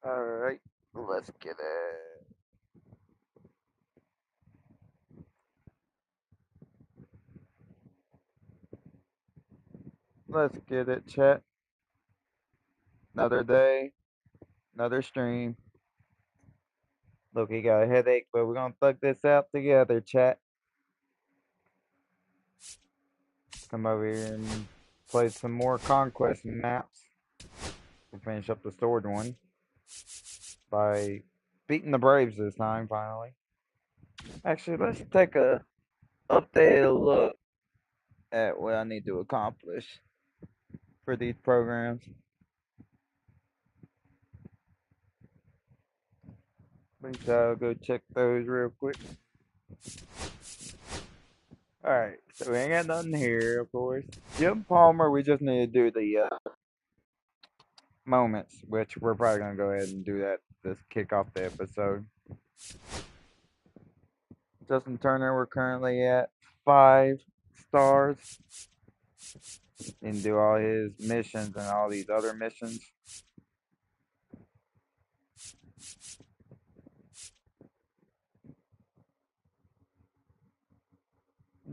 Alright, let's get it. Let's get it, chat. Another day, another stream. Look, he got a headache, but we're gonna thug this out together, chat. Come over here and play some more Conquest maps. We'll finish up the sword one by beating the Braves this time, finally. Actually, let's take a updated look at what I need to accomplish for these programs. Please, I'll go check those real quick. Alright, so we ain't got nothing here, of course. Jim Palmer, we just need to do the moments, which we're probably going to go ahead and do that this kick off the episode. Justin Turner, we're currently at 5 stars. And do all his missions and all these other missions. We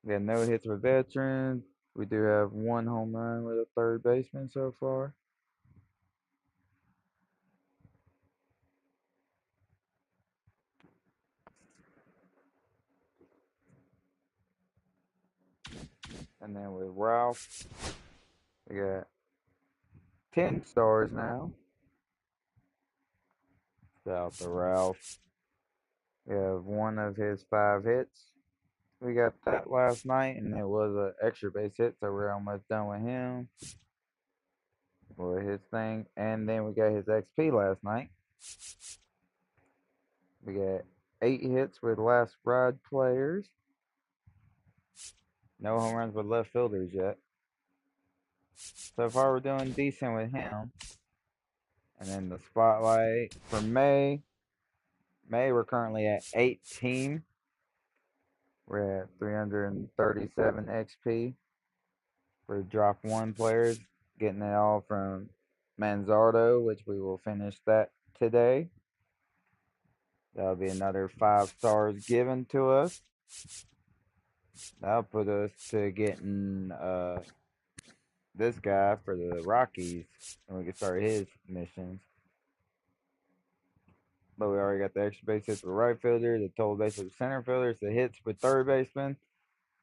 got no hits with veterans. We do have one home run with a third baseman so far. And then with Ralph, we got 10 stars now. Shout out to Ralph. We have one of his 5 hits. We got that last night, and it was an extra base hit, so we're almost done with him. With his thing. And then we got his XP last night. We got 8 hits with last ride players. No home runs with left fielders yet. So far, we're doing decent with him. And then the spotlight for May. May, we're currently at 18. We're at 337 XP for drop 1 players. Getting it all from Manzardo, which we will finish that today. That'll be another 5 stars given to us. That'll put us to getting this guy for the Rockies, and we can start his missions. But we already got the extra base hits with right fielder, the total base with center fielders, the hits with third baseman.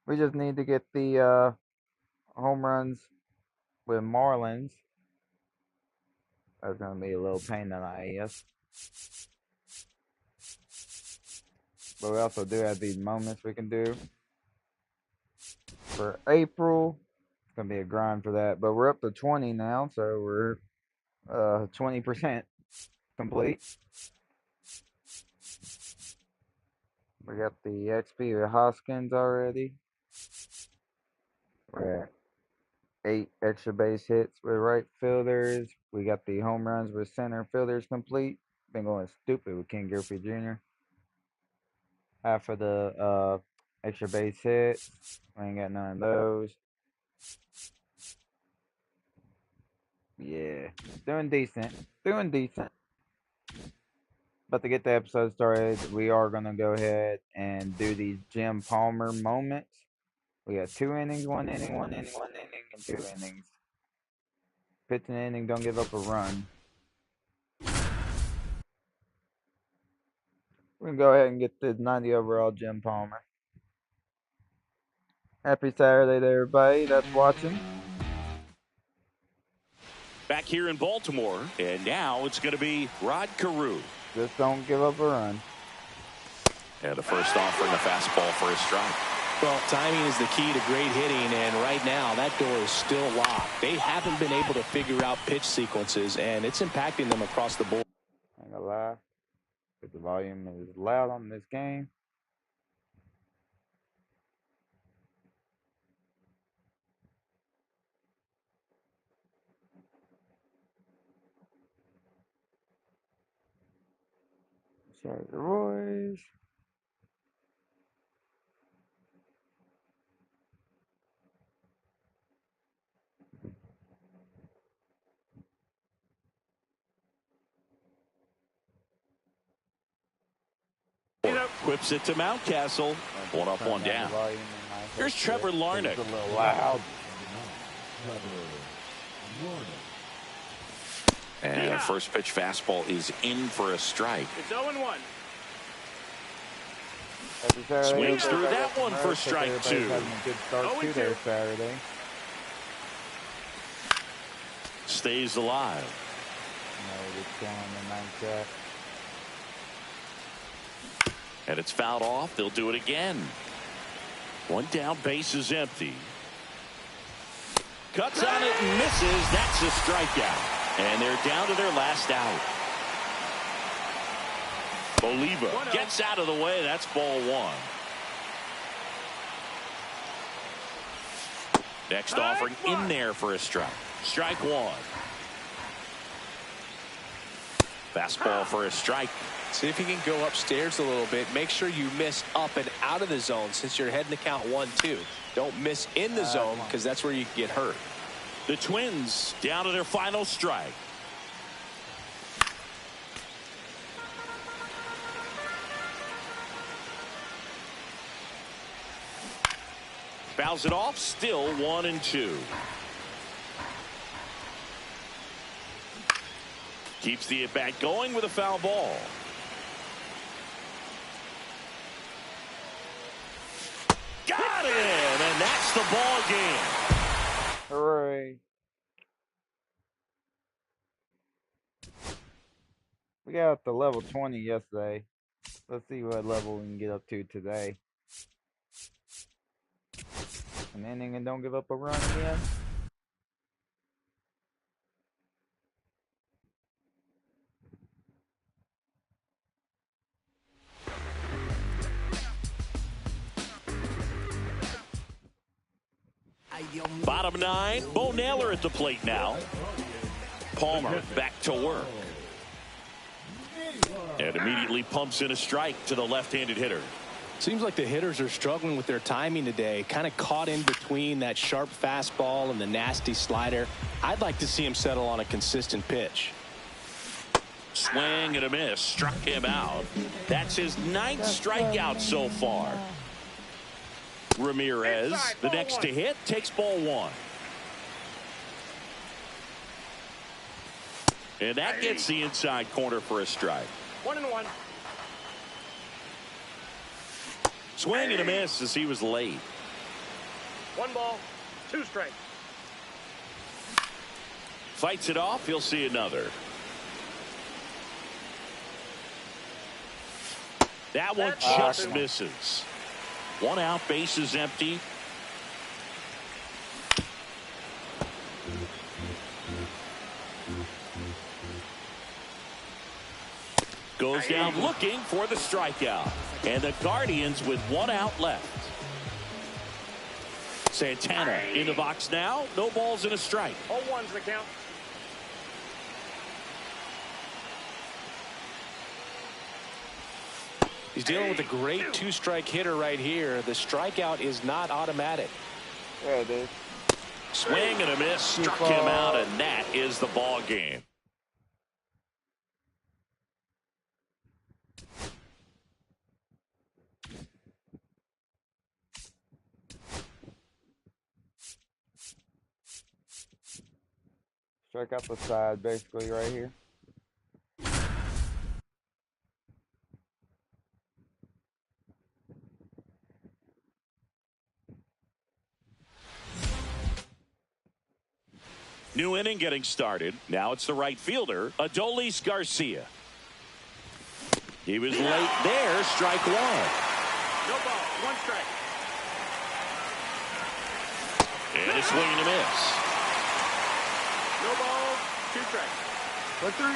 We just need to get the home runs with Marlins. That's gonna be a little pain in the ass. But we also do have these moments we can do. For April, it's gonna be a grind for that. But we're up to 20 now, so we're 20% complete. We got the XP with Hoskins already. We're at 8 extra base hits with right fielders. We got the home runs with center fielders complete. Been going stupid with King Griffey Jr. Half of the extra base hits. We ain't got none of those. Yeah, doing decent. Doing decent. But to get the episode started, we are going to go ahead and do these Jim Palmer moments. We got 2 innings, 1 inning, 1 inning, 1 inning, and 2 innings. Pitching inning, don't give up a run. We're going to go ahead and get this 90 overall Jim Palmer. Happy Saturday to everybody that's watching. Back here in Baltimore, and now it's going to be Rod Carew. Just don't give up a run. And the first offering, a fastball for a strike. Well, timing is the key to great hitting, and right now that door is still locked. They haven't been able to figure out pitch sequences, and it's impacting them across the board. I ain't gonna lie, but the volume is loud on this game. Sorry, Royce. Whips it to Mountcastle. One up, one down. Here's Trevor Larnach. It's a little loud. And the first pitch fastball is in for a strike. It's 0-1. Swings through that one for strike two. Having a good start to their Saturday. Stays alive. No, just killing the ninth shot. And it's fouled off. They'll do it again. One down, base is empty. Cuts on it and misses. That's a strikeout. And they're down to their last out. Oliva gets out of the way. That's ball one. Next offering in there for a strike. Strike one. Fastball for a strike. See if you can go upstairs a little bit. Make sure you miss up and out of the zone since you're heading to count 1-2. Don't miss in the zone because that's where you can get hurt. The Twins down to their final strike. Fouls it off. Still 1-2. Keeps the at-bat going with a foul ball. Got it! And that's the ball game. Hooray. We got up to level 20 yesterday. Let's see what level we can get up to today. An inning and don't give up a run again. Bottom nine, Bo Naylor at the plate now. Palmer back to work. And immediately pumps in a strike to the left-handed hitter. Seems like the hitters are struggling with their timing today. Kind of caught in between that sharp fastball and the nasty slider. I'd like to see him settle on a consistent pitch. Swing and a miss. Struck him out. That's his 9th strikeout so far. Ramirez, the next to hit, takes ball one. And that gets the inside corner for a strike. 1-1. Swing and a miss as he was late. 1 ball, 2 strikes. Fights it off. He'll see another. That one just misses. 1 out, base is empty. Goes down looking for the strikeout. And the Guardians with 1 out left. Santana in the box now. No balls and a strike. 0-1's the count. He's dealing with a great 2-strike hitter right here. The strikeout is not automatic. There it is. Swing and a miss. Struck him out, and that is the ball game. Strike out the side, basically, right here. New inning getting started. Now it's the right fielder, Adolis Garcia. He was late there. Strike one. No ball, 1 strike. And a swing and a miss. No ball, 2 strikes. For 3.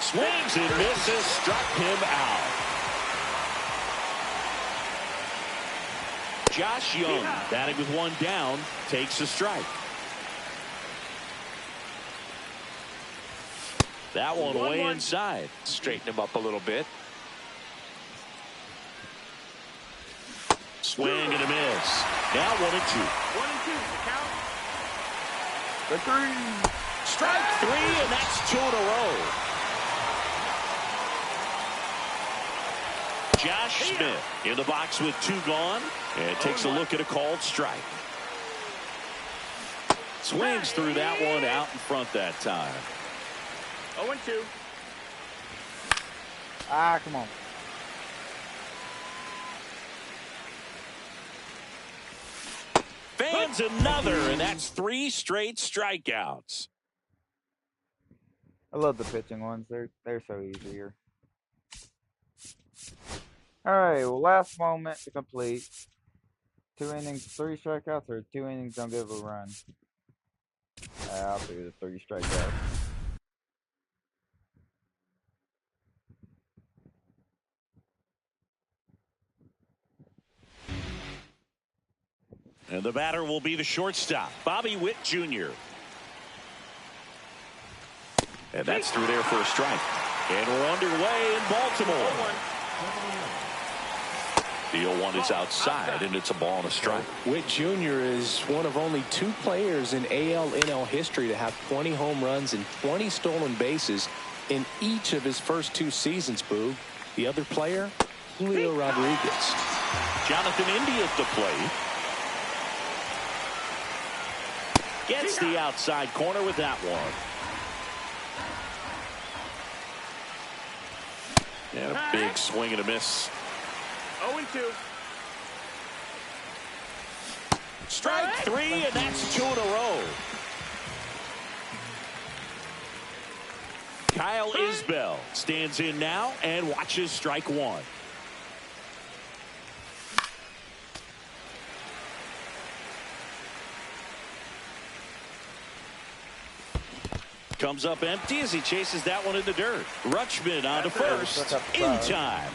Swings and misses. Struck him out. Josh Young, batting with 1 down, takes a strike. That one way inside. Straighten him up a little bit. Swing and a miss. Now 1-2. 1-2, the count. For 3. Strike 3, and that's 2 in a row. Josh Smith in the box with 2 gone, and takes a look at a called strike. Swings through that one out in front that time. 0-2. Ah, come on. Fans another, and that's 3 straight strikeouts. I love the pitching ones. They're so easy here. All right, well, last moment to complete. 2 innings, 3 strikeouts, or 2 innings, don't give a run. I'll do the 3 strikeouts. And the batter will be the shortstop, Bobby Witt Jr. And that's through there for a strike. And we're underway in Baltimore. The 0-1 is outside, and it's a ball and a strike. Witt Jr. is one of only 2 players in AL/NL history to have 20 home runs and 20 stolen bases in each of his first 2 seasons, Boog. The other player, Julio Rodriguez. Jonathan India at the plate. Gets the outside corner with that one. And a big swing and a miss. 0-2. Strike 3, and that's 2 in a row. Kyle Isbell stands in now and watches strike 1. Comes up empty as he chases that one in the dirt. Rutschman on to first in time.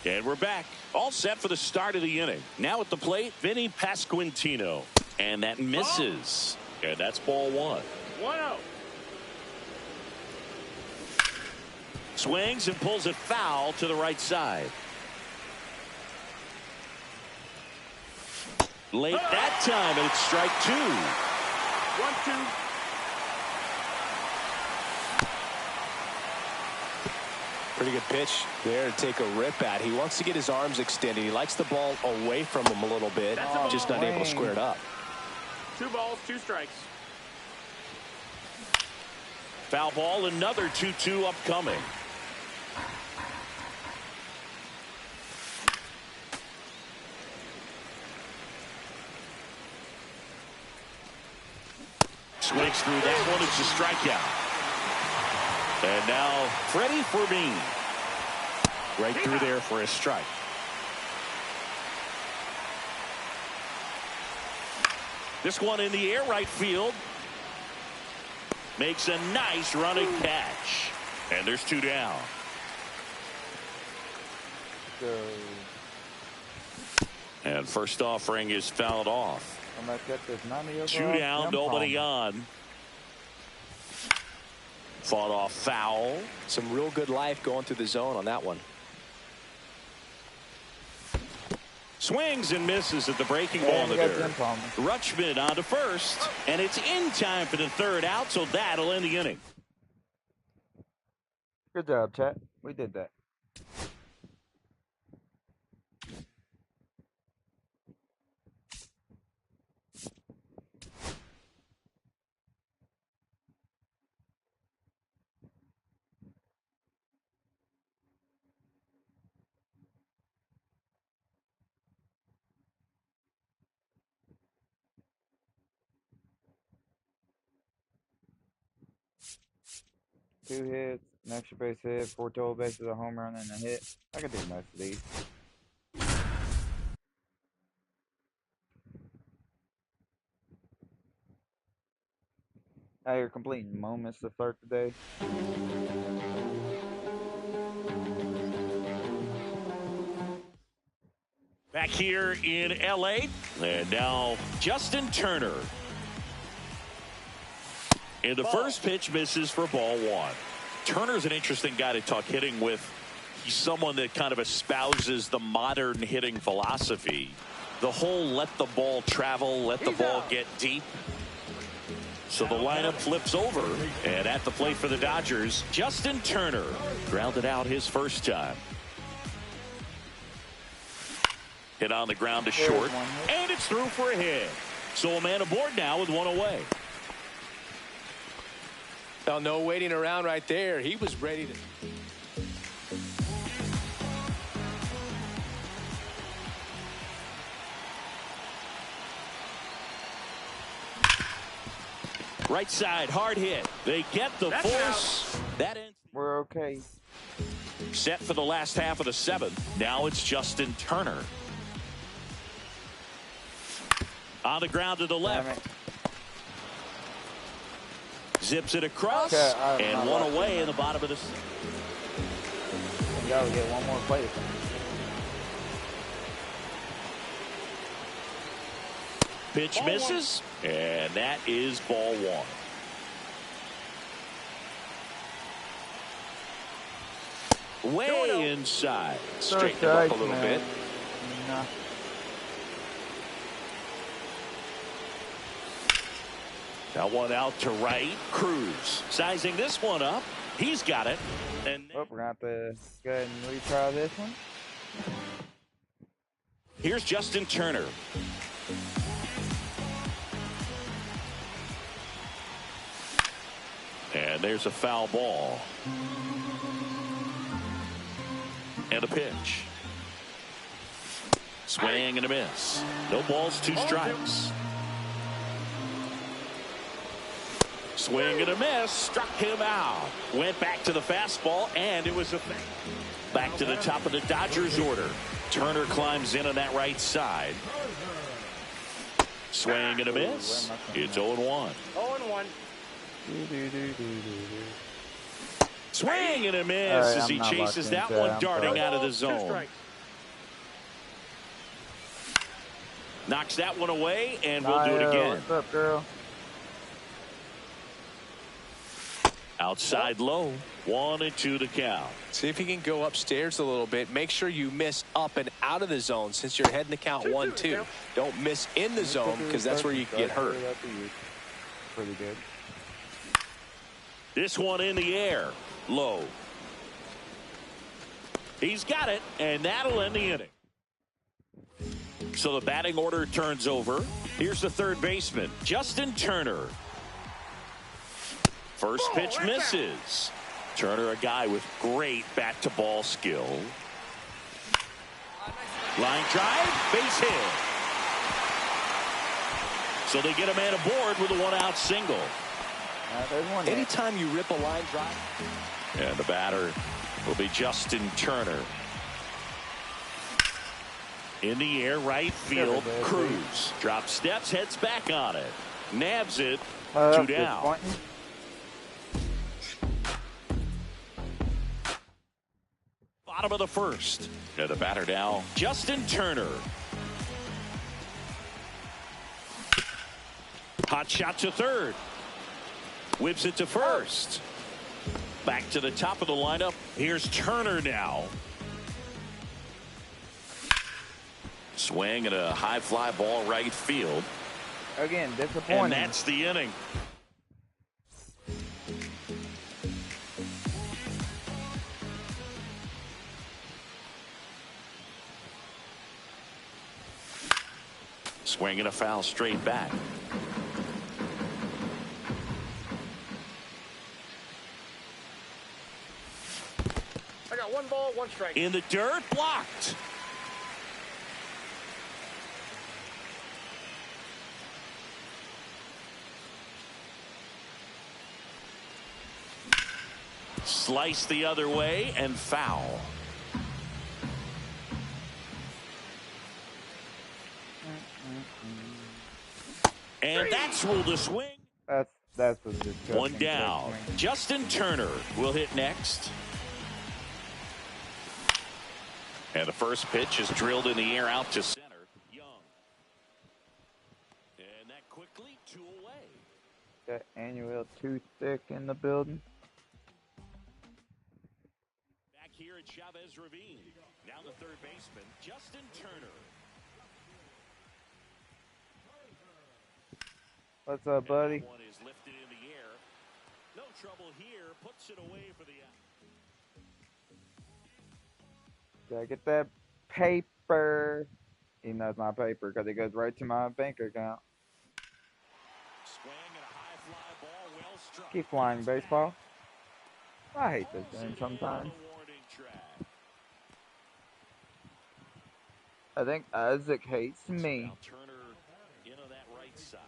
And we're back. All set for the start of the inning. Now at the plate, Vinny Pasquantino. And that misses. And that's ball 1. 1-0. Swings and pulls it foul to the right side. Late that time, and it's strike 2. 1-2. Pretty good pitch there to take a rip at. He wants to get his arms extended. He likes the ball away from him a little bit. Just not able to square it up. 2 balls, 2 strikes. Foul ball, another 2-2 upcoming. Swings through that one. It's a strikeout. And now Freddie Fermin. Right through there for a strike. This one in the air, right field. Makes a nice running catch. And there's 2 down. And first offering is fouled off. 2 down, nobody on. Fought off foul. Some real good life going through the zone on that one. Swings and misses at the breaking ball in the dirt. Rutschman on to first, and it's in time for the 3rd out, so that'll end the inning. Good job, chat. We did that. Two hits, an extra base hit, 4 total bases, a home run, and a hit. I can do most of these. Now you're completing moments to start the day. Back here in L.A., and now Justin Turner. And the first pitch misses for ball 1. Turner's an interesting guy to talk hitting with. He's someone that kind of espouses the modern hitting philosophy. The whole let the ball travel, let the ball get deep. So the lineup flips over, and at the plate for the Dodgers, Justin Turner grounded out his first time. Hit on the ground to There's short, one hit. and it's through for a hit. So a man aboard now with one away. Now, no waiting around right there. He was ready to. Right side, hard hit. They get the That's force. That ends. We're okay. Set for the last half of the seventh. Now it's Justin Turner. On the ground to the Damn left. it. Zips it across. Okay, I'm and not one watching away that. in the bottom of the seventh. We gotta get one more place. Pitch Ball misses. And that is ball one. Way inside. Straighten him up a little bit. Nah. That one out to right. Cruz sizing this one up. He's got it. And Oh, we're gonna have to go ahead and retry this one. here's Justin Turner. And there's a foul ball. And a pitch. Swing and a miss. No balls, two strikes. Swing and a miss. Struck him out. Went back to the fastball, and it was a thing. Back to the top of the Dodgers order. Turner climbs in on that right side. Swing and a miss. It's 0-1. 0-1. Swing and a miss Right, as I'm he not chases locked that into one that. I'm darting sorry. out of the Two zone. strikes. Knocks that one away, and we'll do it Naya, again. what's up, girl? Outside low. 1-2 to count. See if you can go upstairs a little bit. Make sure you miss up and out of the zone since you're heading to count 1-2. Don't miss in the zone because that's where you can get hurt. Pretty good. This one in the air. Low. He's got it, and that'll end the inning. So the batting order turns over. Here's the third baseman, Justin Turner. First pitch misses. Turner, a guy with great bat-to-ball skill. Line drive, base hit. So they get a man aboard with a one-out single. There's one hit. Anytime you rip a line drive. And the batter will be Justin Turner. In the air, right field, There, Cruz. Drop steps, heads back on it. Nabs it, That's two down. disappointing. Bottom of the first. And the batter now, Justin Turner. Hot shot to third. Whips it to first. Back to the top of the lineup. Here's Turner now. Swing and a high fly ball right field. Again, disappointing. And that's the inning. Swing and a foul straight back. I got 1 ball, 1 strike. In the dirt, blocked. Slice the other way and foul. And that's ruled a swing. That's a disgusting One down. swing. Justin Turner will hit next. And the first pitch is drilled in the air out to center. Young. And that quickly 2 away. Got annual toothpick in the building. Back here at Chavez Ravine. Now the third baseman, Justin Turner. What's up, buddy? That one is lifted in the air. No trouble here. Puts it away for the out. Gotta get that paper. Even though it's not paper, because it goes right to my bank account. Swing and a high fly ball, well struck. Keep flying, baseball. I hate this game sometimes. I think Isaac hates me. Now Turner into that right side.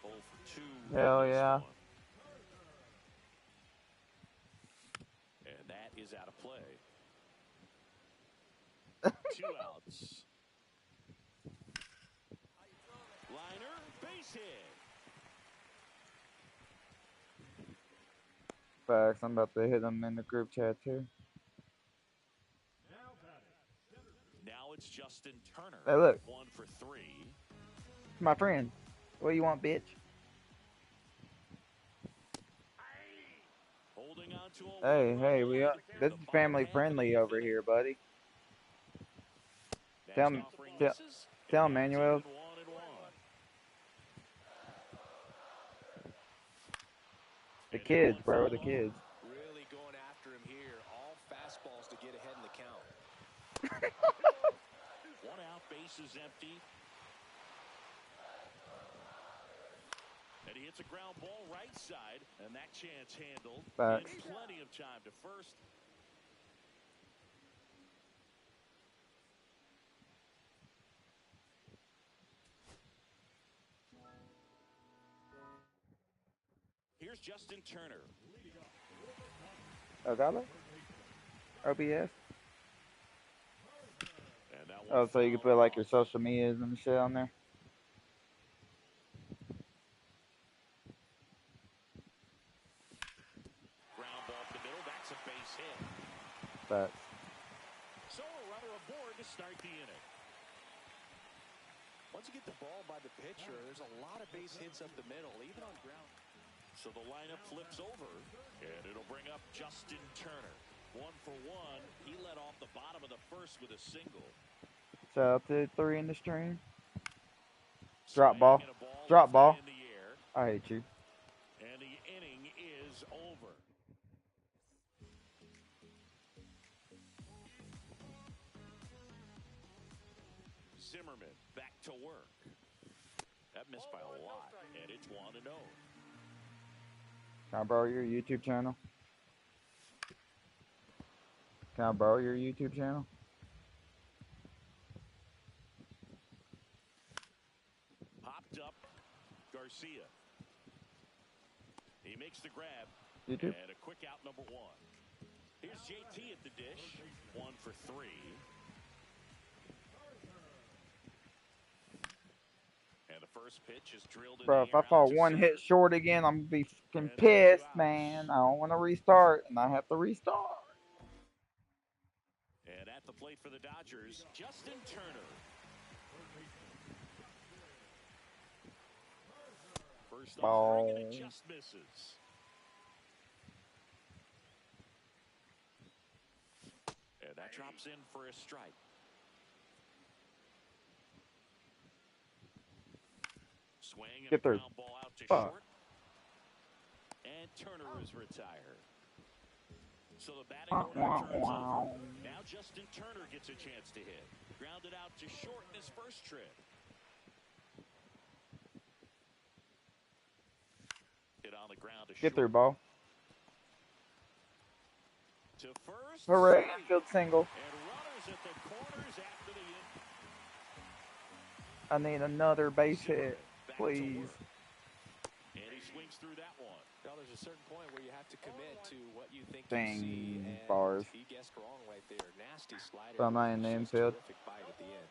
0 for 2. Hell yeah. And that is out of play. 2 outs. Liner, base hit. Facts, I'm about to hit him in the group chat too. Now it's Justin Turner. Hey, look. 1 for 3. My friend. What do you want, bitch? Holding on to Hey, this is family friendly over here, buddy. Tell Manuel. The kids, bro, the kids. Really going after him here. All fastballs to get ahead in the count. 1 out, base is empty. And he hits a ground ball right side, and that chance handled. Facts. Plenty of time to first. Here's Justin Turner. Oh, got it? OBS? And Oh, so you can put like your social medias and shit on there? Ground ball to the middle. That's a base hit. Facts. So a runner aboard to start the inning. Once you get the ball by the pitcher, there's a lot of base hits up the middle, even on ground. So the lineup flips over, and it'll bring up Justin Turner. 1 for 1. He led off the bottom of the first with a single. Shout out to 3 in the stream. Drop ball. Drop ball. I hate you. And the inning is over. Zimmerman back to work. That missed by a lot, and it's 1-0. Can I borrow your YouTube channel? Can I borrow your YouTube channel? Popped up Garcia. He makes the grab. YouTube? And a quick out number 1. Here's JT at the dish. 1 for 3. And the first pitch is drilled in. Bro, if I fall 1 hit short again, I'm gonna be fucking pissed, man. I don't want to restart, and I have to restart. And at the plate for the Dodgers, Justin Turner. First offering, and it just misses. And that drops in for a strike. Swing and Get through. ground ball out to short. And Turner is retired. So the batting order turns over. Now Justin Turner gets a chance to hit. Grounded out to short in his first trip. Hit on the ground to Get through, short. ball. To first. Hooray, infield single. And runners at the corners after the I need another base hit, please. And he swings through that one. Now there's a certain point where you have to commit to what you think Dang, you see, and bars. he guessed wrong right there. Nasty slider. So I'm not in the infield. Terrific bite at the end.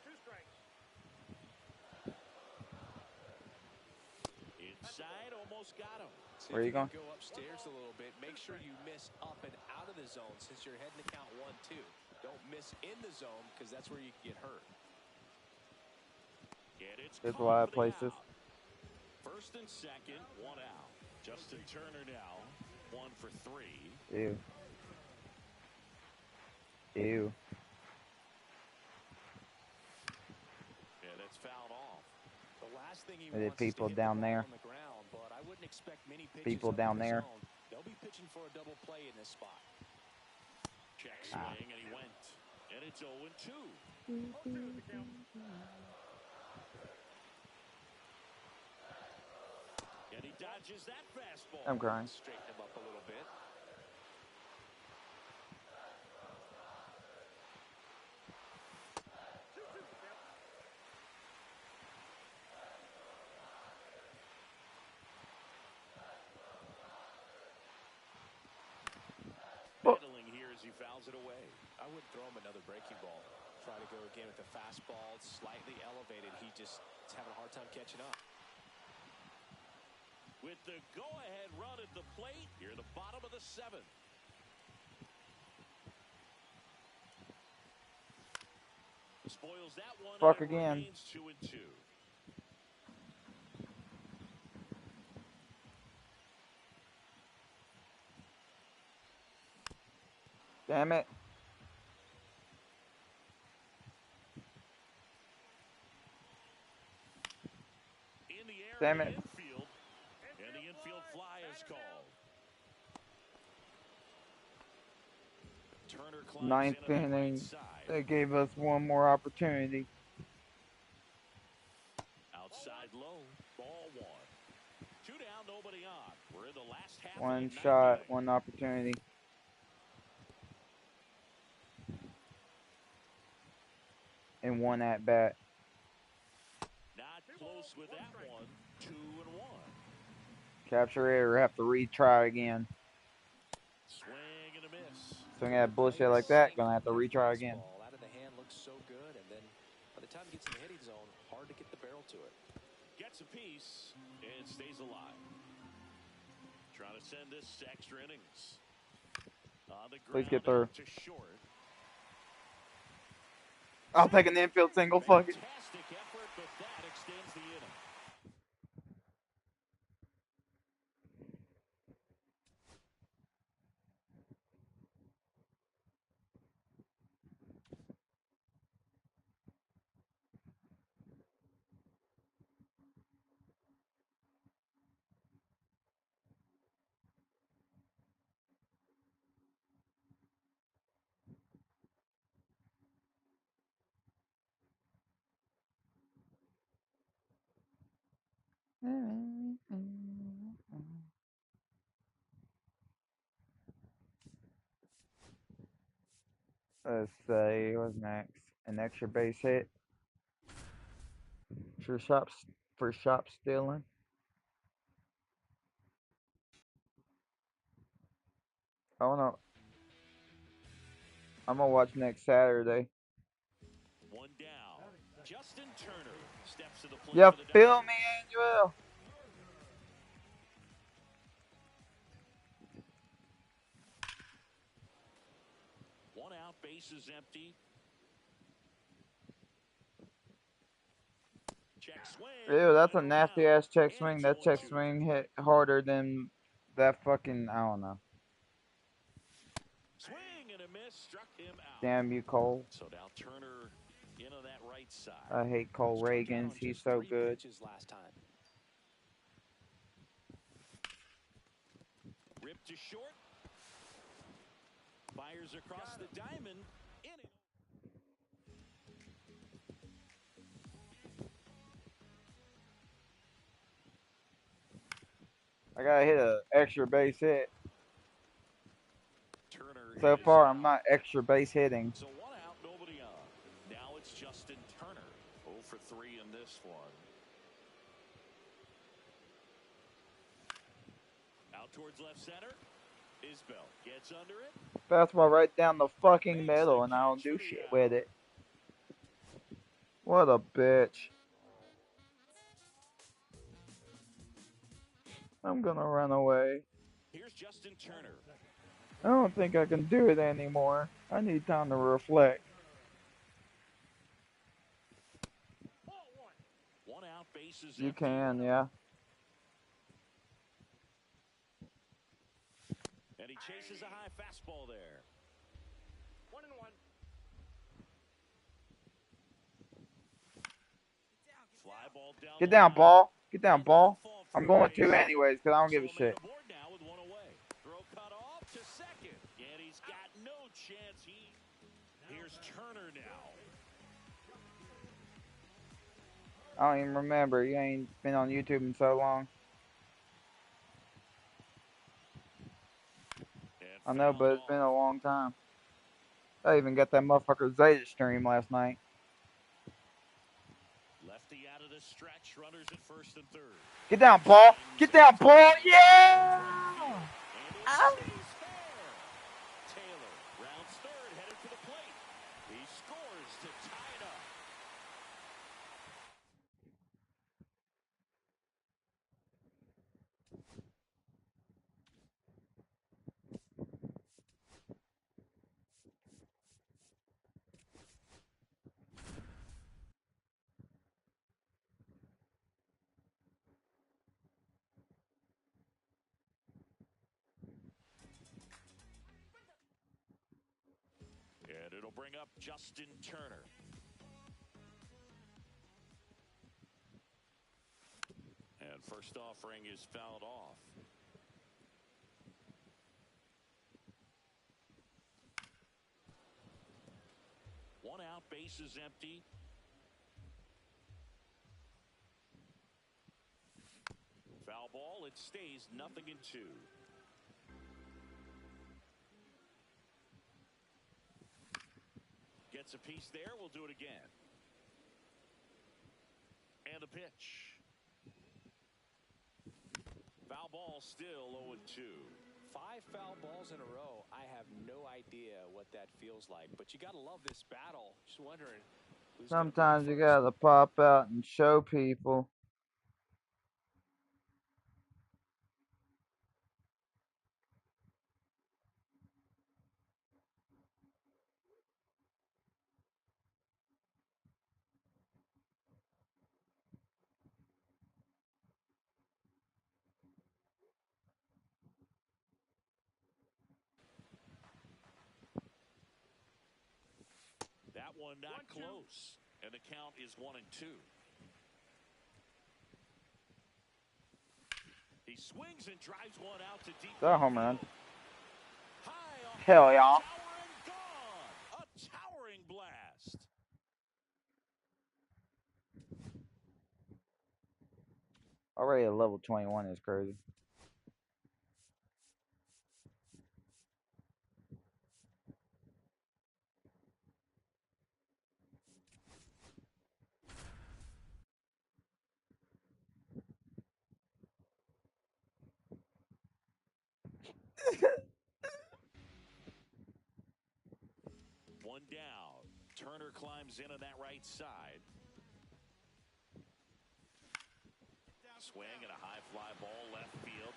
Inside, almost got him. See, Where are you going? Go upstairs a little bit. Make sure you miss up and out of the zone since you're heading to count 1-2. Don't miss in the zone because that's where you can get hurt. There's a lot of places. First and second, 1 out. Justin Turner now, 1 for 3. Ew. Ew. Yeah, that's fouled off. The last thing he Are there wants is to people hit the down ball there? on the ground, but I wouldn't expect many pitches People up down in the there. zone. They'll be pitching for a double play in this spot. Check swing, and he went. And it's 0-2. dodges that fastball. I'm crying. Straighten him up a little bit. Battling here as he fouls it away. I wouldn't throw him another breaking ball. Try to go again with the fastball, slightly elevated. He just is having a hard time catching up. With the go-ahead run at the plate, here at the bottom of the seventh. Spoils that one. Fuck again. 2-2. Damn it. In the air, Damn the it. infield, and the infield fly is called. Turner climbs Ninth in on the right inning. side. They gave us one more opportunity. Outside low, ball one. Two down, nobody on. We're in the last half. One of the shot, ninth one opportunity. And one at bat. Not close with that one. 2-1. Capture it or have to retry again. Swing and a miss. Swing at bullshit like that, gonna have to retry again. Out of the hand looks so good, and then by the time he gets in the hitting zone, hard to get the barrel to it. Gets a piece and stays alive. Trying to send this to extra innings. On the Please ground get through. out to short. I'll take an infield single, fuck it. Fantastic effort, but that extends the inning. Let's see, what's next? An extra base hit. For shop stealing. Oh no. I'm gonna watch next Saturday. One down. Justin Turner steps to the plate. You For the feel Dodgers. me, Angel? One out, bases empty. Check swing. Ew, that's a Right nasty around. ass check And swing. it's That check 0-2. swing hit harder than that fucking, I don't know. Swing and a miss, struck him out. Damn you, Cole. So now Turner in on that right side. I hate Cole Struck out Reagans. on He's just so 3 good. pitches last time. Ripped to short. Fires across the diamond. Inning. I gotta hit a extra base hit. Turner So is far, out. I'm not extra base hitting. So one out, nobody on. Now it's Justin Turner. 0 for 3 in this one. Out towards left center. Isbell gets under it. Fastball right down the fucking middle, and I don't do shit with it. What a bitch. I'm gonna run away. Here's Justin Turner. I don't think I can do it anymore. I need time to reflect. Ball one. One out, bases You empty. can, yeah. And he chases a high fastball there. 1-1. Fly ball down. Get the down, line. ball. Get down, And ball. that'll fall I'm for going a to base. anyways, because I don't give a So a man shit. aboard now with one away. Throw cut off to second. And he's got no chance. Here's Turner now. I don't even remember. You ain't been on YouTube in so long. I know, but it's been a long time. I even got that motherfucker Zeta stream last night. Lefty out of the stretch, runners at first and third. Get down, Paul. Get down, Paul. Yeah! Ow. Taylor rounds third, headed for the plate. He scores to tie it up. And it'll bring up Justin Turner. And first offering is fouled off. One out, base is empty. Foul ball, it stays 0-2. Gets a piece there, we'll do it again. And the pitch. Foul ball still 0-2. 5 foul balls in a row. I have no idea what that feels like, but you got to love this battle. Just wondering who's Sometimes you gotta pop out and show people. That one not close. And the count is 1-2. He swings and drives one out to deep. That home run. Hell yeah. Tower and gone. A towering blast. Already at level 21 is crazy. One down. Turner climbs in on that right side. Swing and a high fly ball left field.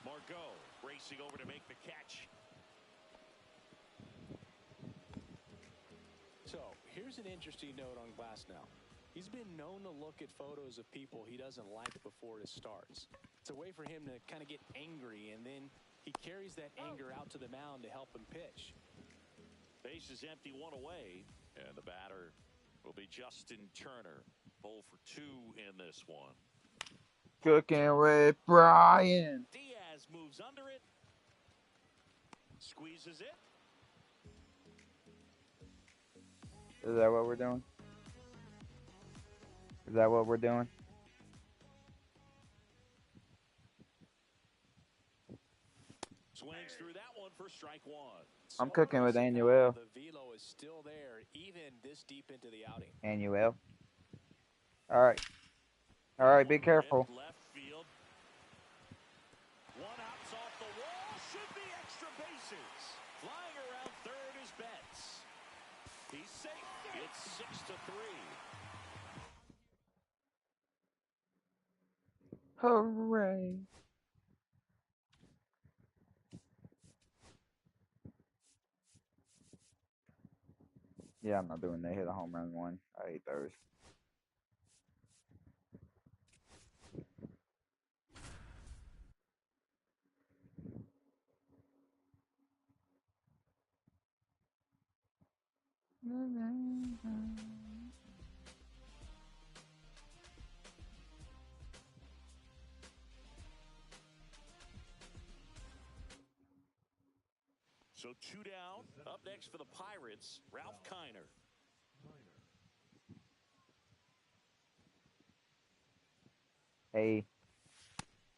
Margot racing over to make the catch. So here's an interesting note on Glasnow. He's been known to look at photos of people he doesn't like before it starts. It's a way for him to kind of get angry, and then he carries that anger out to the mound to help him pitch. Base is empty, one away, and the batter will be Justin Turner. 0 for 2 in this one. Cooking with Brian. Diaz moves under it. Squeezes it. Is that what we're doing? Is that what we're doing? Swings through that one for strike one. I'm cooking with Annuel. The velo is still there even this deep into the outing. Annuel. All right. All right, be careful. Left field. One out's off the wall. Should be extra bases. Flying around third is Betts. He's safe. It's 6-3. Hooray. Yeah, I'm not doing that. Hit a home run one. I hate those. So 2 down. Up next for the Pirates, Ralph Kiner. Hey,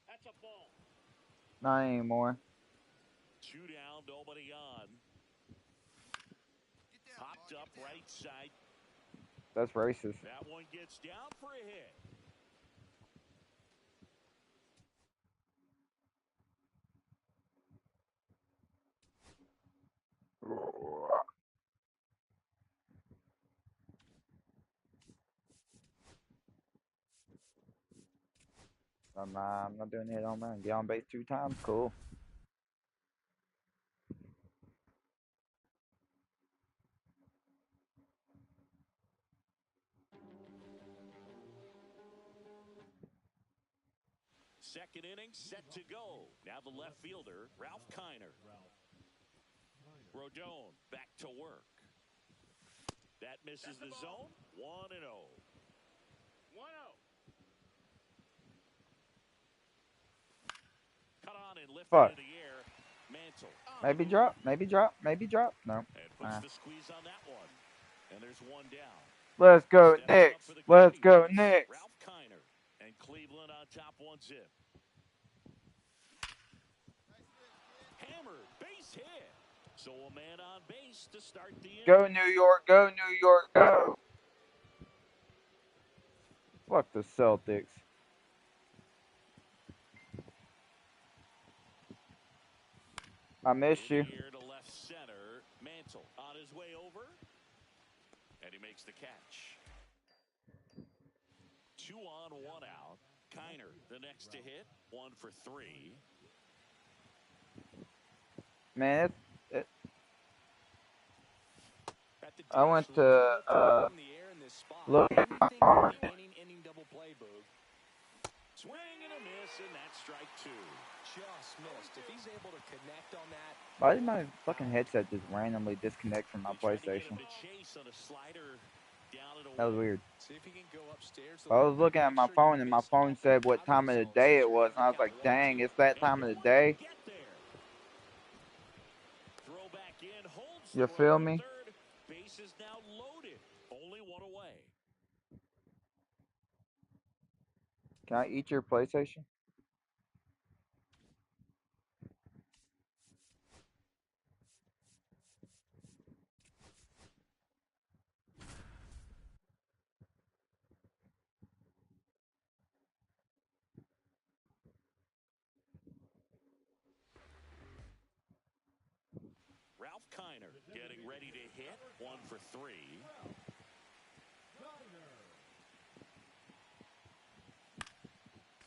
That's a ball. not anymore. 2 down, nobody on. Popped up right side. That's racist. That one gets down for a hit. I'm not doing hit on man. Get on base 2 times. Cool. Second inning set to go. Now the left fielder, Ralph Kiner. Rodon back to work. That misses the zone. 1-0. 1-0. Cut on and lifted Fuck. in the air. Mantle. Maybe drop. Maybe drop. Maybe drop. No. And puts the squeeze on that one. And there's one down. Let's go, Stepping Knicks. up for the Let's go, Cubbies, Knicks. Ralph Kiner. And Cleveland on top 1-0. Hammered. Base hit. So a man on base to start the inning. Go, New York. Go, New York. Go. Fuck the Celtics. I missed you. Here to left center. Mantle on his way over. And he makes the catch. 2 on, 1 out. Kiner, the next to hit. 1 for 3. Man, I went to look at my arm. Inning double play, Boog. Swing and a miss, and that's strike 2. Just missed. If he's able to connect on that. Why did my fucking headset just randomly disconnect from my PlayStation? That was weird. See if he can go upstairs. I was looking at my phone and my phone said what time of the day it was, and I was like, dang, it's that time of the day. You feel me? Base is now loaded. Only 1 away. Can I eat your PlayStation? Ralph Kiner getting ready to hit. 1 for 3.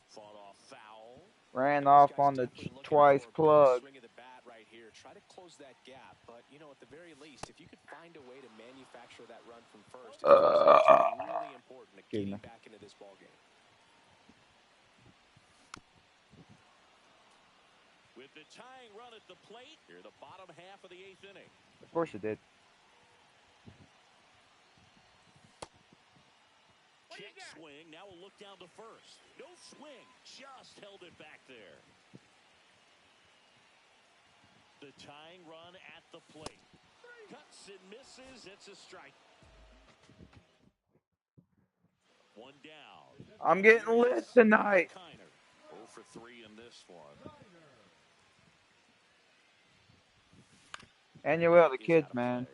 Fought off foul. Ran off on the twice plug. Swing of the bat right here. Try to close that gap, but you know, at the very least, if you could find a way to manufacture that run from first, it's really important to getting back into this ball game. With the tying run at the plate, here the bottom half of the 8th inning. Of course it did. Check swing. Now we'll look down to first. No swing. Just held it back there. The tying run at the plate. Cuts and misses. It's a strike. 1 down. I'm getting lit tonight. Kiner. 0 for 3 in this one. And you will, the kids, man.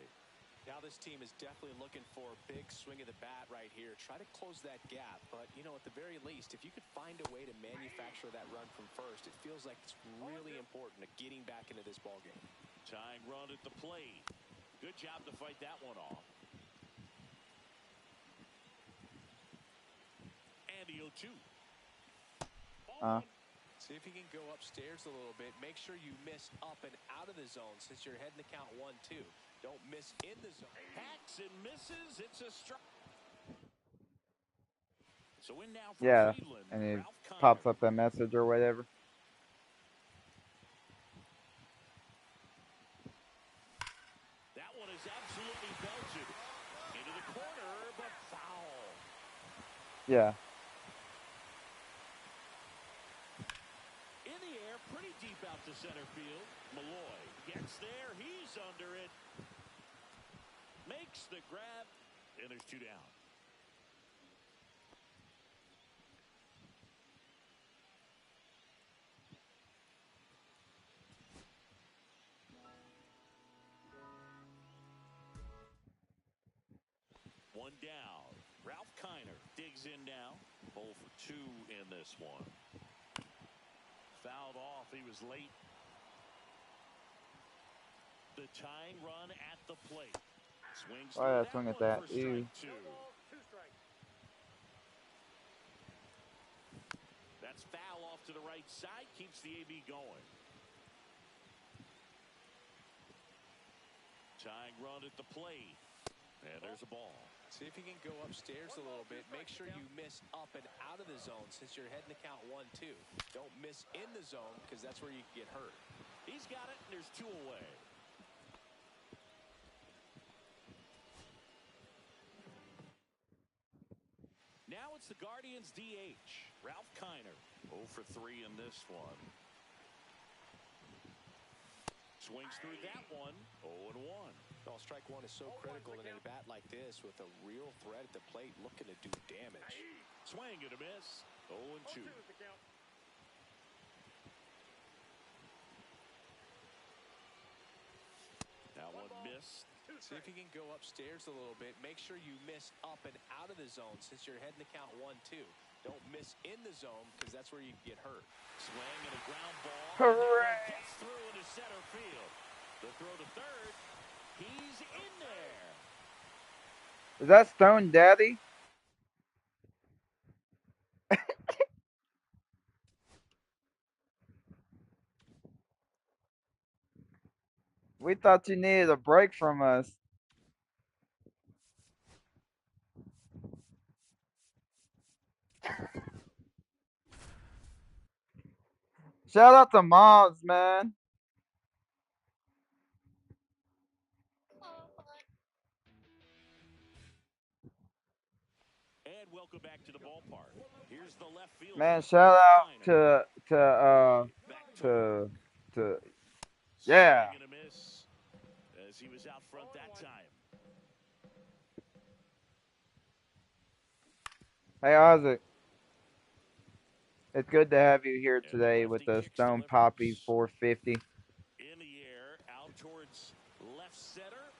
Now this team is definitely looking for a big swing of the bat right here. Try to close that gap, but you know, at the very least, if you could find a way to manufacture that run from first, it feels like it's really important to getting back into this ball game. Tying run at the plate. Good job to fight that one off. And the 0-2. See if you can go upstairs a little bit. Make sure you miss up and out of the zone since you're heading to count 1-2. Don't miss in the zone. Hacks and misses. It's a strike. So in now for Cleveland, and it Ralph pops Kiner. up a message or whatever. That one is absolutely belted into the corner, but foul. Yeah. In the air, pretty deep out to center field. Malloy gets there. He's under it. Makes the grab. And there's 2 down. One down. Ralph Kiner digs in now. 0 for 2 in this one. Fouled off. He was late. The tying run at the plate. Swings Oh, yeah, swing at that. Ew. That's foul off to the right side. Keeps the AB going. Tying run at the plate. And there's a ball. See if you can go upstairs a little bit. Make sure you miss up and out of the zone since you're heading to count 1-2. Don't miss in the zone because that's where you can get hurt. He's got it, and there's 2 away. Now it's the Guardians' DH, Ralph Kiner. 0 for 3 in this one. Swings through that one. 0-1. Well, strike one is so critical in a bat like this with a real threat at the plate looking to do damage. Swing and a miss. 0-2. That one missed. See if you can go upstairs a little bit. Make sure you miss up and out of the zone since you're heading to count 1-2. Don't miss in the zone because that's where you can get hurt. Swing and a ground ball. Hooray! Gets through into center field. The throw to third. He's in there. Is that Stone Daddy? We thought you needed a break from us. Shout out to Moms, man. And welcome back to the ballpark. Here's the left field. Man, shout out to yeah. Swing and a miss as he was out front that time. Hey Isaac, it's good to have you here today with the Stone Poppy 450. In the air, out towards left center.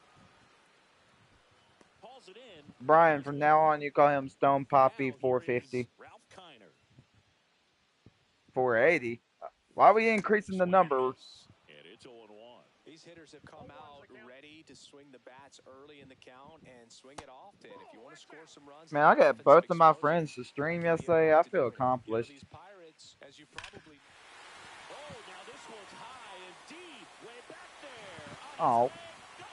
Pulls it in. Brian, from now on you call him Stone Poppy 450. Ralph Kiner. 480. Why are we increasing the number? And it's 0-1. These hitters have come out ready to swing the bats early in the count and swing it often. If you want to score some runs, Man, I got both of my friends to stream yesterday. I feel accomplished. These Pirates, as you probably. Oh, now this one's high and deep, way back there. Oh. Gone.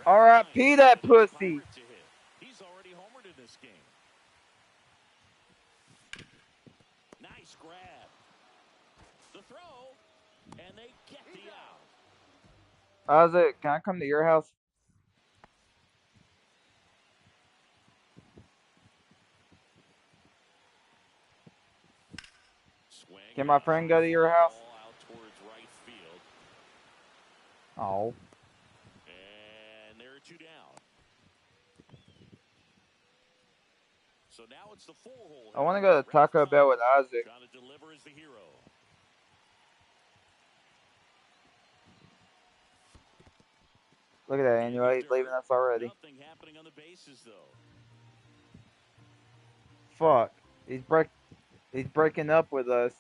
R.I.P. that pussy. He's already homered in this game. Nice grab. The throw, and they get the out. Isaac, can I come to your house? Swing. Can my friend go to your house? Out towards right field. Oh. And there are 2 down. So now it's the 4-hole. I want to go to Taco Bell with Isaac. Trying to deliver as the hero. Look at that, Annual. He's leaving us already. Nothing happening on the bases, though. Fuck. He's breaking up with us.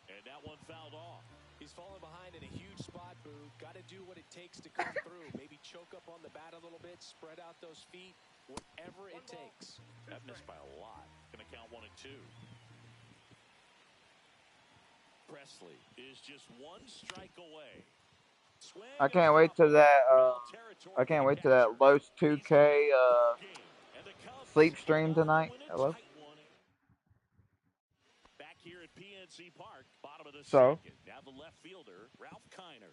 And that one fouled off. He's falling behind in a huge spot, Boo. Got to do what it takes to come through. Maybe choke up on the bat a little bit, spread out those feet, whatever it takes. That missed by a lot. Going to count 1 and 2. Presley is just 1 strike away. Swing. I can't wait till that. I can't wait till that Los 2K sleep stream tonight. Hello. Back here at PNC Park, bottom of the So. second. Now the left fielder, Ralph Kiner.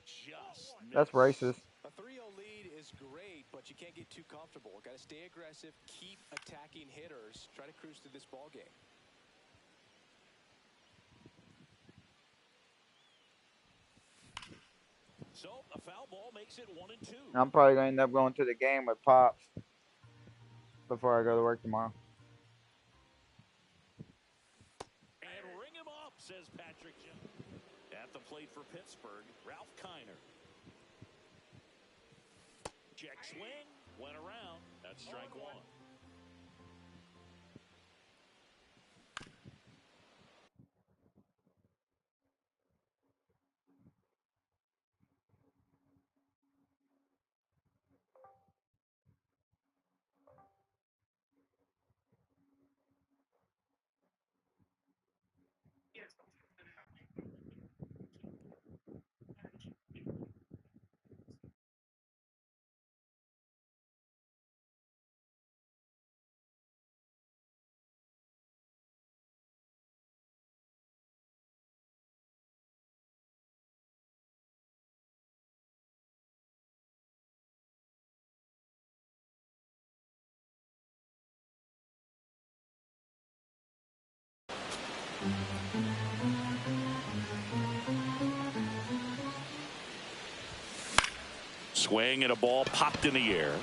Just That's missed. racist. A 3-0 lead is great, but you can't get too comfortable. Got to stay aggressive, keep attacking hitters, try to cruise through this ball game. So a foul ball makes it 1 and 2. I'm probably going to end up going to the game with Pops before I go to work tomorrow. And ring him up, says Patrick Jim. At the plate for Pittsburgh, Ralph Kiner. Swing, went around. That's strike one. Swing and a ball popped in the air.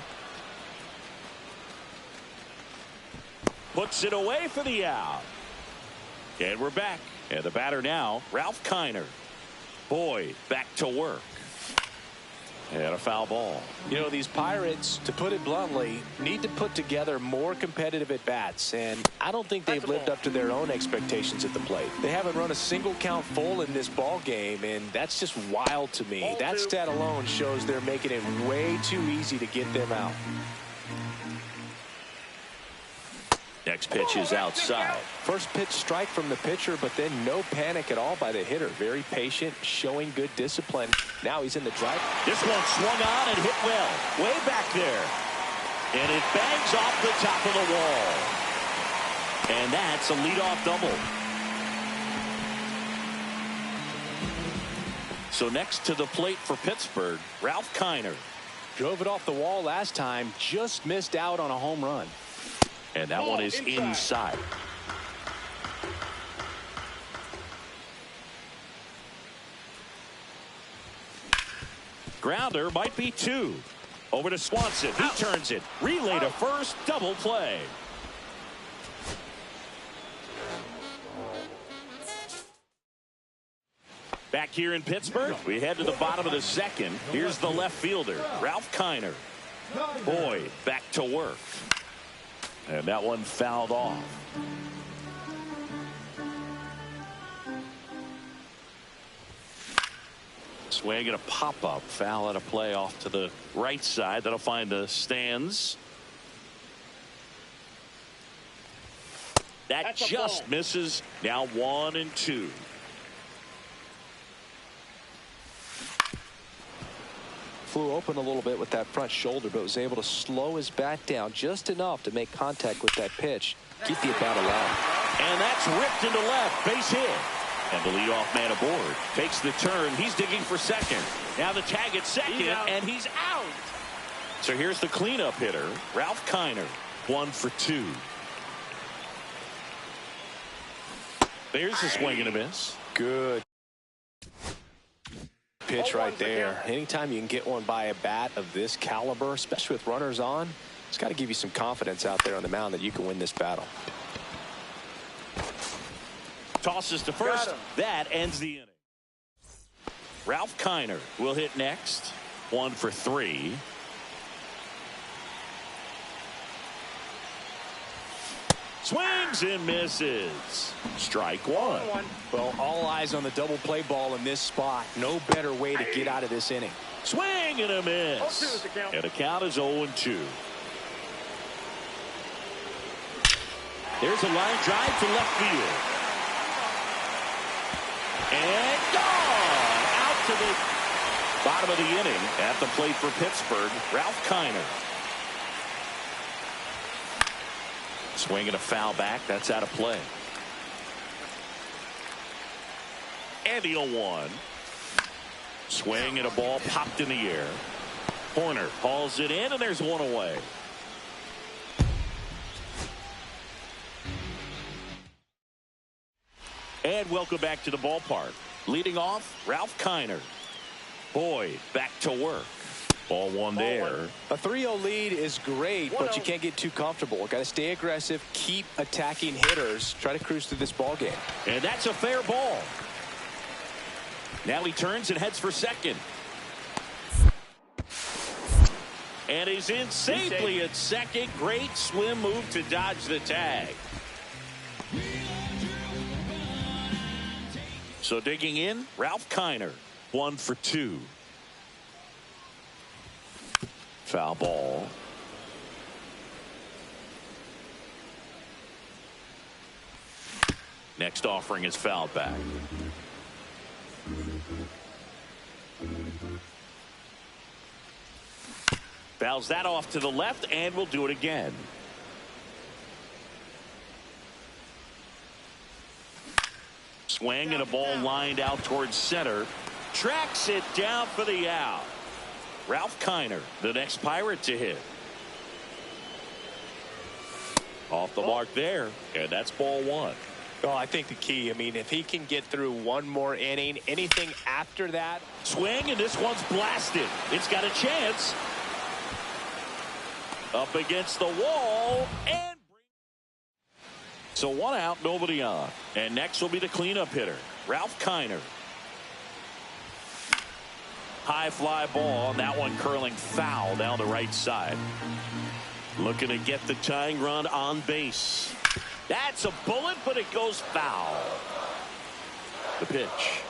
Puts it away for the out. And we're back. And the batter now, Ralph Kiner. Boyd back to work. And a foul ball. You know, these Pirates, to put it bluntly, need to put together more competitive at-bats, and I don't think they've lived up to their own expectations at the plate. They haven't run a single count full in this ball game, and that's just wild to me. That stat alone shows they're making it way too easy to get them out. Next pitch is outside. First pitch strike from the pitcher, but then no panic at all by the hitter. Very patient, showing good discipline. Now he's in the drive. This one swung on and hit well. Way back there. And it bangs off the top of the wall. And that's a leadoff double. So next to the plate for Pittsburgh, Ralph Kiner. Drove it off the wall last time, just missed out on a home run. And that one is inside. Grounder might be two. Over to Swanson. He turns it. Relay to first. Double play. Back here in Pittsburgh, we head to the bottom of the second. Here's the left fielder, Ralph Kiner. Boyd back to work. And that one fouled off. Swing and a pop-up. Foul at a play off to the right side. That'll find the stands. That just misses. Now 1-2. Flew open a little bit with that front shoulder, but was able to slow his bat down just enough to make contact with that pitch. Keep the at-bat alive. And that's ripped into left. Base hit. And the leadoff man aboard. Takes the turn. He's digging for second. Now the tag at second, and he's out. So here's the cleanup hitter, Ralph Kiner. 1 for 2. There's a swing and a miss. Good pitch right there. Anytime you can get one by a bat of this caliber, especially with runners on, it's got to give you some confidence out there on the mound that you can win this battle. Tosses to first. That ends the inning. Ralph Kiner will hit next. 1 for 3. Swings and misses. Strike one. Well, all eyes on the double play ball in this spot. No better way to get out of this inning. Swing and a miss. And the count is 0-2. There's a line drive to left field. And gone. Out to the bottom of the inning. At the plate for Pittsburgh, Ralph Kiner. Swing and a foul back. That's out of play. And the 0-1. Swing and a ball popped in the air. Horner hauls it in, and there's one away. And welcome back to the ballpark. Leading off, Ralph Kiner. Boyd back to work. Ball one there. A 3-0 lead is great, but you can't get too comfortable. Got to stay aggressive, keep attacking hitters, try to cruise through this ball game. And that's a fair ball. Now he turns and heads for second. And he's in safely at second. Great swim move to dodge the tag. So digging in, Ralph Kiner, 1 for 2. Foul ball. Next offering is fouled back. Fouls that off to the left, and will do it again. Swing and a ball lined out towards center. Tracks it down for the out. Ralph Kiner, the next Pirate to hit. Off the mark there, and that's ball 1. Well, I think the key, I mean, if he can get through one more inning, anything after that. Swing, and this one's blasted. It's got a chance. Up against the wall, and so 1 out, nobody on. And next will be the cleanup hitter, Ralph Kiner. High fly ball, and that one curling foul down the right side. Looking to get the tying run on base. That's a bullet, but it goes foul. The pitch.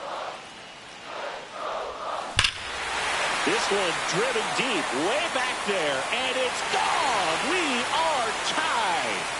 This one driven deep, way back there, and it's gone. We are tied.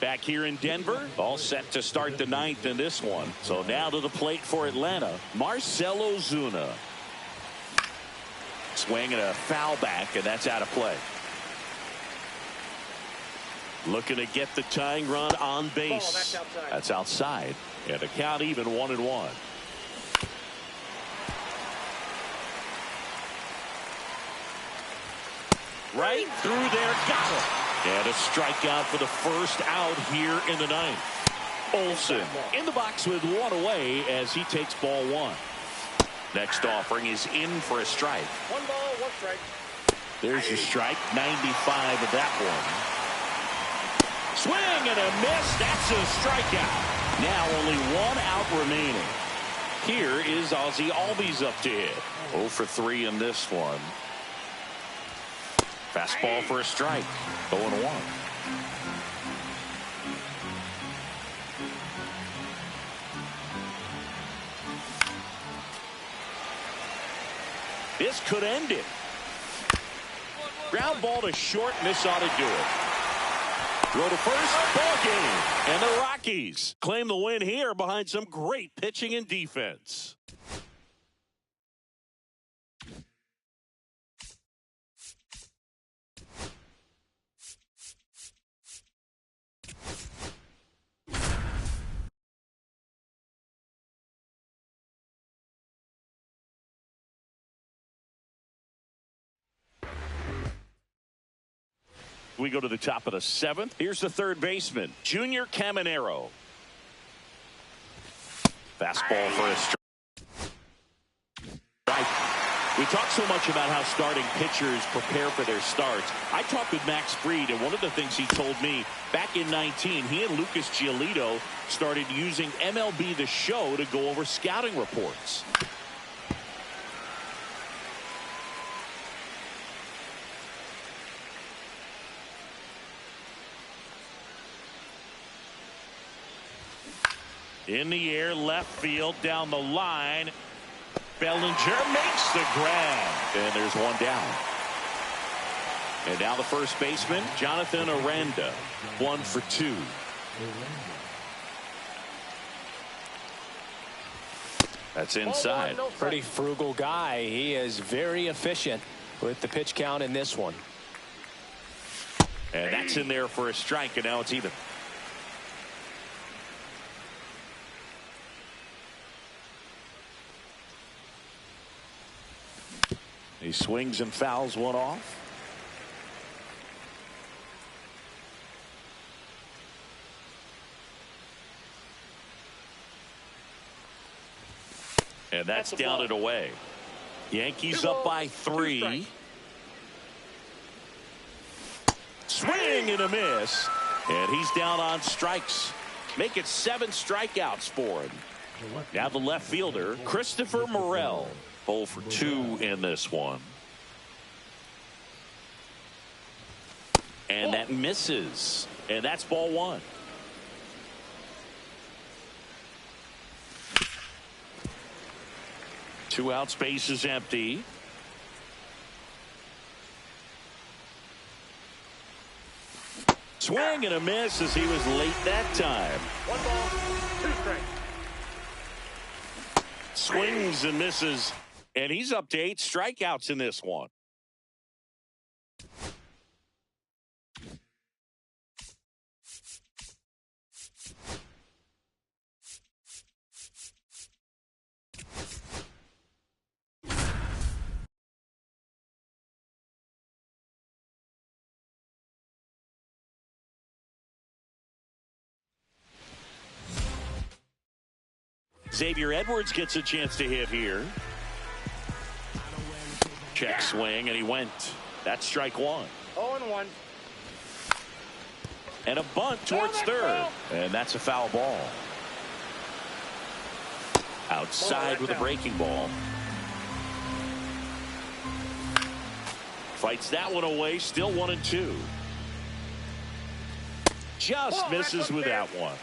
Back here in Denver, all set to start the 9th in this one. So now to the plate for Atlanta, Marcell Ozuna. Swing and a foul back, and that's out of play. Looking to get the tying run on base. That's outside. And the count even 1-1. Right through there, got it. And a strikeout for the first out here in the 9th. Olsen in the box with 1 away as he takes ball 1. Next offering is in for a strike. 1 ball, 1 strike. There's your strike, 95 of that one. Swing and a miss. That's a strikeout. Now only 1 out remaining. Here is Ozzie Albies up to hit. 0 for 3 in this one. Fastball for a strike. 0-1. This could end it. Ground ball to short, and this ought to do it. Throw to first, ball game. And the Rockies claim the win here behind some great pitching and defense. We go to the top of the 7th. Here's the third baseman, Junior Caminero. Fastball for a strike. We talk so much about how starting pitchers prepare for their starts. I talked with Max Fried, and one of the things he told me back in 19, he and Lucas Giolito started using MLB The Show to go over scouting reports. In the air, left field, down the line. Bellinger makes the grab. And there's 1 down. And now the first baseman, Jonathan Aranda. 1 for 2. That's inside. Pretty frugal guy. He is very efficient with the pitch count in this one. And that's in there for a strike, and now it's even. He swings and fouls one off. And that's down and away. Yankees up by 3. Swing and a miss. And he's down on strikes. Make it 7 strikeouts for him. Now the left fielder, Christopher Morel. 0 for 2 in this one. And that misses. And that's ball 1. Two outs, base is empty. Swing and a miss as he was late that time. 1 ball, 2 strikes. Swings and misses. And he's up to 8 strikeouts in this one. Xavier Edwards gets a chance to hit here. Check swing, and he went. That's strike 1. 0-1. And a bunt towards third. And that's a foul ball. Outside with a breaking ball. Fights that one away. Still 1-2. Just misses with that one.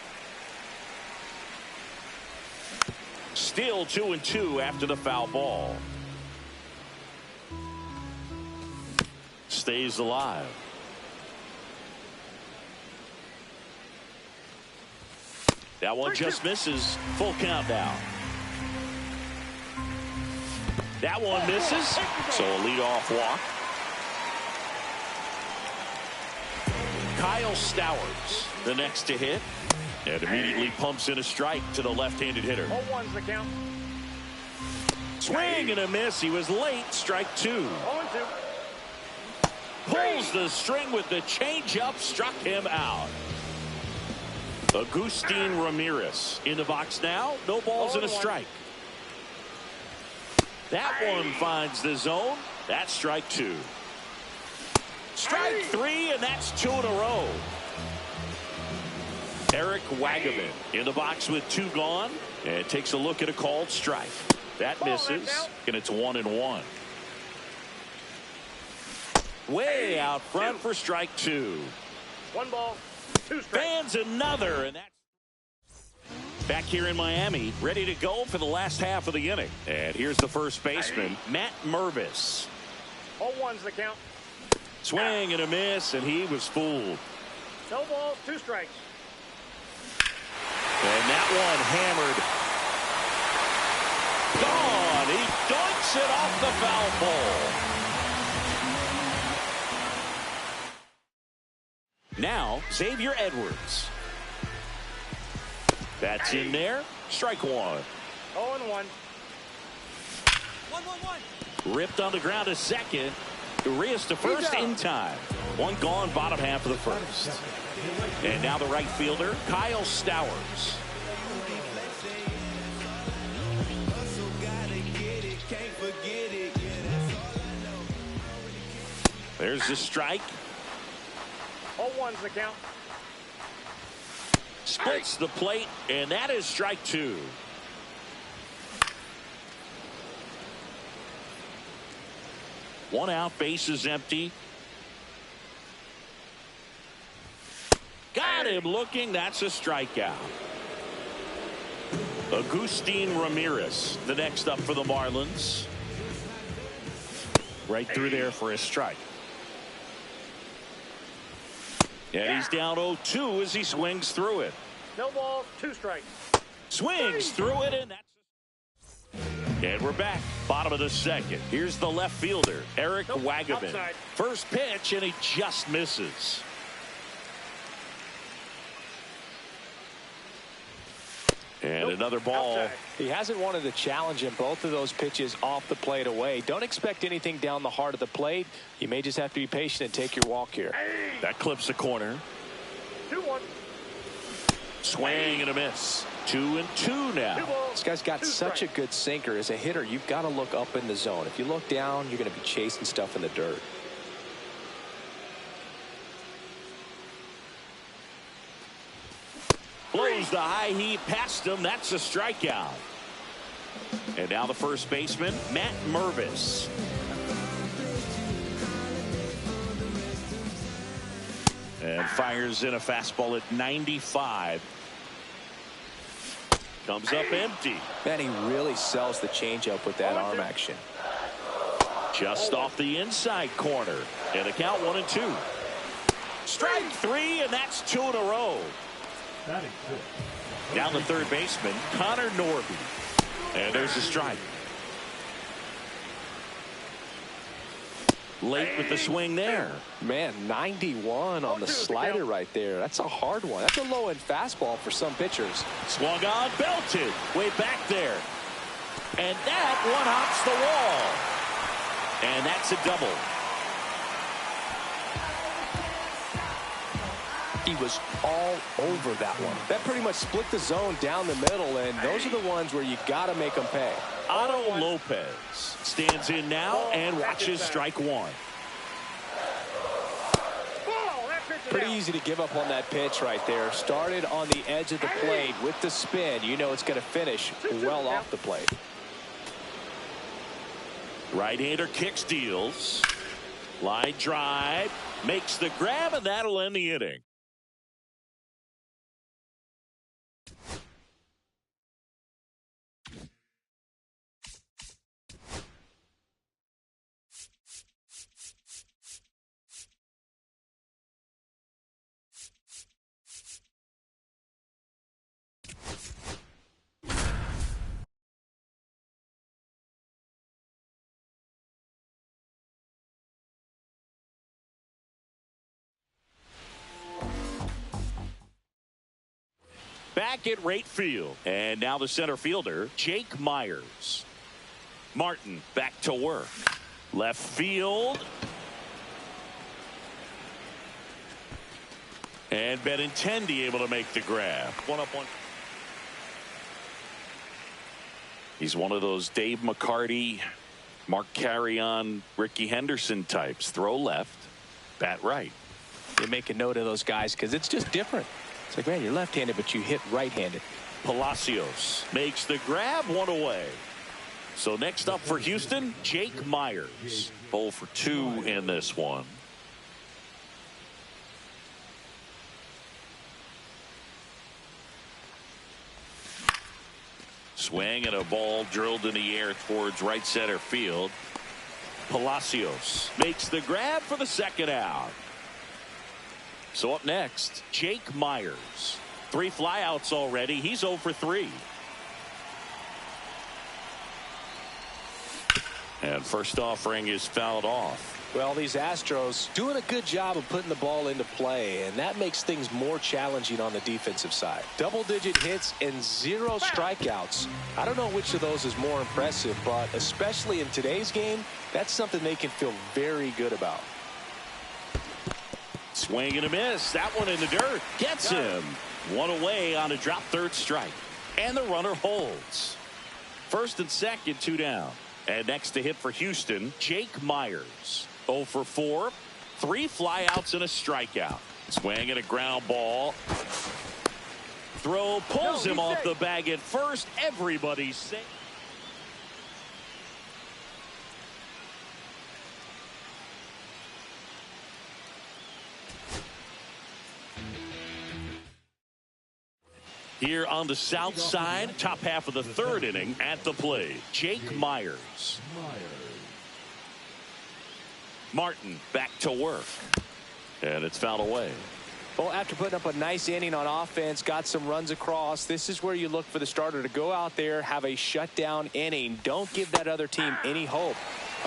Still 2-2 after the foul ball. Stays alive. That one just misses. Full count now. That one misses. So a leadoff walk. Kyle Stowers, the next to hit. And immediately pumps in a strike to the left-handed hitter. 0-1's the count. Swing and a miss. He was late. Strike 2. 0-2. Pulls the string with the changeup. Struck him out. Agustin Ramirez in the box now. No balls and a strike. That one finds the zone. That's strike 2. Strike 3, and that's 2 in a row. Eric Wagaman in the box with 2 gone, and takes a look at a called strike. That misses, and it's 1-1. Way out front for strike 2. 1 ball, 2 strikes. Fans another, and that's back here in Miami, ready to go for the last half of the inning. And here's the first baseman, Matt Mervis. 0-1's the count. Swing and a miss, and he was fooled. No balls, 2 strikes. And that one hammered. Gone. He dunks it off the foul pole. Now, Xavier Edwards. That's in there. Strike 1. 0-1. 1-1-1. Ripped on the ground to second. Urias to first in time. 1 gone, bottom half of the first. And now the right fielder, Kyle Stowers. There's the strike. 0-1's the count. Splits the plate, and that is strike 2. One out, base is empty. Got him looking. That's a strikeout. Agustin Ramirez, the next up for the Marlins. Right through there for a strike. And he's down 0-2 as he swings through it. No balls, 2 strikes. Swings through it, and that's... And we're back, bottom of the second. Here's the left fielder, Eric Wagaman. Outside. First pitch, and he just misses. another ball. Outside. He hasn't wanted to challenge in both of those pitches off the plate away. Don't expect anything down the heart of the plate. You may just have to be patient and take your walk here. That clips the corner. 2-1. Swing and a miss. 2-2 now. This guy's got such a good sinker. As a hitter, you've got to look up in the zone. If you look down, you're going to be chasing stuff in the dirt. Blows the high heat past him. That's a strikeout. And now the first baseman, Matt Mervis. And fires in a fastball at 95. Comes up empty. Man, he really sells the changeup with that arm action. Just off the inside corner. And the count 1-2. Strike 3, and that's 2 in a row. Down the third baseman, Connor Norby. And there's a strike. Late with the swing there. Man, 91 on the slider right there. That's a hard one. That's a low-end fastball for some pitchers. Swung on, belted. Way back there. And that one hops the wall. And that's a double. He was all over that one. That pretty much split the zone down the middle, and those are the ones where you got to make them pay. Otto Lopez stands in now and watches strike 1. Pretty easy to give up on that pitch right there. Started on the edge of the plate with the spin. You know it's going to finish well off the plate. Right-hander kicks, deals. Line drive. Makes the grab, and that'll end the inning. Back at right field. And now the center fielder, Jake Myers. Martin back to work. Left field. And Benintendi able to make the grab. 1-1. He's one of those Dave McCarty, Mark Carrion, Ricky Henderson types. Throw left, bat right. They make a note of those guys because it's just different. It's like, man, you're left-handed, but you hit right-handed. Palacios makes the grab, 1 away. So next up for Houston, Jake Myers. 0 for 2 in this one. Swing and a ball drilled in the air towards right center field. Palacios makes the grab for the second out. So up next, Jake Myers. 3 flyouts already. He's 0 for 3. And first offering is fouled off. Well, these Astros doing a good job of putting the ball into play, and that makes things more challenging on the defensive side. Double-digit hits and 0 strikeouts. I don't know which of those is more impressive, but especially in today's game, that's something they can feel very good about. Swing and a miss. That one in the dirt. Gets him. 1 away on a drop third strike. And the runner holds. First and second, 2 down. And next to hit for Houston, Jake Myers. 0 for 4. 3 flyouts and a strikeout. Swing and a ground ball. Throw pulls him off the bag at first. Everybody's safe. Here on the south side, top half of the third inning at the plate, Jake Myers. Martin back to work. And it's fouled away. Well, after putting up a nice inning on offense, got some runs across, this is where you look for the starter to go out there, have a shutdown inning. Don't give that other team any hope.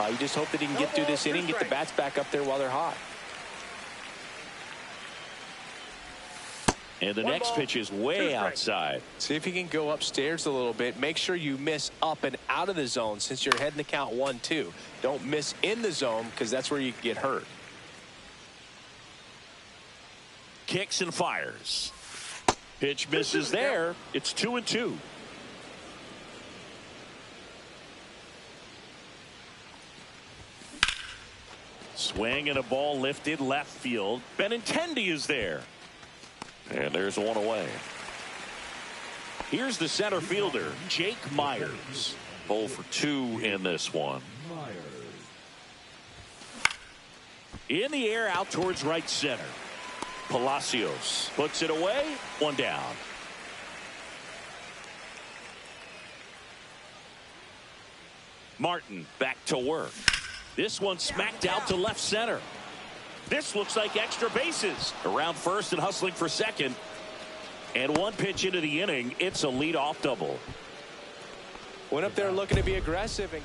You just hope that he can get through this inning, get the bats back up there while they're hot. And the next pitch is way outside. See if you can go upstairs a little bit. Make sure you miss up and out of the zone since you're heading to count 1-2. Don't miss in the zone because that's where you can get hurt. Kicks and fires. Pitch misses there. It's 2-2. Swing and a ball lifted left field. Benintendi is there. And there's one away. Here's the center fielder, Jake Myers. 0 for 2 in this one. In the air out towards right center. Palacios puts it away. 1 down. Martin back to work. This one smacked out to left center. This looks like extra bases. Around first and hustling for second. And 1 pitch into the inning, it's a leadoff double. Went up there looking to be aggressive. And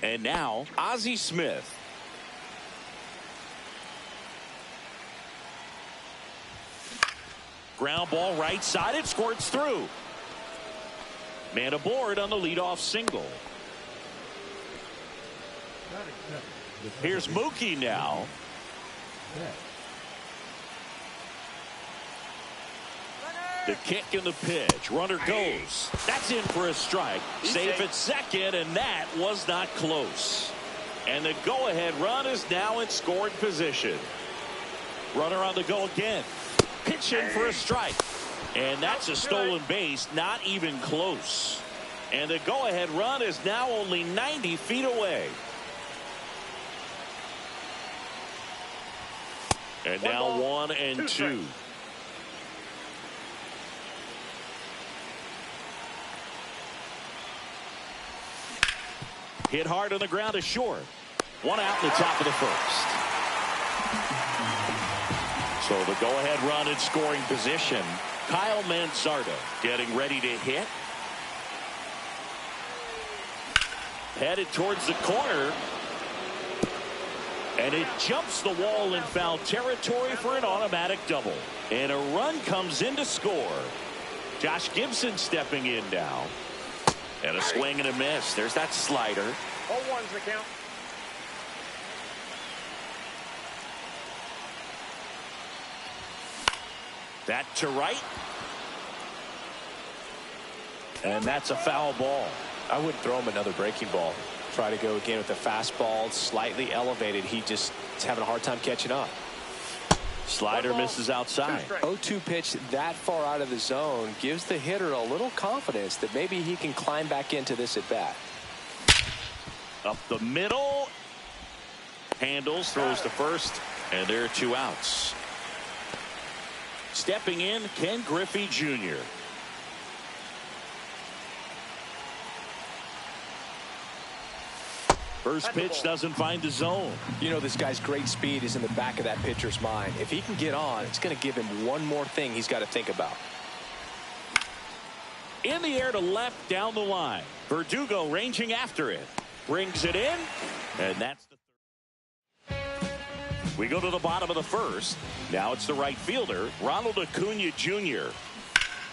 And now, Ozzie Smith. Ground ball right side. It squirts through. Man aboard on the leadoff single. Here's Mookie now. The kick and the pitch. Runner goes. That's in for a strike. Safe at second, and that was not close. And the go-ahead run is now in scoring position. Runner on the go again. Pitch in for a strike. And that's a stolen base, not even close. And the go-ahead run is now only 90 feet away. And now 1-2. Hit hard on the ground is short. One out in the top of the first. So the go-ahead run in scoring position. Kyle Manzardo getting ready to hit. Headed towards the corner. And it jumps the wall in foul territory for an automatic double. And a run comes in to score. Josh Gibson stepping in now. And a swing and a miss. There's that slider. 0-1's the count. That to right. And that's a foul ball. I wouldn't throw him another breaking ball. Try to go again with the fastball, slightly elevated. He's having a hard time catching up. Slider misses outside. 0-2 pitch that far out of the zone gives the hitter a little confidence that maybe he can climb back into this at bat. Up the middle. Handles, throws to first, and there are 2 outs. Stepping in, Ken Griffey Jr. First pitch doesn't find the zone. You know, this guy's great speed is in the back of that pitcher's mind. If he can get on, it's going to give him one more thing he's got to think about. In the air to left down the line. Verdugo ranging after it. Brings it in. And that's the third. We go to the bottom of the first. Now it's the right fielder, Ronald Acuna Jr.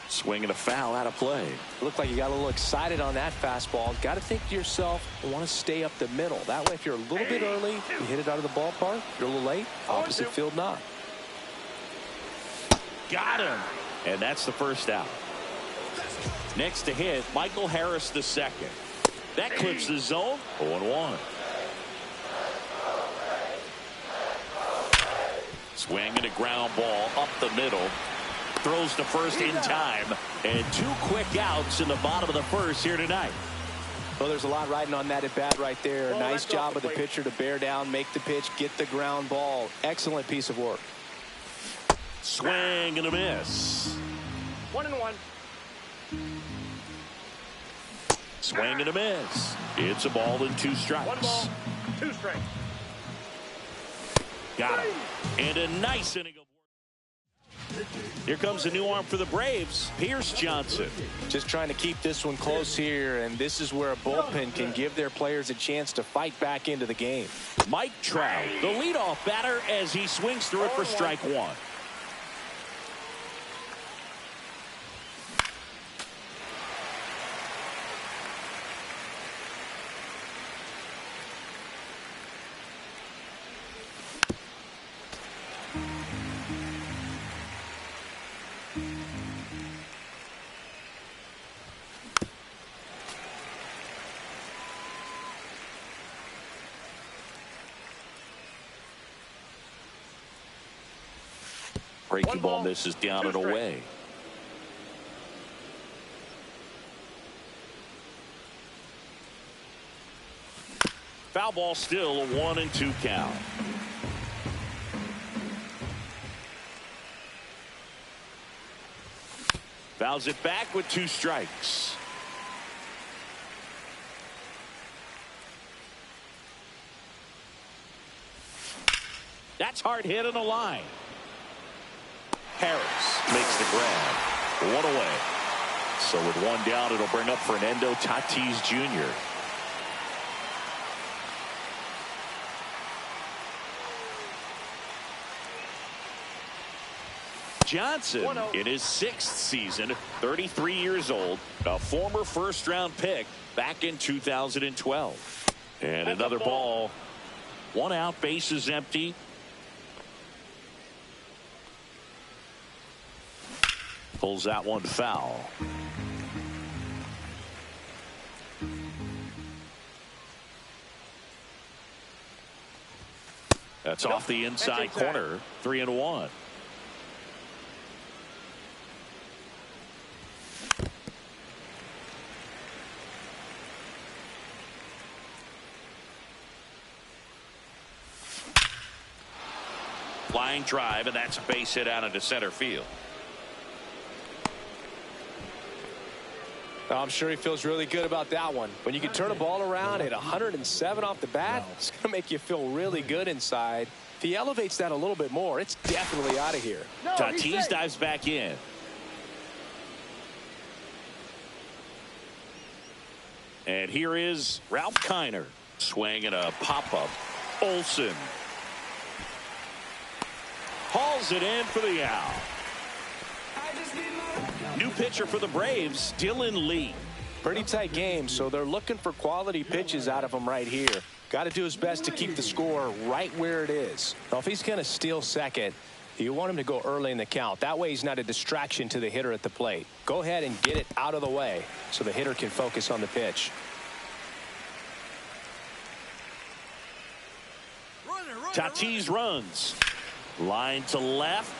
Swinging a foul out of play. Looked like you got a little excited on that fastball. Got to think to yourself, I want to stay up the middle. That way, if you're a little bit early, you hit it out of the ballpark. If you're a little late, opposite field knock. Got him. And that's the first out. Next to hit, Michael Harris the second. That clips the zone. 0-1. Swing and a ground ball up the middle. Throws to first in time. And 2 quick outs in the bottom of the first here tonight. Well, there's a lot riding on that at bat right there. Nice job of the pitcher to bear down, make the pitch, get the ground ball. Excellent piece of work. Swing and a miss. 1-1. Swing and a miss. It's a ball and 2 strikes. 1 ball, 2 strikes. Got him. And a nice inning of work. Here comes a new arm for the Braves, Pierce Johnson. Just trying to keep this one close here, and this is where a bullpen can give their players a chance to fight back into the game. Mike Trout, the leadoff batter, as he swings through it for strike one. Breaking ball misses down and away. Foul ball, still a 1-2 count. Fouls it back with 2 strikes. That's hard hit on the line. Harris makes the grab. 1 away. So with 1 down, it'll bring up Fernando Tatis Jr. Johnson in his 6th season, 33 years old, a former first-round pick back in 2012. And another ball. 1 out, bases empty. Pulls that one foul. That's off the inside corner. 3-1. Flying drive, and that's a base hit out into center field. I'm sure he feels really good about that one. When you can turn a ball around at 107 off the bat, it's going to make you feel really good inside. If he elevates that a little bit more, it's definitely out of here. Tatis dives back in. And here is Ralph Kiner swinging a pop-up. Olsen hauls it in for the out. New pitcher for the Braves, Dylan Lee. Pretty tight game, so they're looking for quality pitches out of him right here. Got to do his best to keep the score right where it is. Now, if he's going to steal second, you want him to go early in the count. That way he's not a distraction to the hitter at the plate. Go ahead and get it out of the way so the hitter can focus on the pitch. Tatis runs. Line to left.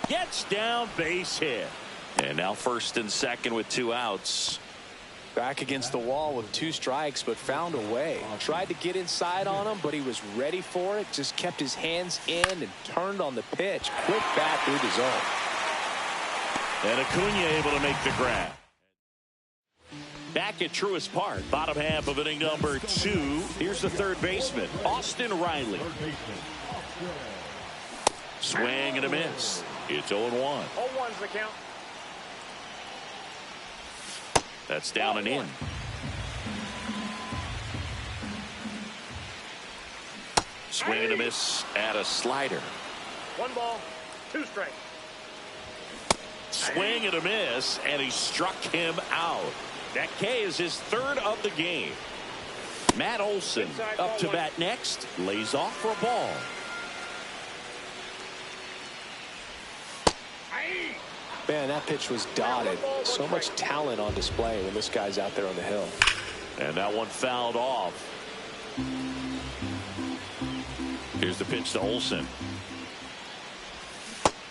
Gets down, base hit. And now first and second with 2 outs. Back against the wall with 2 strikes, but found a way. Tried to get inside on him, but he was ready for it. Just kept his hands in and turned on the pitch. Quick bat through the zone. And Acuna able to make the grab. Back at Truist Park, bottom half of inning number 2. Here's the third baseman, Austin Riley. Swing and a miss. It's 0-1. 0-1's the count. That's down and in. Swing and a miss at a slider. 1 ball, 2 strikes. Swing and a miss, and he struck him out. That K is his 3rd of the game. Matt Olson up to bat next. Lays off for a ball. Man, that pitch was dotted. So much talent on display when this guy's out there on the hill. And that one fouled off. Here's the pitch to Olsen.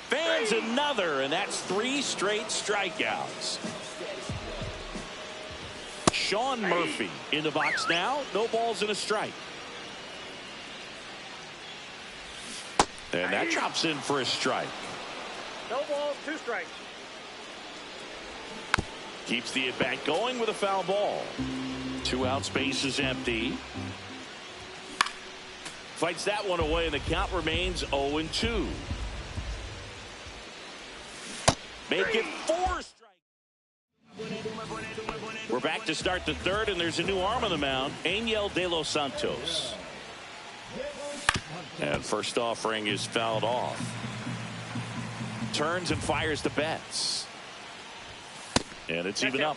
Fans another, and that's 3 straight strikeouts. Sean Murphy in the box now. No balls and a strike. And that drops in for a strike. No balls, 2 strikes. Keeps the at-bat going with a foul ball. 2 outs, base is empty. Fights that one away, and the count remains 0-2. Make it 4 strikes. We're back to start the third, and there's a new arm on the mound, Angel De Los Santos. And first offering is fouled off. Turns and fires to Betts. And it's even up.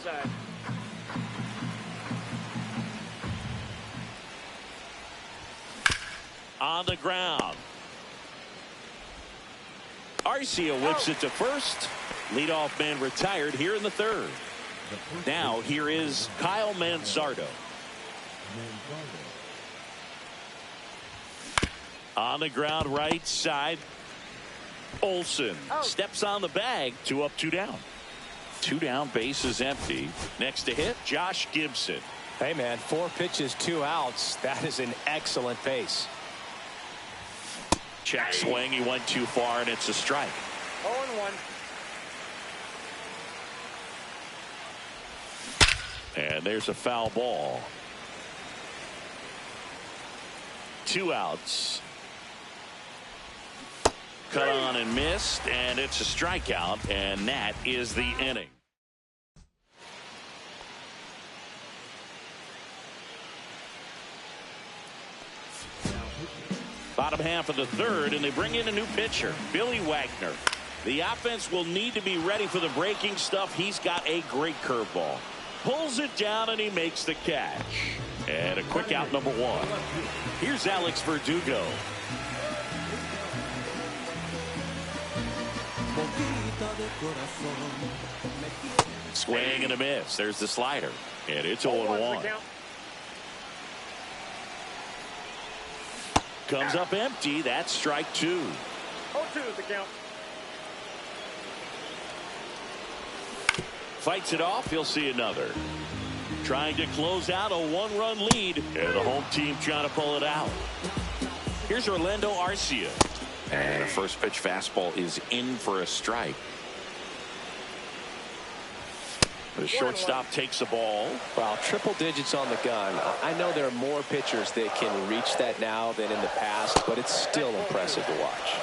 On the ground. Arcia whips it to first. Leadoff man retired here in the third. Now here is Kyle Manzardo. On the ground, right side. Olsen steps on the bag. 2 up, 2 down. 2 down, base is empty. Next to hit, Josh Gibson. Hey, man, 4 pitches, 2 outs. That is an excellent pace. Check swing. He went too far, and it's a strike. 0-1. And there's a foul ball. 2 outs. Cut on and missed, and it's a strikeout, and that is the inning. Bottom half of the third, and they bring in a new pitcher, Billy Wagner. The offense will need to be ready for the breaking stuff. He's got a great curveball. Pulls it down, and he makes the catch. And a quick out, number 1. Here's Alex Verdugo. Swing and a miss. There's the slider. And it's 0-1. Comes up empty. That's strike 2. 0-2 the count. Fights it off. He'll see another. Trying to close out a 1-run lead. And the home team trying to pull it out. Here's Orlando Arcia. And a first pitch fastball is in for a strike. The shortstop takes the ball. Wow, triple digits on the gun. I know there are more pitchers that can reach that now than in the past, but it's still impressive to watch.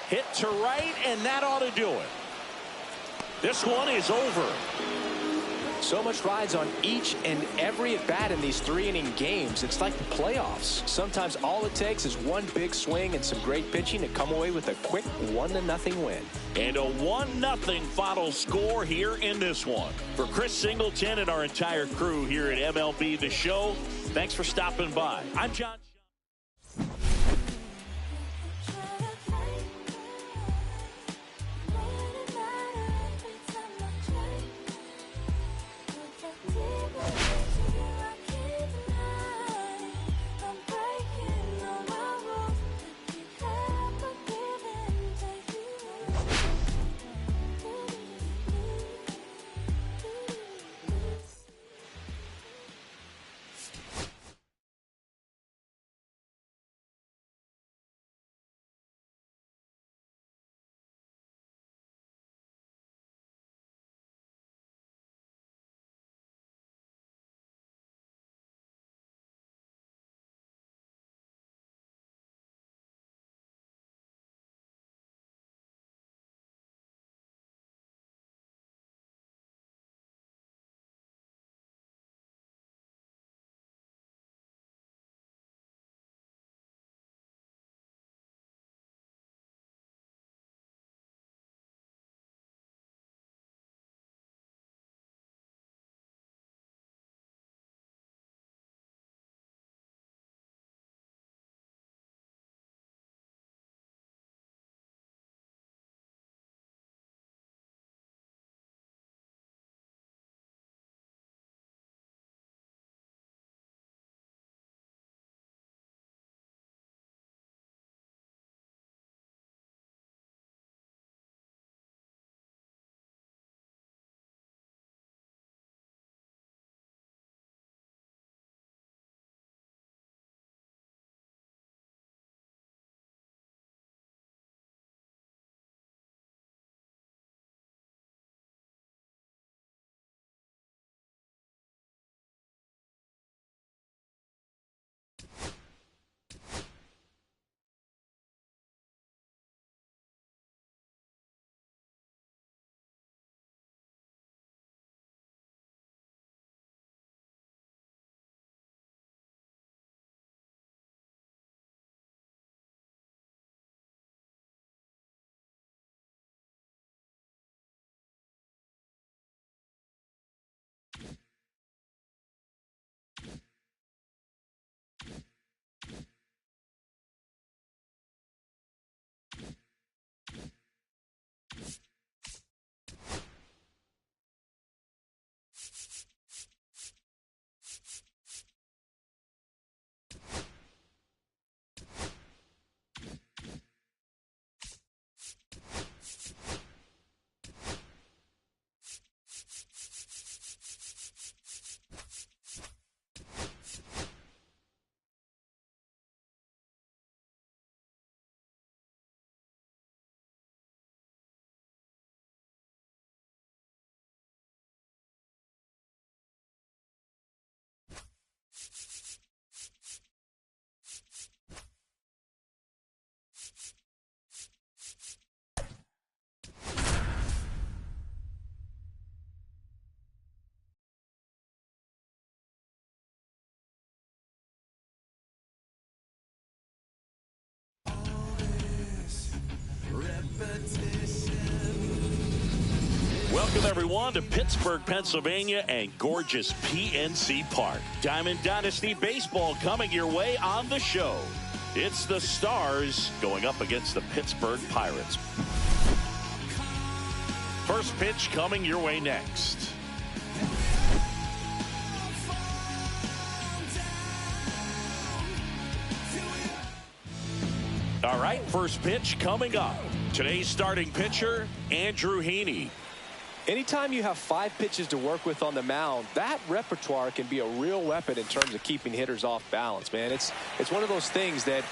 Hit to right, and that ought to do it. This one is over. So much rides on each and every at bat in these 3-inning games. It's like the playoffs. Sometimes all it takes is one big swing and some great pitching to come away with a quick 1-0 win. And a 1-0 final score here in this one. For Chris Singleton and our entire crew here at MLB The Show, thanks for stopping by. I'm John. Welcome, everyone, to Pittsburgh, Pennsylvania, and gorgeous PNC Park. Diamond Dynasty Baseball coming your way on the show. It's the Stars going up against the Pittsburgh Pirates. First pitch coming your way next. All right, first pitch coming up. Today's starting pitcher, Andrew Heaney. Anytime you have 5 pitches to work with on the mound, that repertoire can be a real weapon in terms of keeping hitters off balance, man. It's one of those things that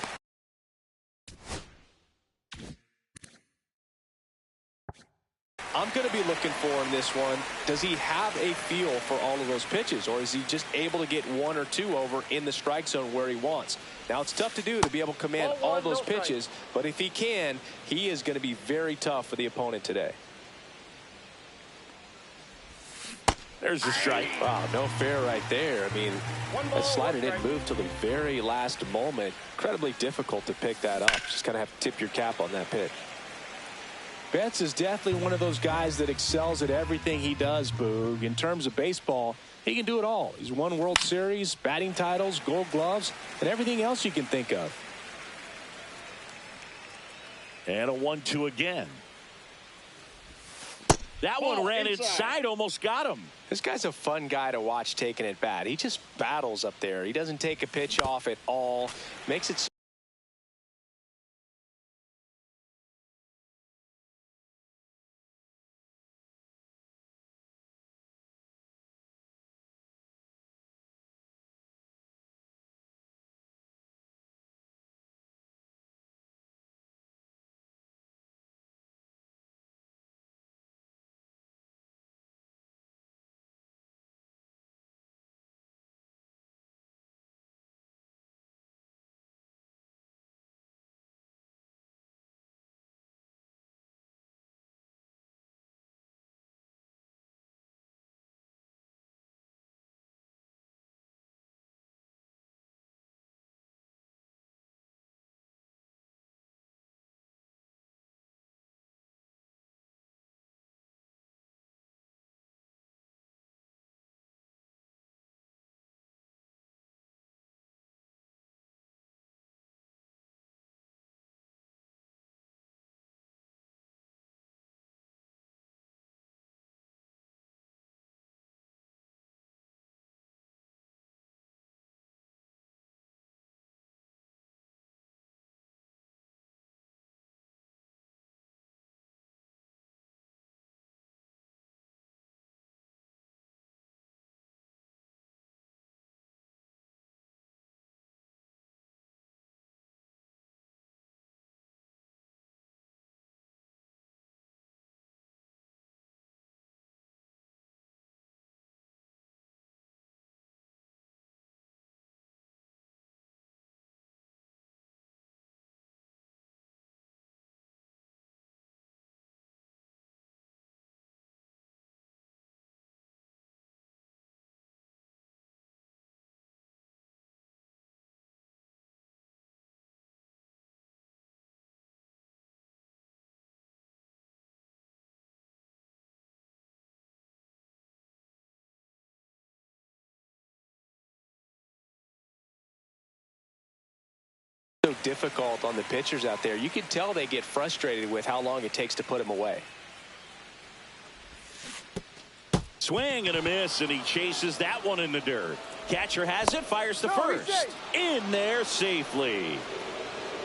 I'm going to be looking for in this one. Does he have a feel for all of those pitches, or is he just able to get 1 or 2 over in the strike zone where he wants? Now, it's tough to do to be able to command all those pitches, but if he can, he is going to be very tough for the opponent today. There's the strike. Wow, no fair right there. I mean, that slider didn't move till the very last moment. Incredibly difficult to pick that up. Just kind of have to tip your cap on that pitch. Betts is definitely one of those guys that excels at everything he does, Boog. In terms of baseball, he can do it all. He's won World Series, batting titles, Gold Gloves, and everything else you can think of. And a 1-2 again. That one ran inside, almost got him. This guy's a fun guy to watch taking at bat. He just battles up there. He doesn't take a pitch off at all. Makes it so difficult on the pitchers out there. You can tell they get frustrated with how long it takes to put him away. Swing and a miss, and he chases that one in the dirt. Catcher has it, fires to first. In there safely.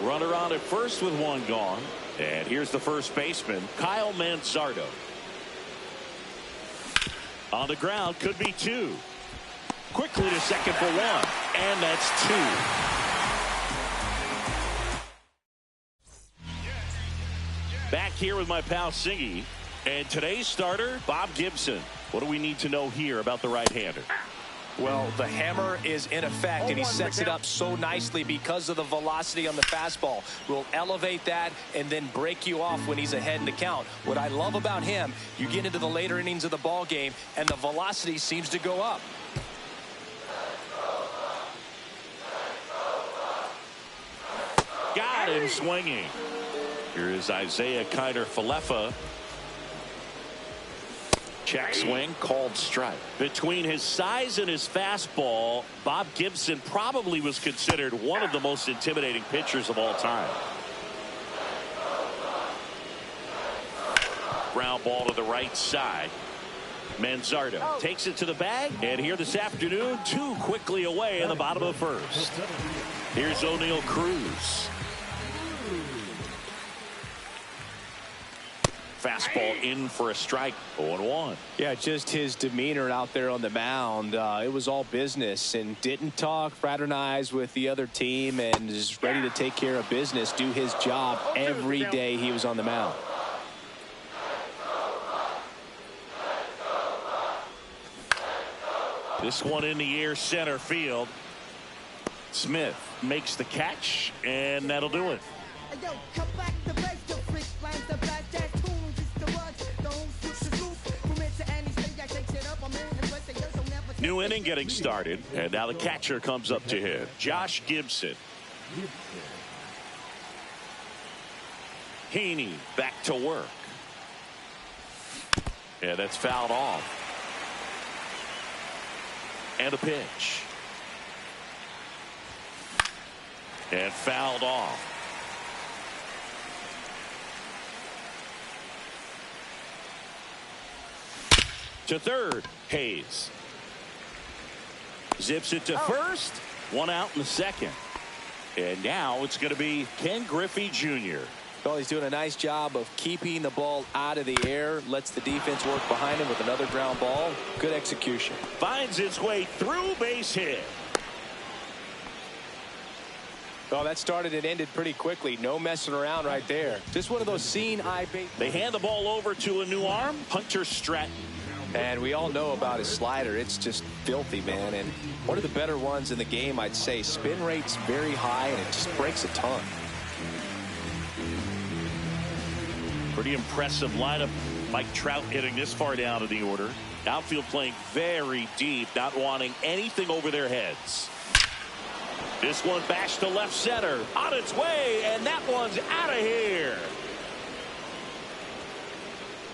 Runner on at first with 1 gone. And here's the first baseman, Kyle Manzardo. On the ground, could be 2. Quickly to second for 1. And that's 2. Back here with my pal Siggy, and today's starter, Bob Gibson. What do we need to know here about the right-hander? Well, the hammer is in effect, and he sets it up so nicely because of the velocity on the fastball. Will elevate that and then break you off when he's ahead in the count. What I love about him, you get into the later innings of the ball game, and the velocity seems to go up. Got him swinging. Here is Isaiah Kiner-Falefa. Check swing, called strike. Between his size and his fastball, Bob Gibson probably was considered one of the most intimidating pitchers of all time. Ground ball to the right side. Manzardo takes it to the bag, and here this afternoon, 2 quickly away in the bottom of the first. Here's O'Neal Cruz. Fastball in for a strike. 0-1. Yeah, just his demeanor out there on the mound. It was all business, and didn't talk, fraternize with the other team, and is ready to take care of business, do his job every day he was on the mound. This one in the air, center field. Smith makes the catch, and that'll do it. New inning getting started, and now the catcher comes up to him. Josh Gibson. Heaney back to work. Yeah, that's fouled off. And a pitch. And fouled off. To third, Hayes. Zips it to first. 1 out in the second. And now it's going to be Ken Griffey Jr. Well, he's doing a nice job of keeping the ball out of the air. Lets the defense work behind him with another ground ball. Good execution. Finds its way through, base hit. Well, that started and ended pretty quickly. No messing around right there. Just one of those seeing eye bait. They hand the ball over to a new arm, Hunter Stratton. And we all know about his slider. It's just filthy, man. And one of the better ones in the game, I'd say. Spin rate's very high, and it just breaks a ton. Pretty impressive lineup. Mike Trout hitting this far down in the order. Outfield playing very deep, not wanting anything over their heads. This one bashed to left center. On its way, and that one's out of here.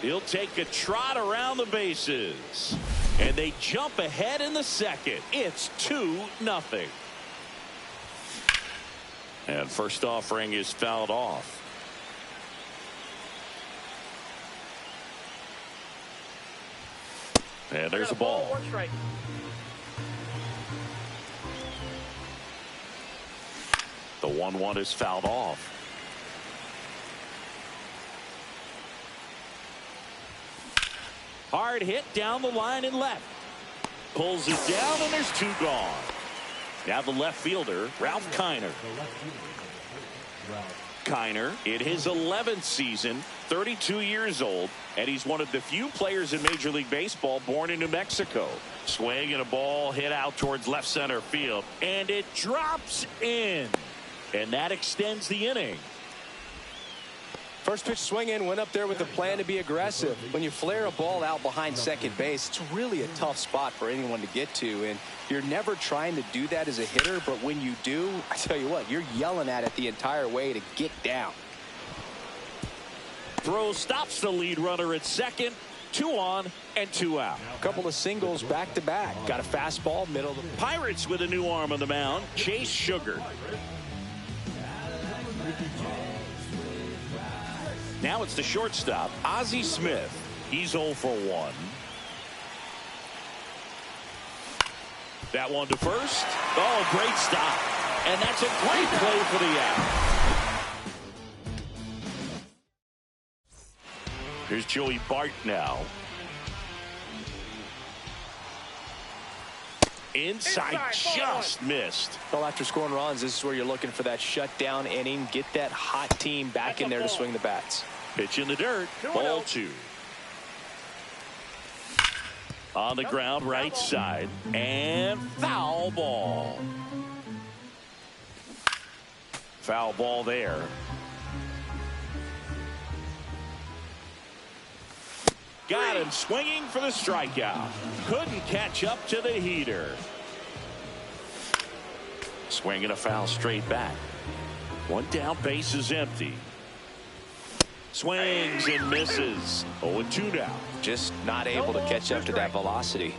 He'll take a trot around the bases. And they jump ahead in the second. It's 2-0. And first offering is fouled off. And there's a ball. The 1-1 is fouled off. Hard hit down the line and left. Pulls it down, and there's 2 gone. Now the left fielder, Ralph Kiner. Kiner in his 11th season, 32 years old, and he's one of the few players in Major League Baseball born in New Mexico. Swing and a ball hit out towards left center field, and it drops in. And that extends the inning. First pitch swing in, went up there with a plan to be aggressive. When you flare a ball out behind second base, it's really a tough spot for anyone to get to. And you're never trying to do that as a hitter, but when you do, I tell you what, you're yelling at it the entire way to get down. Throw stops the lead runner at second. 2 on and 2 out. A couple of singles back to back. Got a fastball, middle of the Pirates with a new arm on the mound, Chase Sugar. Now it's the shortstop, Ozzie Smith. He's 0 for 1. That one to first. Oh, great stop. And that's a great play for the out. Here's Joey Bart now. Inside, just missed. Well, after scoring runs, this is where you're looking for that shutdown inning. Get that hot team back in there to swing the bats. Pitch in the dirt. Ball 2. On the ground, right side. And foul ball. Foul ball there. Got him swinging for the strikeout. Couldn't catch up to the heater. Swinging a foul straight back. One down, base is empty. Swings and misses. 0-2 now. Just not able to catch up to that velocity.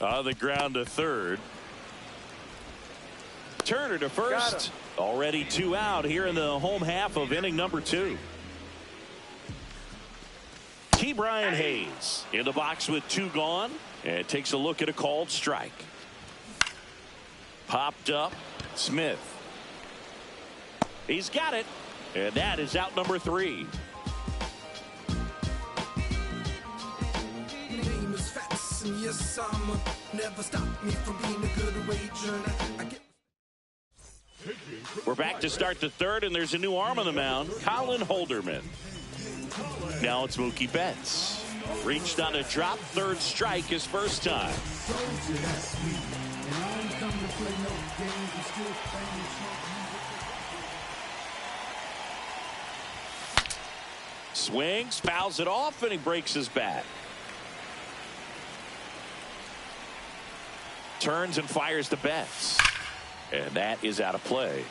On the ground to third. Turner to first. Already 2 out here in the home half of inning number 2. Brian Hayes in the box with 2 gone, and takes a look at a called strike. Popped up. Smith. He's got it, and that is out number 3. Yes, I'm never stop me from being a good wager. We're back to start the third, and there's a new arm on the mound, Colin Holderman. Now it's Mookie Betts. Reached on a drop, third strike his first time. Swings, fouls it off, and he breaks his bat. Turns and fires to Betts, and that is out of play.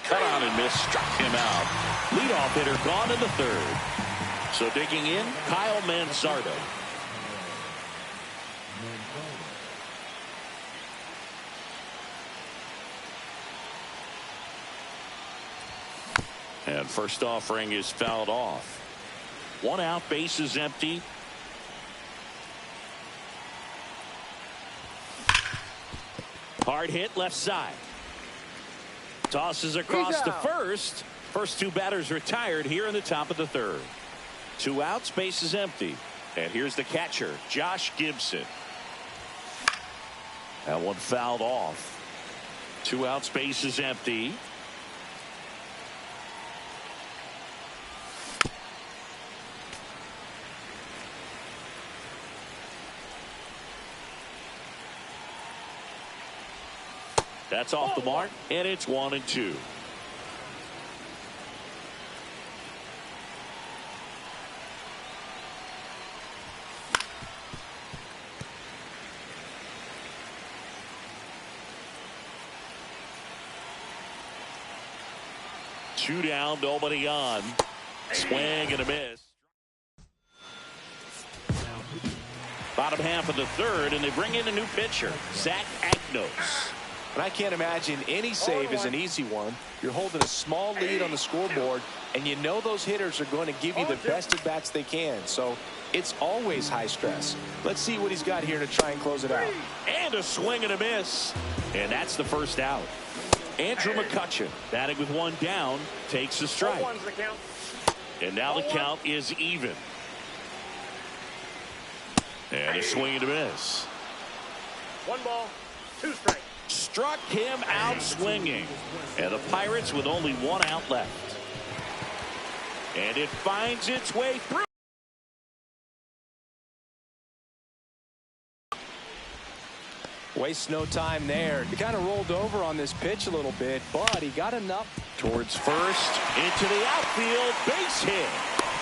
Cut on and miss, struck him out. Leadoff hitter gone in the third. So digging in, Kyle Manzardo. And first offering is fouled off. 1 out, bases empty. Hard hit left side. Tosses across to first. First 2 batters retired here in the top of the third. 2 outs, bases empty. And here's the catcher, Josh Gibson. That one fouled off. 2 outs, bases empty. That's off the mark, and it's 1-2. Two down, nobody on. Swing and a miss. Bottom half of the third, and they bring in a new pitcher, Zach Agnos. And I can't imagine any save is an easy one. You're holding a small lead on the scoreboard, and you know those hitters are going to give you the best at bats they can. So it's always high stress. Let's see what he's got here to try and close it out. And a swing and a miss. And that's the first out. Andrew McCutchen, batting with 1 down, takes the strike. And now the count is even. And a swing and a miss. 1 ball, 2 strikes. Struck him out swinging. And the Pirates with only 1 out left. And it finds its way through. Wastes no time there. He kind of rolled over on this pitch a little bit, but he got enough. Towards first, into the outfield, base hit.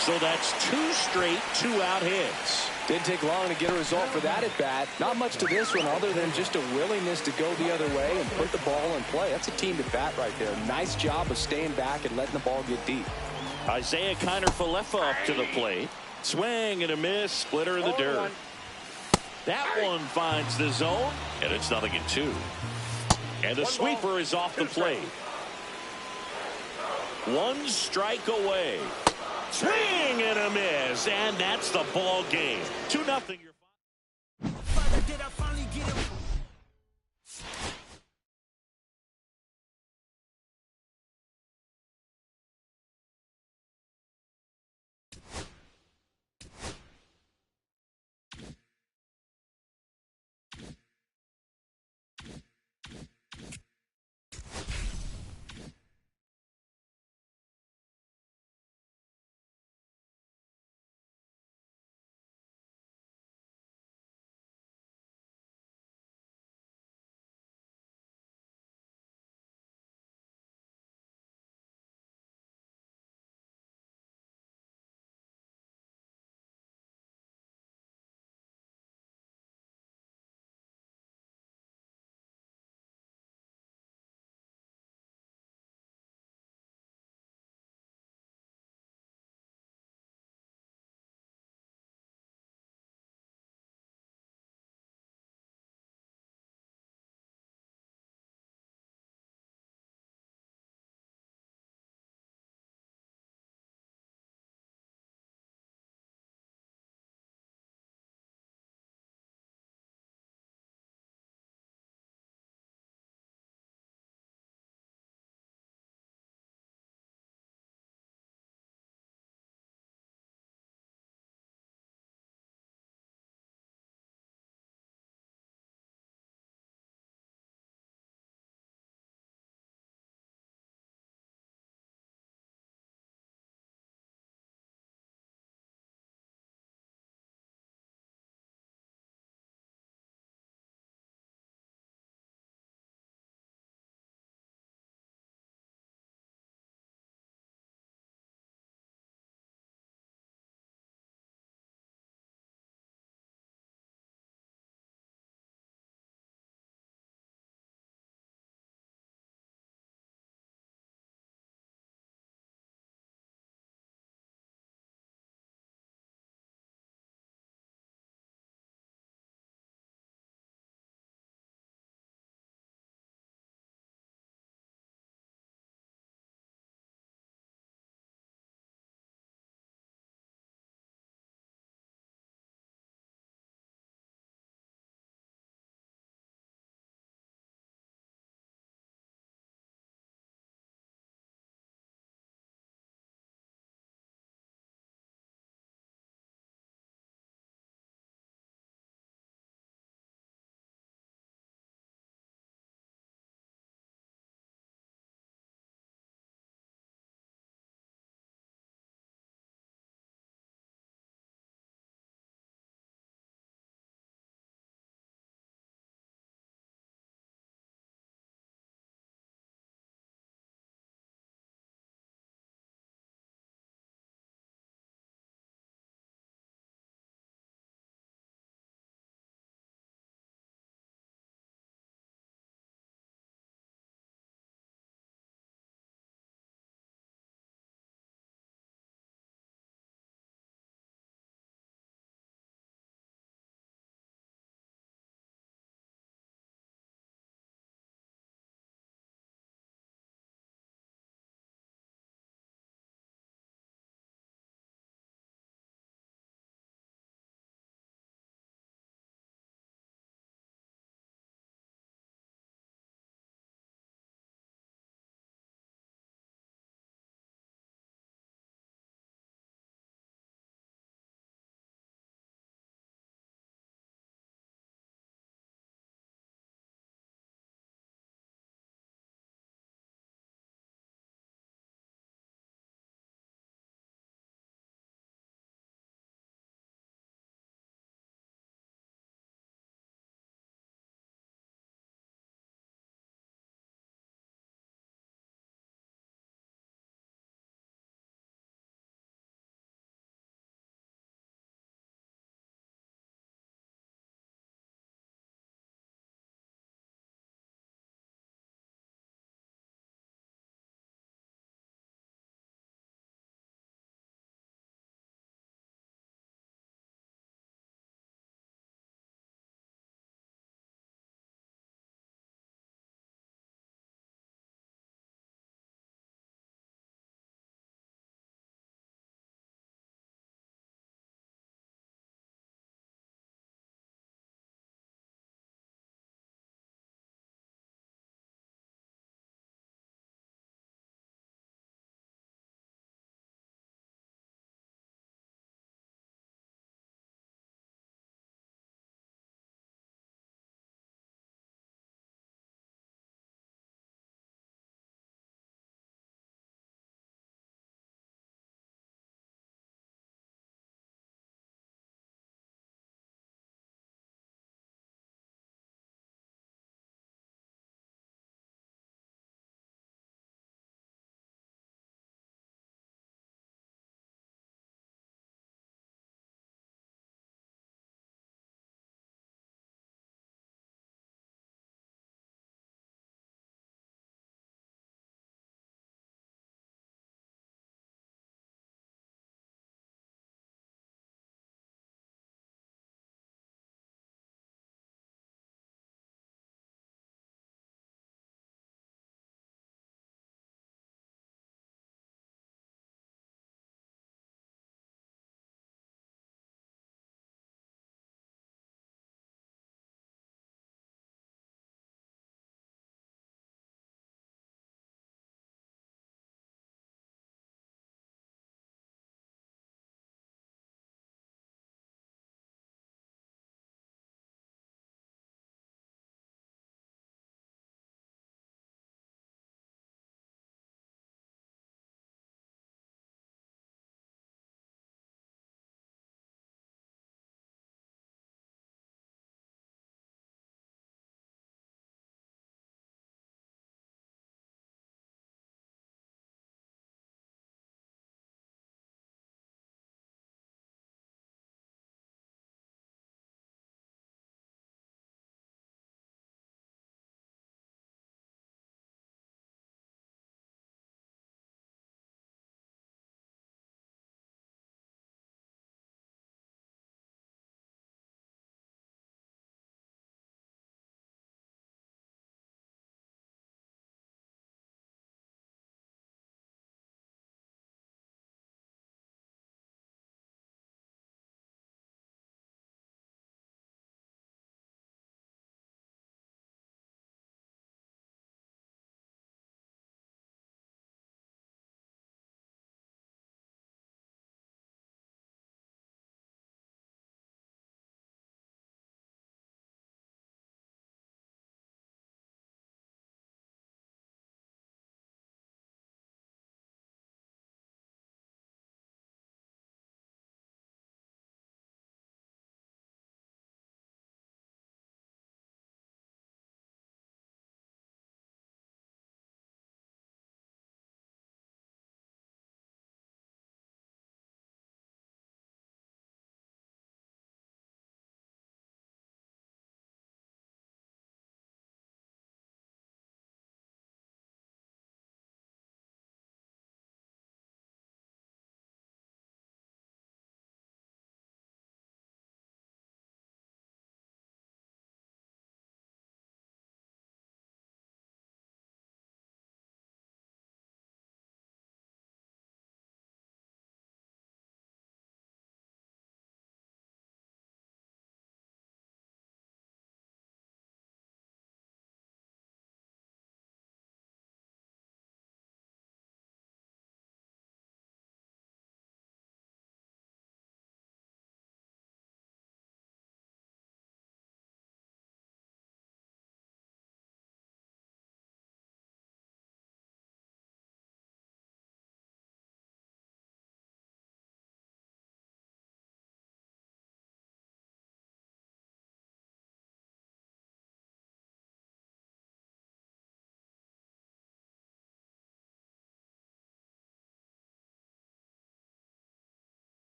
So that's 2 straight 2-out hits. Didn't take long to get a result for that at bat. Not much to this one other than just a willingness to go the other way and put the ball in play. That's a team at bat right there. Nice job of staying back and letting the ball get deep. Isaiah Kiner-Falefa up to the plate. Swing and a miss, splitter in the dirt. That one finds the zone, and it's 0-2. And the sweeper is off the plate. 1 strike away. Swing and a miss, and that's the ball game. 2-0.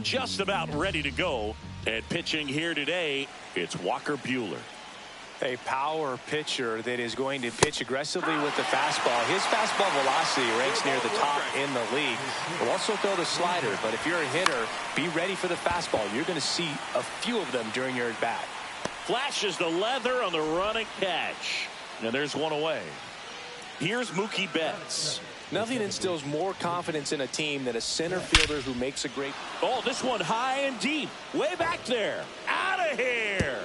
Just about ready to go. And pitching here today, it's Walker Buehler. A power pitcher that is going to pitch aggressively with the fastball. His fastball velocity ranks near the top in the league. He'll also throw the slider, but if you're a hitter, be ready for the fastball. You're going to see a few of them during your at-bat. Flashes the leather on the running catch. Now there's one away. Here's Mookie Betts. Nothing instills more confidence in a team than a center fielder who makes a great... Oh, this one high and deep. Way back there. Out of here.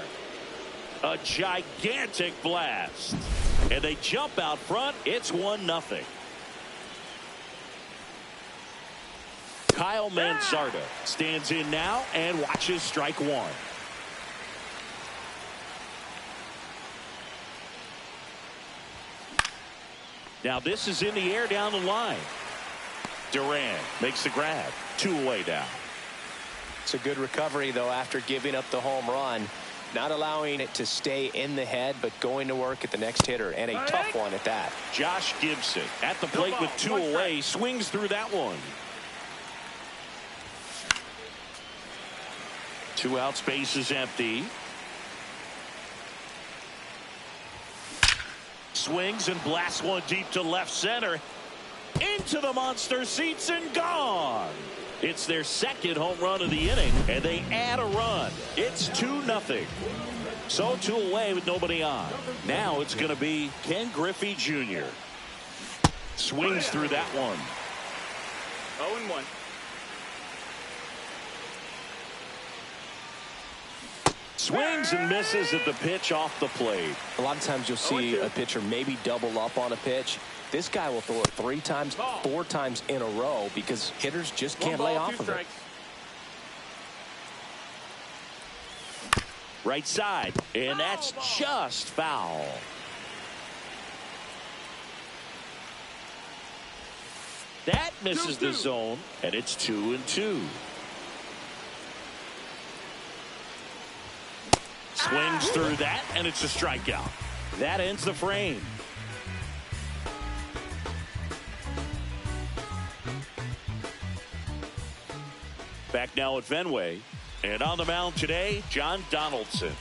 A gigantic blast. And they jump out front. It's 1-0. Kyle Manzardo stands in now and watches strike one. Now this is in the air down the line. Durant makes the grab. 2 away now. It's a good recovery, though, after giving up the home run. Not allowing it to stay in the head, but going to work at the next hitter, and a tough one at that. Josh Gibson at the plate with 2 away. Swings through that one. 2 outs, base is empty. Swings and blasts one deep to left center. Into the monster seats and gone. It's their second home run of the inning, and they add a run. It's 2-0. So 2 away with nobody on. Now it's going to be Ken Griffey Jr. Swings through that one. 0-1. Swings and misses at the pitch off the plate. A lot of times you'll see a pitcher maybe double up on a pitch. This guy will throw it 3 times, 4 times in a row because hitters just can't lay off of it. Right side, and that's just foul. That misses the zone, and it's 2-2. Swings through that, and it's a strikeout. That ends the frame. Back now at Fenway, and on the mound today, John Donaldson.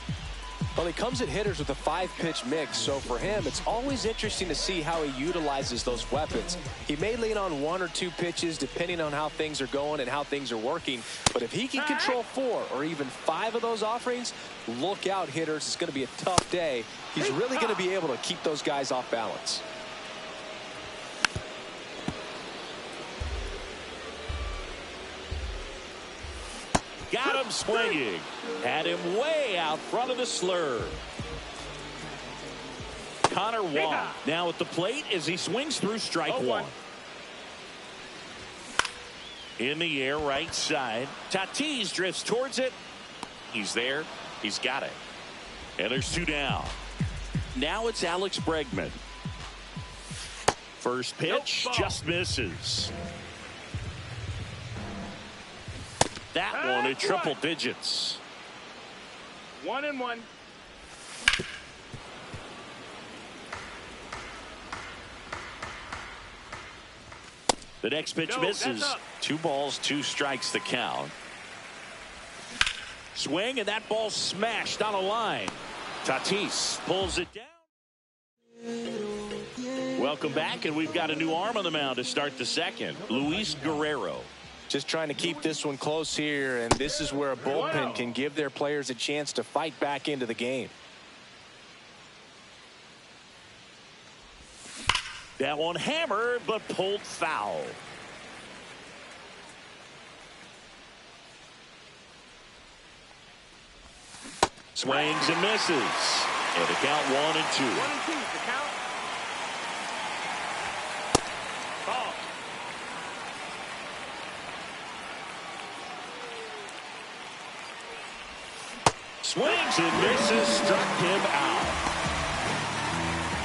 Well, he comes at hitters with a 5-pitch mix, so for him, it's always interesting to see how he utilizes those weapons. He may lean on 1 or 2 pitches depending on how things are going and how things are working, but if he can control 4 or even 5 of those offerings, look out, hitters. It's going to be a tough day. He's really going to be able to keep those guys off balance. Got him swinging. Had him way out front of the slur. Connor Wong now at the plate as he swings through strike 1. In the air, right side. Tatis drifts towards it. He's there. He's got it. And there's 2 down. Now it's Alex Bregman. First pitch just misses. That one at triple digits. 1-1. The next pitch misses. 2 balls, 2 strikes the count. Swing, and that ball smashed on a line. Tatis pulls it down. Welcome back, and we've got a new arm on the mound to start the second. Luis Guerrero. Just trying to keep this one close here, and this is where a bullpen can give their players a chance to fight back into the game. That one hammered, but pulled foul. Swings and misses. And the count 1-2. 1-2 the count. Ball. Swings and misses. Struck him out.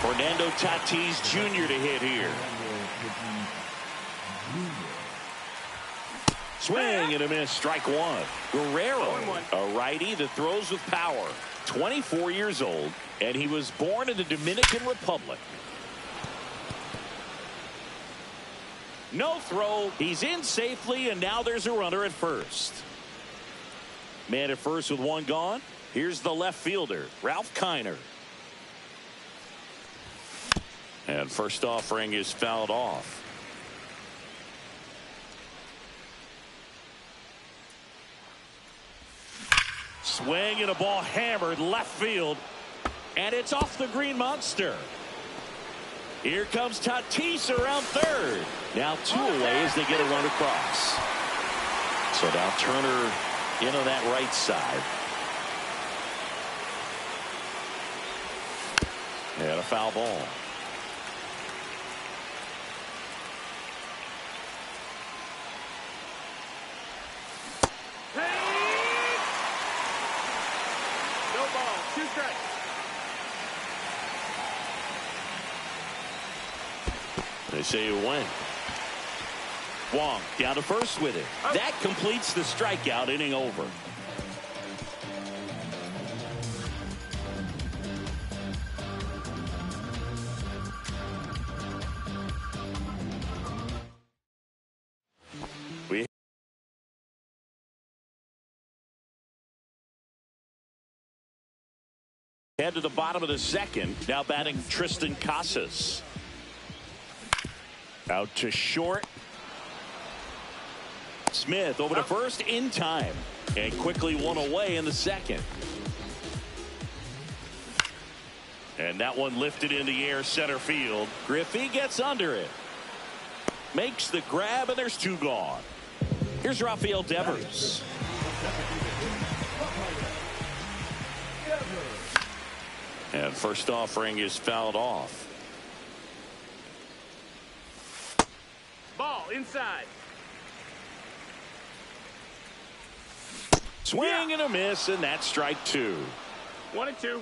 Fernando Tatis Jr. to hit here. Swing and a miss. Strike 1. Guerrero, a righty that throws with power. 24 years old, and he was born in the Dominican Republic. No throw. He's in safely, and now there's a runner at first. Man at first with 1 gone. Here's the left fielder, Ralph Kiner. And first offering is fouled off. Swing and a ball hammered left field. And it's off the green monster. Here comes Tatis around third. Now 2 away as they get a run across. So now Turner into that right side. And a foul ball. No ball. 2 strikes. They say it went. Wong down to first with it. That completes the strikeout. Inning over. We head to the bottom of the second. Now batting Tristan Casas. Out to short. Smith over to first in time. And quickly 1 away in the second. And that one lifted in the air center field. Griffey gets under it. Makes the grab, and there's 2 gone. Here's Rafael Devers. And first offering is fouled off. Ball inside. Swing and a miss, and that's strike 2. 1-2.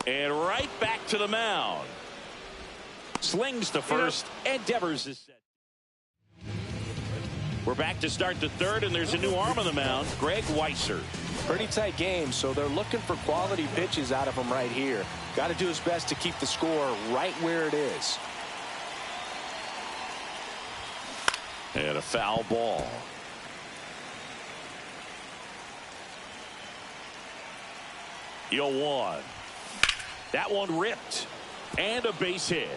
And right back to the mound. Slings to first, and Devers is set. We're back to start the third, and there's a new arm on the mound, Greg Weisser. Pretty tight game, so they're looking for quality pitches out of him right here. Got to do his best to keep the score right where it is. And a foul ball. Yo, 1. That one ripped. And a base hit.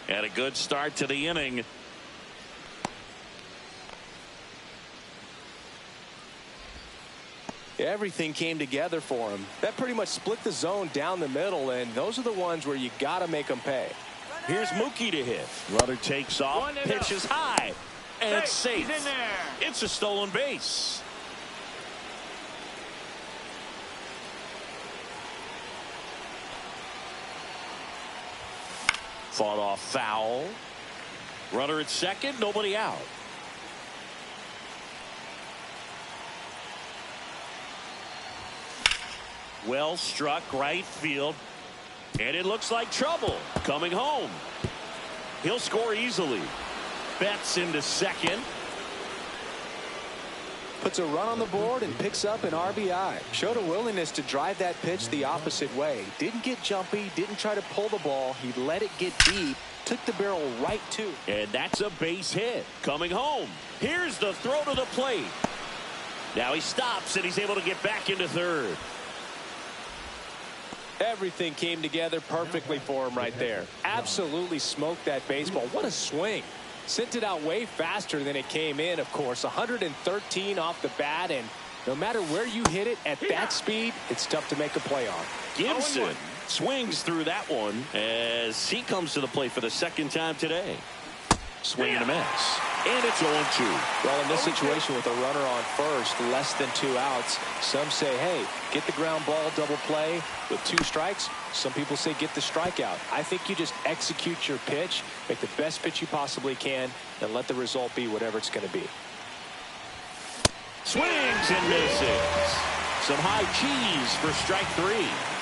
And a good start to the inning. Everything came together for him. That pretty much split the zone down the middle, and those are the ones where you got to make them pay. Here's Mookie to hit. Runner takes off, pitches high, and it's safe. He's in there. It's a stolen base. Fought off foul. Runner at second, nobody out. Well struck right field. And it looks like trouble coming home. He'll score easily. Betts into second. Puts a run on the board and picks up an RBI. Showed a willingness to drive that pitch the opposite way. Didn't get jumpy, didn't try to pull the ball. He let it get deep, took the barrel right to. And that's a base hit. Coming home. Here's the throw to the plate. Now he stops and he's able to get back into third. Everything came together perfectly for him right there. Absolutely smoked that baseball. What a swing. Sent it out way faster than it came in, of course. 113 off the bat, and no matter where you hit it at that speed, it's tough to make a play on. Gibson swings through that one as he comes to the plate for the second time today. Swing and a miss. And it's 0-2. Well, in this situation with a runner on first, less than 2 outs, some say, hey, get the ground ball, double play with 2 strikes. Some people say get the strikeout. I think you just execute your pitch, make the best pitch you possibly can, and let the result be whatever it's going to be. Swings and misses. Some high cheese for strike 3.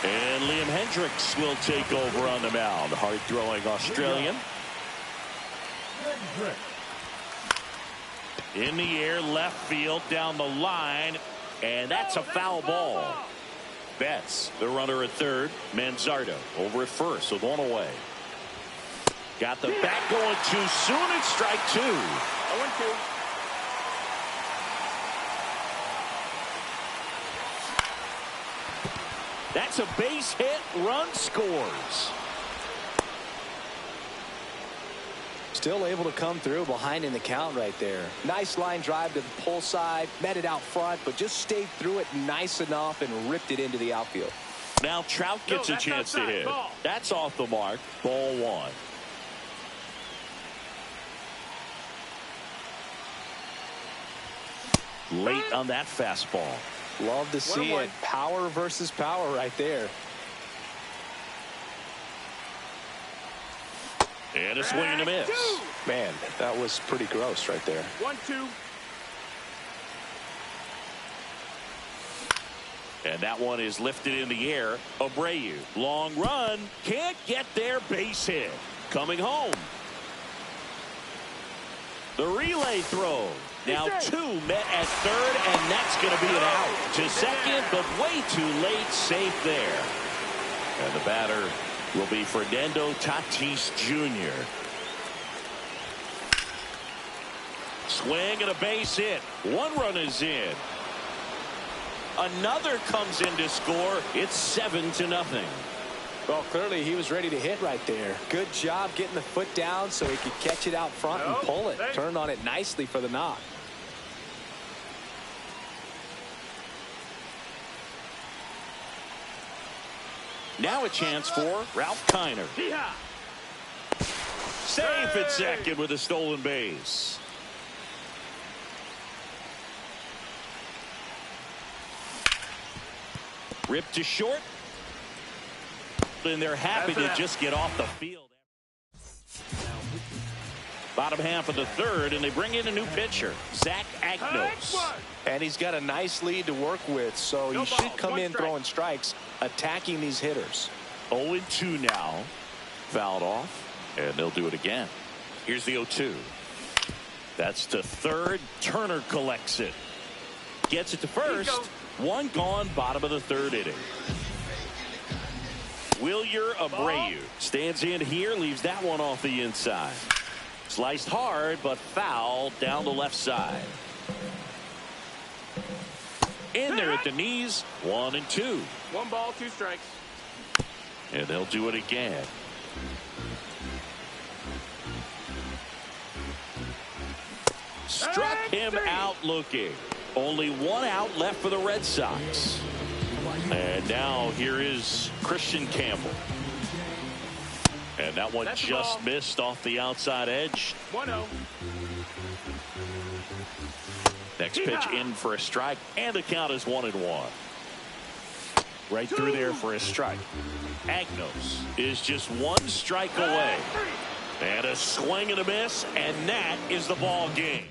And Liam Hendricks will take over on the mound. Hard-throwing Australian. In the air, left field, down the line, and that's a foul ball. Betts, the runner at third. Manzardo over at first with 1 away. Got the bat going too soon. It's strike 2. 0-2. That's a base hit. Run scores. Still able to come through behind in the count right there. Nice line drive to the pull side, met it out front, but just stayed through it nice enough and ripped it into the outfield. Now Trout gets a chance to hit. Ball. That's off the mark. Ball 1. Late on that fastball. Love to see 1-1. it. Power versus power right there. And a swing and a miss. Man, that was pretty gross right there. 1-2. And that one is lifted in the air. Abreu, long run, can't get there, base hit. Coming home. The relay throw. Now 2 met at third, and that's going to be an out. To second, but way too late, safe there. And the batter will be Fernando Tatis Jr. Swing and a base hit. 1 run is in. Another comes in to score. It's 7-0. Well, clearly he was ready to hit right there. Good job getting the foot down so he could catch it out front and pull it. Turned on it nicely for the knock. Now a chance for Ralph Kiner. Safe at second with a stolen base. Ripped to short. And they're happy to just get off the field. Bottom half of the third, and they bring in a new pitcher, Zach Agnos. And he's got a nice lead to work with, so he should come in throwing strikes, attacking these hitters. 0-2 now. Fouled off, and they'll do it again. Here's the 0-2. That's to third. Turner collects it. Gets it to first. 1 gone, bottom of the third inning. Wilyer Abreu stands in here, leaves that one off the inside. Sliced hard, but foul down the left side. In there at the knees, 1-2. 1 ball, 2 strikes. And they'll do it again. Struck him out looking. Only 1 out left for the Red Sox. And now here is Christian Campbell. And that one just missed off the outside edge. 1-0. Next pitch in for a strike, and the count is 1-1. Right through there for a strike. Agnos is just 1 strike away. And a swing and a miss, and that is the ball game.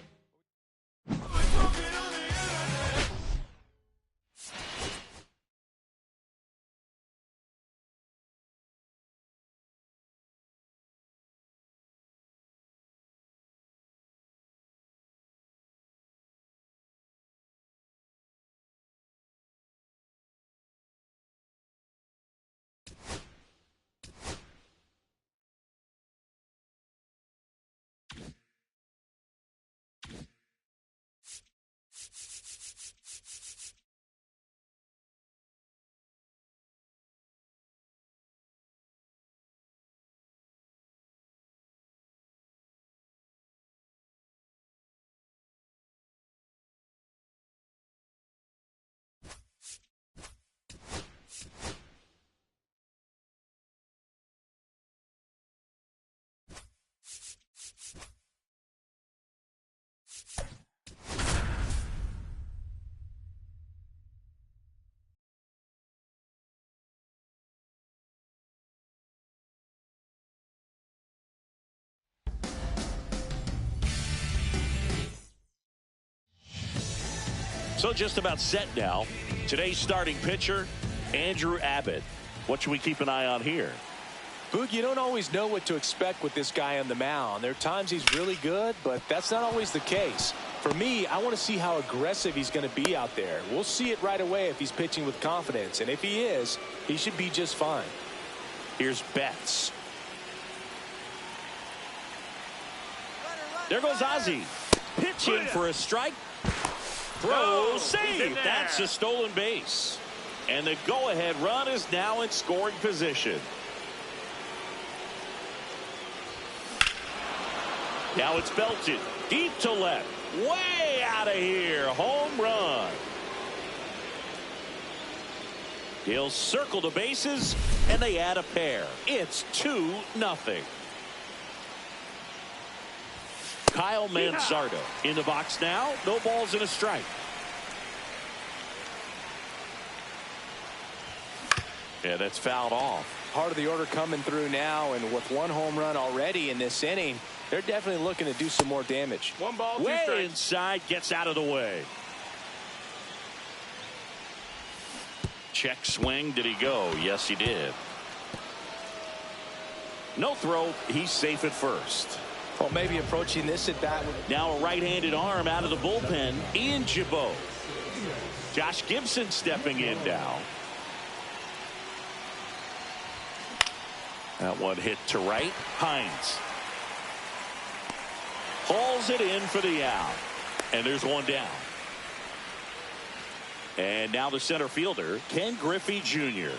So just about set now. Today's starting pitcher, Andrew Abbott. What should we keep an eye on here? Boog, you don't always know what to expect with this guy on the mound. There are times he's really good, but that's not always the case. For me, I want to see how aggressive he's going to be out there. We'll see it right away if he's pitching with confidence. And if he is, he should be just fine. Here's Betts. There goes Ozzie. Pitching for a strike. Throw, save. That's a stolen base. And the go-ahead run is now in scoring position. Now it's belted deep to left. Way out of here. Home run. He'll circle the bases, and they add a pair. It's 2-0. Kyle Manzardo in the box now. No balls and a strike. Yeah, that's fouled off. Part of the order coming through now, and with one home run already in this inning, they're definitely looking to do some more damage. One ball, way 2 strikes. Inside, gets out of the way. Check swing. Did he go? Yes, he did. No throw. He's safe at first. Well, maybe approaching this at bat. Now a right-handed arm out of the bullpen. Ian Gibaut. Josh Gibson stepping in now. That one hit to right. Hines hauls it in for the out. And there's one down. And now the center fielder, Ken Griffey Jr.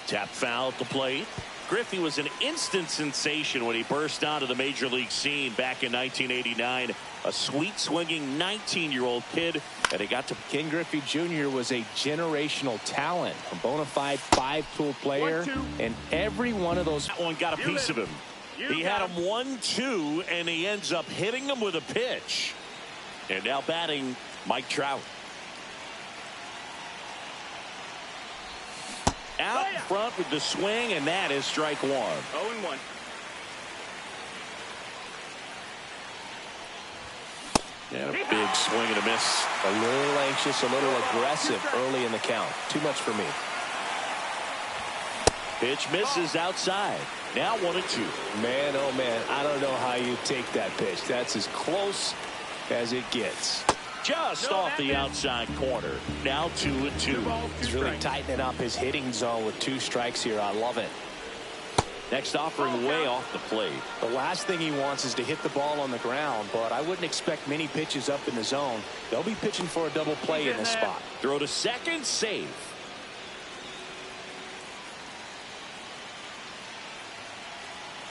Tap foul at the plate. Griffey was an instant sensation when he burst onto the major league scene back in 1989. A sweet swinging 19-year-old kid, and he got to. Ken Griffey Jr. was a generational talent, a bona fide 5-tool player, 1-2. and every one of those. That one got a piece of him. He had him 1-2, and he ends up hitting him with a pitch. And now batting, Mike Trout. Out in front with the swing, and that is strike one. 0-1. And a big swing and a miss. A little anxious, a little aggressive early in the count. Too much for me. Pitch misses outside. Now 1-2. Man, oh man, I don't know how you take that pitch. That's as close as it gets. Just off the outside corner. Now 2-2. He's really tightening up his hitting zone with 2 strikes here. I love it. Next offering way off the plate. The last thing he wants is to hit the ball on the ground, but I wouldn't expect many pitches up in the zone. They'll be pitching for a double play in this spot. Throw to second, safe.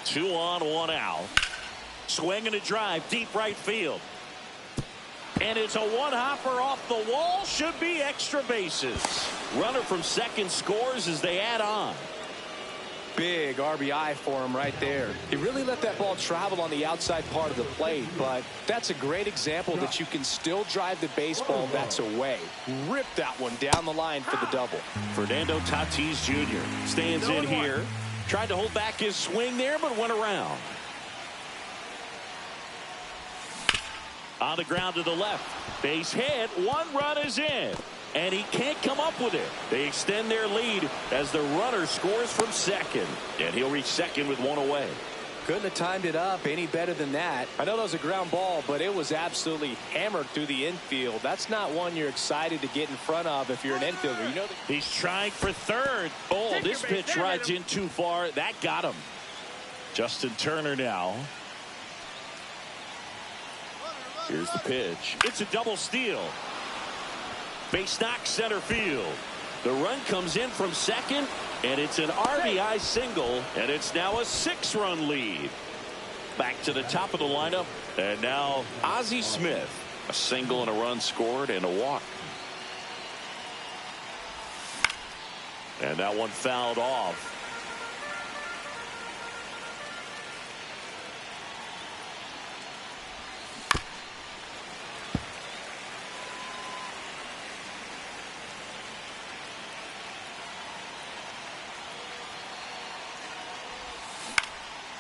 Two on, one out. Swing and a drive, deep right field. And it's a one-hopper off the wall. Should be extra bases. Runner from second scores as they add on. big RBI for him right there. He really let that ball travel on the outside part of the plate, but that's a great example that you can still drive the baseball that's away. Rip that one down the line for the double. Fernando Tatis Jr. stands in here. Tried to hold back his swing there, but went around. On the ground to the left. Base hit. 1 run is in. And he can't come up with it. They extend their lead as the runner scores from second. And he'll reach second with 1 away. Couldn't have timed it up any better than that. I know that was a ground ball, but it was absolutely hammered through the infield. That's not one you're excited to get in front of if you're an infielder. You know he's trying for third. Oh, this pitch rides in too far. That got him. Justin Turner now. Here's the pitch. It's a double steal. Base knock center field. The run comes in from second, and it's an RBI single, and it's now a 6-run lead. Back to the top of the lineup, and now Ozzie Smith. A single and a run scored and a walk. And that one fouled off.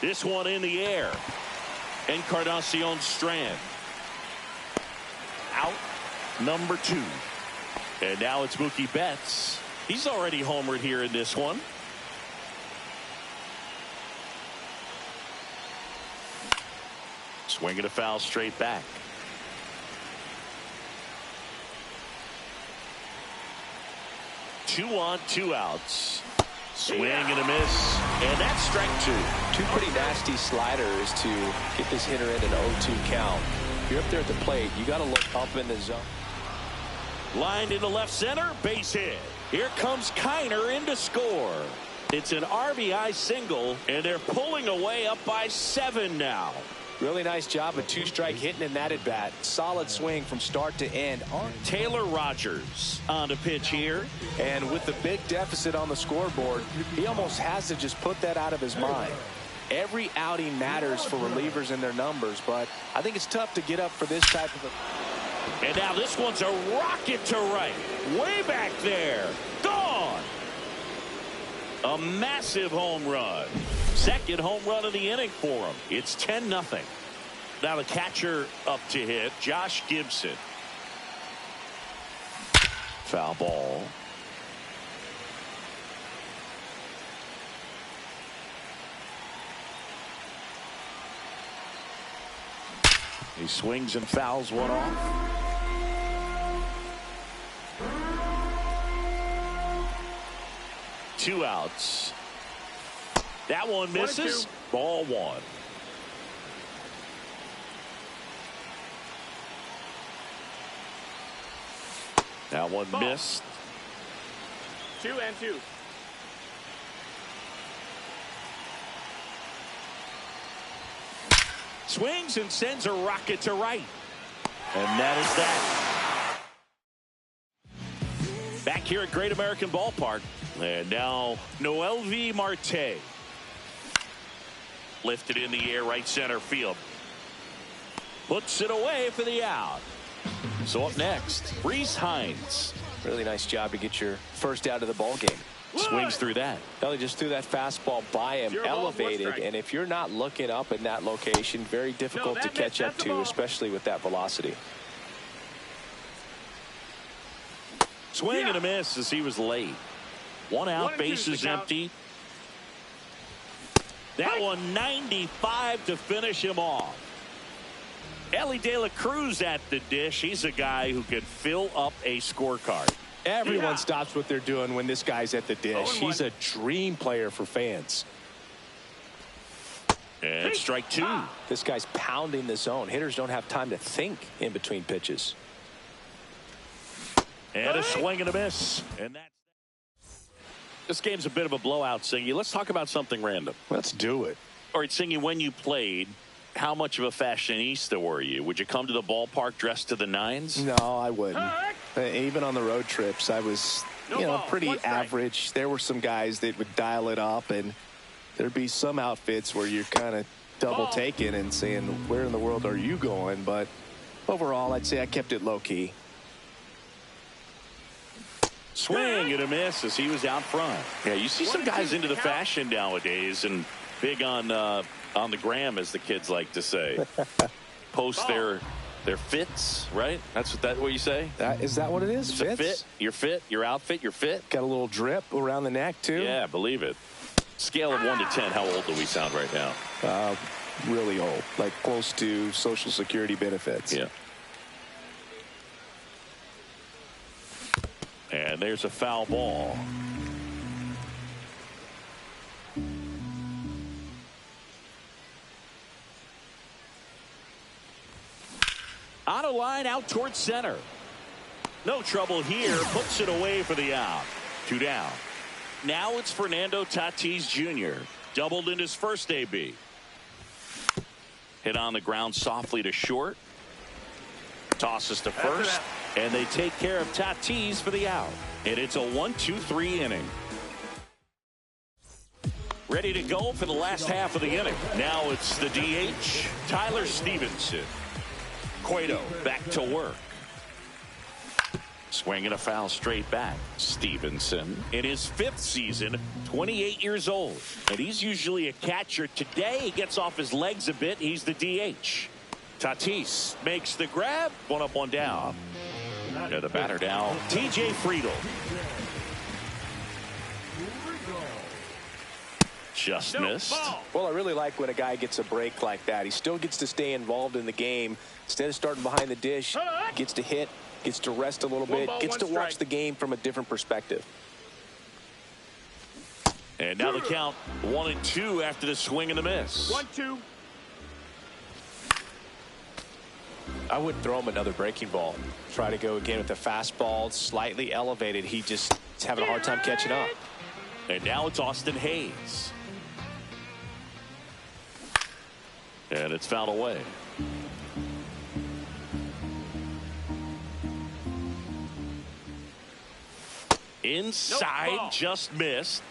This one in the air. Encarnacion Strand. Out number 2. And now it's Mookie Betts. He's already homered here in this one. Swinging a foul straight back. Two on, 2 outs. Swing and a miss, and that's strike 2. 2 pretty nasty sliders to get this hitter in an 0-2 count. If you're up there at the plate, you got to look up in the zone. Lined into left center, base hit. Here comes Kiner in to score. It's an RBI single, and they're pulling away up by 7 now. Really nice job of 2-strike hitting in that at bat. Solid swing from start to end. Taylor Rogers on the pitch here. And with the big deficit on the scoreboard, he almost has to just put that out of his mind. Every outing matters for relievers and their numbers, but I think it's tough to get up for this type of a... And now this one's a rocket to right. Way back there. Gone. A massive home run. Second home run of the inning for him. It's 10-0. Now the catcher up to hit, Josh Gibson. Foul ball. He swings and fouls one off. Two outs. That one misses. Ball 1. That one missed. 2-2. Swings and sends a rocket to right. And that is that. Back here at Great American Ballpark. And now Noelvi Marte. Lifted in the air, right center field. Puts it away for the out. So up next, Reese Hines. Really nice job to get your first out of the ball game. Swings through that. They just threw that fastball by him, elevated, and if you're not looking up in that location, very difficult to catch up to, especially with that velocity. Swing and a miss as he was late. 1 out, bases empty. That one 95 to finish him off. Ellie De La Cruz at the dish. He's a guy who can fill up a scorecard. Everyone stops what they're doing when this guy's at the dish. He's a dream player for fans. And strike 2. This guy's pounding the zone. Hitters don't have time to think in between pitches. And a swing and a miss. And that's this game's a bit of a blowout, Singy. Let's talk about something random. Let's do it. All right, Singy, when you played, how much of a fashionista were you? Would you come to the ballpark dressed to the nines? No, I wouldn't. Even on the road trips, I was, pretty average. There were some guys that would dial it up, and There'd be some outfits where you're kind of double taking and saying, where in the world are you going? But overall, I'd say I kept it low key. Swing and a miss as he was out front. Yeah, you see some guys into the fashion nowadays and big on the gram, as the kids like to say. Post their fits, right? That's what you say? Is that what it is? Fits? Fit, your fit, your outfit, your fit. Got a little drip around the neck, too. Yeah, believe it. Scale of 1 to 10, how old do we sound right now? Really old, like close to Social Security benefits. Yeah. And there's a foul ball. On a line out towards center. No trouble here. Puts it away for the out. 2 down. Now it's Fernando Tatis Jr. Doubled in his first AB. Hit on the ground softly to short. Tosses to first. And they take care of Tatis for the out. And it's a 1-2-3 inning. Ready to go for the last half of the inning. Now it's the DH, Tyler Stevenson. Cueto back to work. Swinging a foul straight back. Stevenson in his 5th season, 28 years old. And he's usually a catcher. Today he gets off his legs a bit. He's the DH. Tatis makes the grab. 1 up, 1 down. And the batter now, TJ Friedl. Just missed. Well, I really like when a guy gets a break like that. He still gets to stay involved in the game. Instead of starting behind the dish, gets to hit, gets to rest a little bit, gets to watch the game from a different perspective. And now the count 1-2 after the swing and the miss. 1-2. I wouldn't throw him another breaking ball. Try to go again with the fastball, slightly elevated. He just is having a hard time catching up. And now it's Austin Hayes. And it's fouled away. Inside, nope, just missed.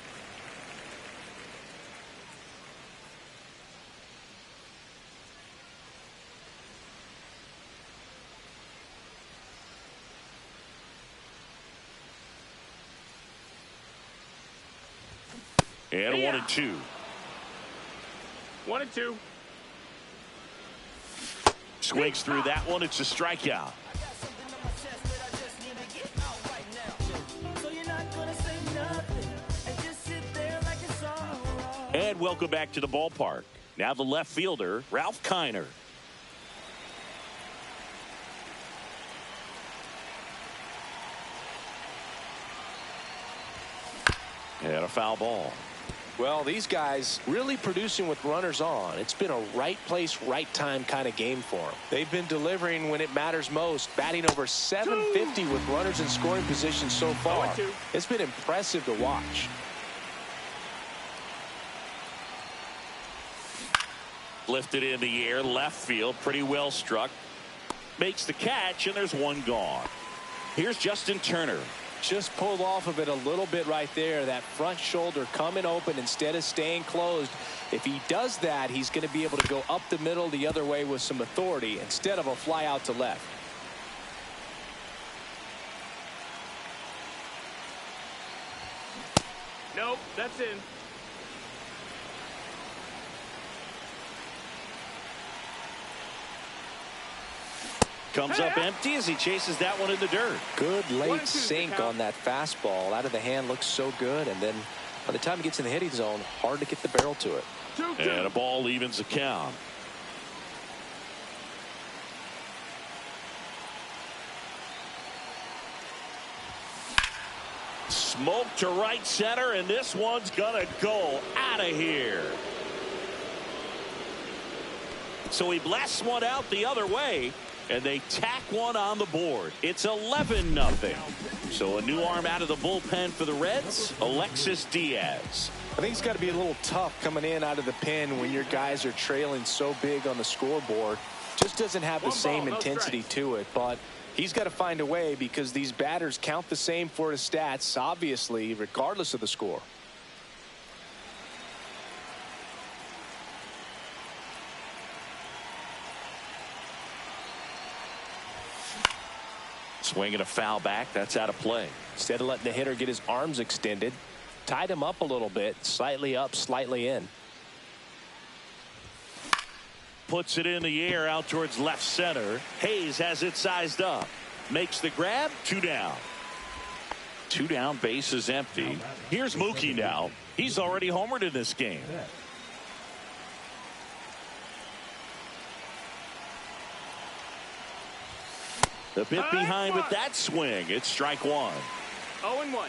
And 1-2. 1-2. Swings through that one. It's a strikeout. And welcome back to the ballpark. Now the left fielder, Ralph Kiner. And a foul ball. Well, these guys really producing with runners on. It's been a right place, right time kind of game for them. They've been delivering when it matters most, batting over 750 with runners in scoring position so far. It's been impressive to watch. Lifted in the air, left field, pretty well struck. Makes the catch, and there's one gone. Here's Justin Turner. Just pulled off of it a little bit right there. That front shoulder coming open instead of staying closed. If he does that, he's going to be able to go up the middle the other way with some authority instead of a fly out to left. Nope, that's in. Comes up empty as he chases that one in the dirt. Good late sink on that fastball. Out of the hand, looks so good. And then by the time he gets in the hitting zone, hard to get the barrel to it. And a ball evens the count. Smoke to right center, and this one's gonna go out of here. So he blasts one out the other way, and they tack one on the board. It's 11-0. So a new arm out of the bullpen for the Reds, Alexis Diaz. I think it's got to be a little tough coming in out of the pen when your guys are trailing so big on the scoreboard. Just doesn't have the same intensity to it, but he's got to find a way because these batters count the same for his stats, obviously, regardless of the score. Swinging a foul back. That's out of play. Instead of letting the hitter get his arms extended, tied him up a little bit, slightly up, slightly in. Puts it in the air out towards left center. Hayes has it sized up. Makes the grab. 2 down. 2 down, base is empty. Here's Mookie now. He's already homered in this game. The bit behind with that swing. It's strike 1. 0-1.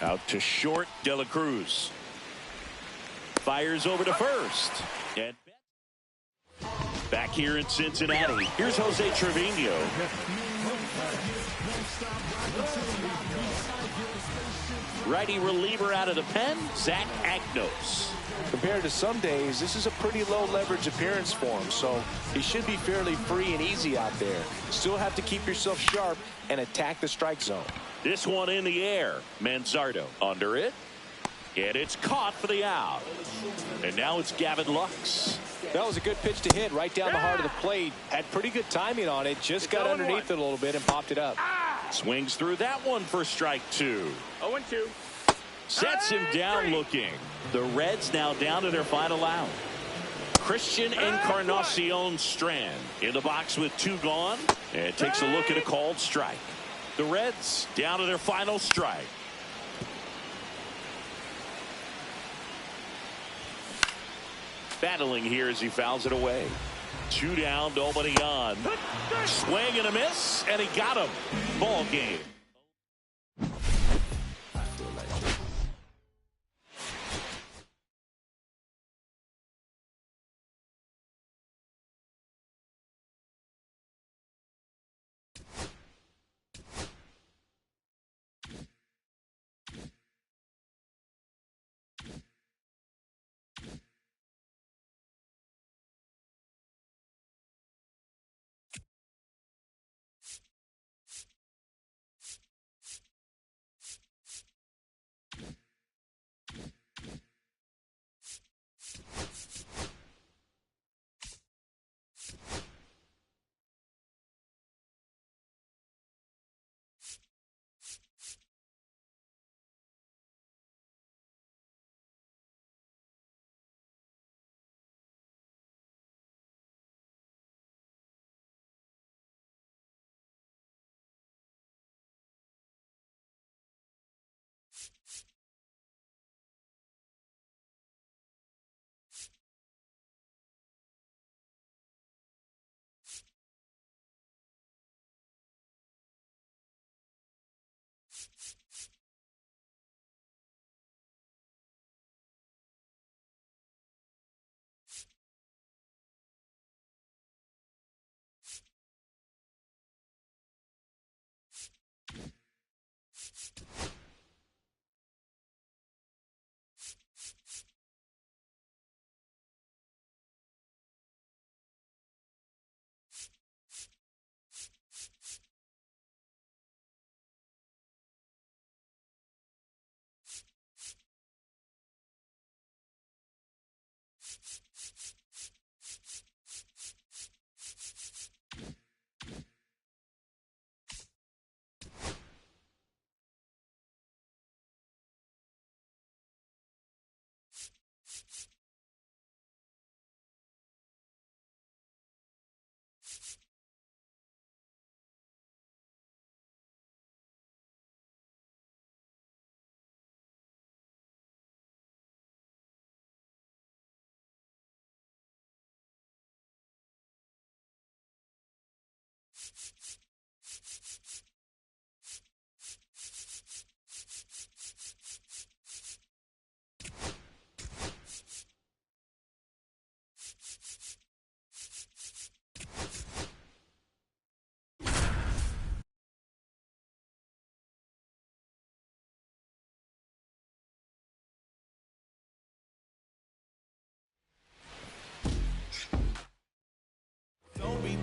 Out to short, De La Cruz. Fires over to first. And back here in Cincinnati, here's Jose Trevino. Righty reliever out of the pen, Zach Agnos. Compared to some days, this is a pretty low leverage appearance for him, so he should be fairly free and easy out there. Still have to keep yourself sharp and attack the strike zone. This one in the air. Manzardo under it. And it's caught for the out. And now it's Gavin Lux. That was a good pitch to hit right down the heart of the plate. Had pretty good timing on it. Just got underneath it a little bit and popped it up. Swings through that one for strike 2. 0-2. Sets him down looking. The Reds now down to their final out. Christian Encarnacion Strand in the box with 2 gone. And takes a look at a called strike. The Reds down to their final strike. Battling here as he fouls it away. 2 down, nobody on. Swing and a miss, and he got him. Ball game.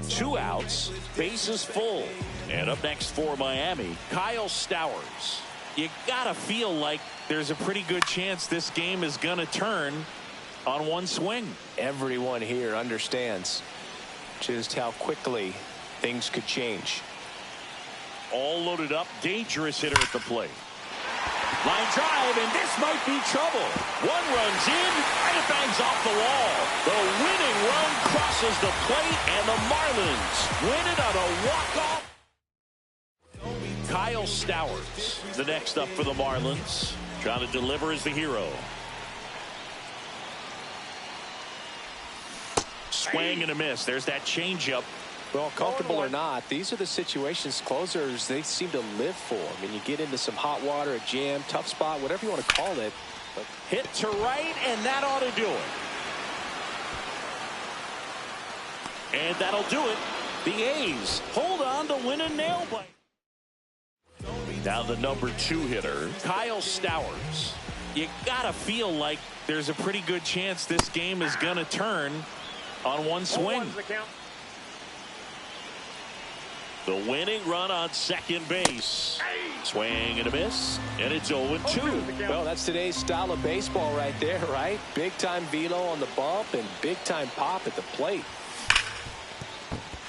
Two outs, bases full. And up next for Miami, Kyle Stowers. You gotta feel like there's a pretty good chance this game is gonna turn on one swing. Everyone here understands just how quickly things could change. All loaded up, dangerous hitter at the plate. Line drive, and this might be trouble. One runs in, and it bangs off the wall. The winning run crosses the plate, and the Marlins win it on a walk-off. Kyle Stowers, the next up for the Marlins. Trying to deliver as the hero. Swing and a miss. There's that changeup. Well, comfortable or not, these are the situations closers they seem to live for. I mean, you get into some hot water, a jam, tough spot, whatever you want to call it. But hit to right, and that ought to do it. And that'll do it. The A's hold on to win a nail bite. Now the number 2 hitter, Kyle Stowers. You gotta feel like there's a pretty good chance this game is gonna turn on one swing. The winning run on second base. Swing and a miss, and it's 0-2. Well, that's today's style of baseball right there, right? Big-time velo on the bump and big-time pop at the plate.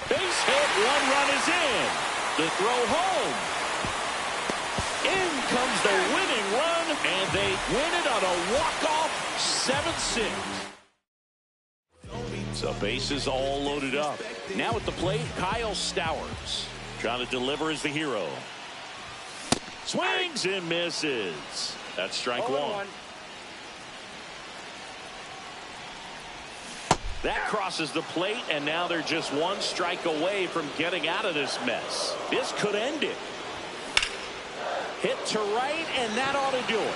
Base hit, 1 run is in. The throw home. In comes the winning run, and they win it on a walk-off 7-6. So bases all loaded up. Now at the plate, Kyle Stowers. Trying to deliver as the hero. Swings and misses. That's strike 1. That crosses the plate, and now they're just 1 strike away from getting out of this mess. This could end it. Hit to right, and that ought to do it.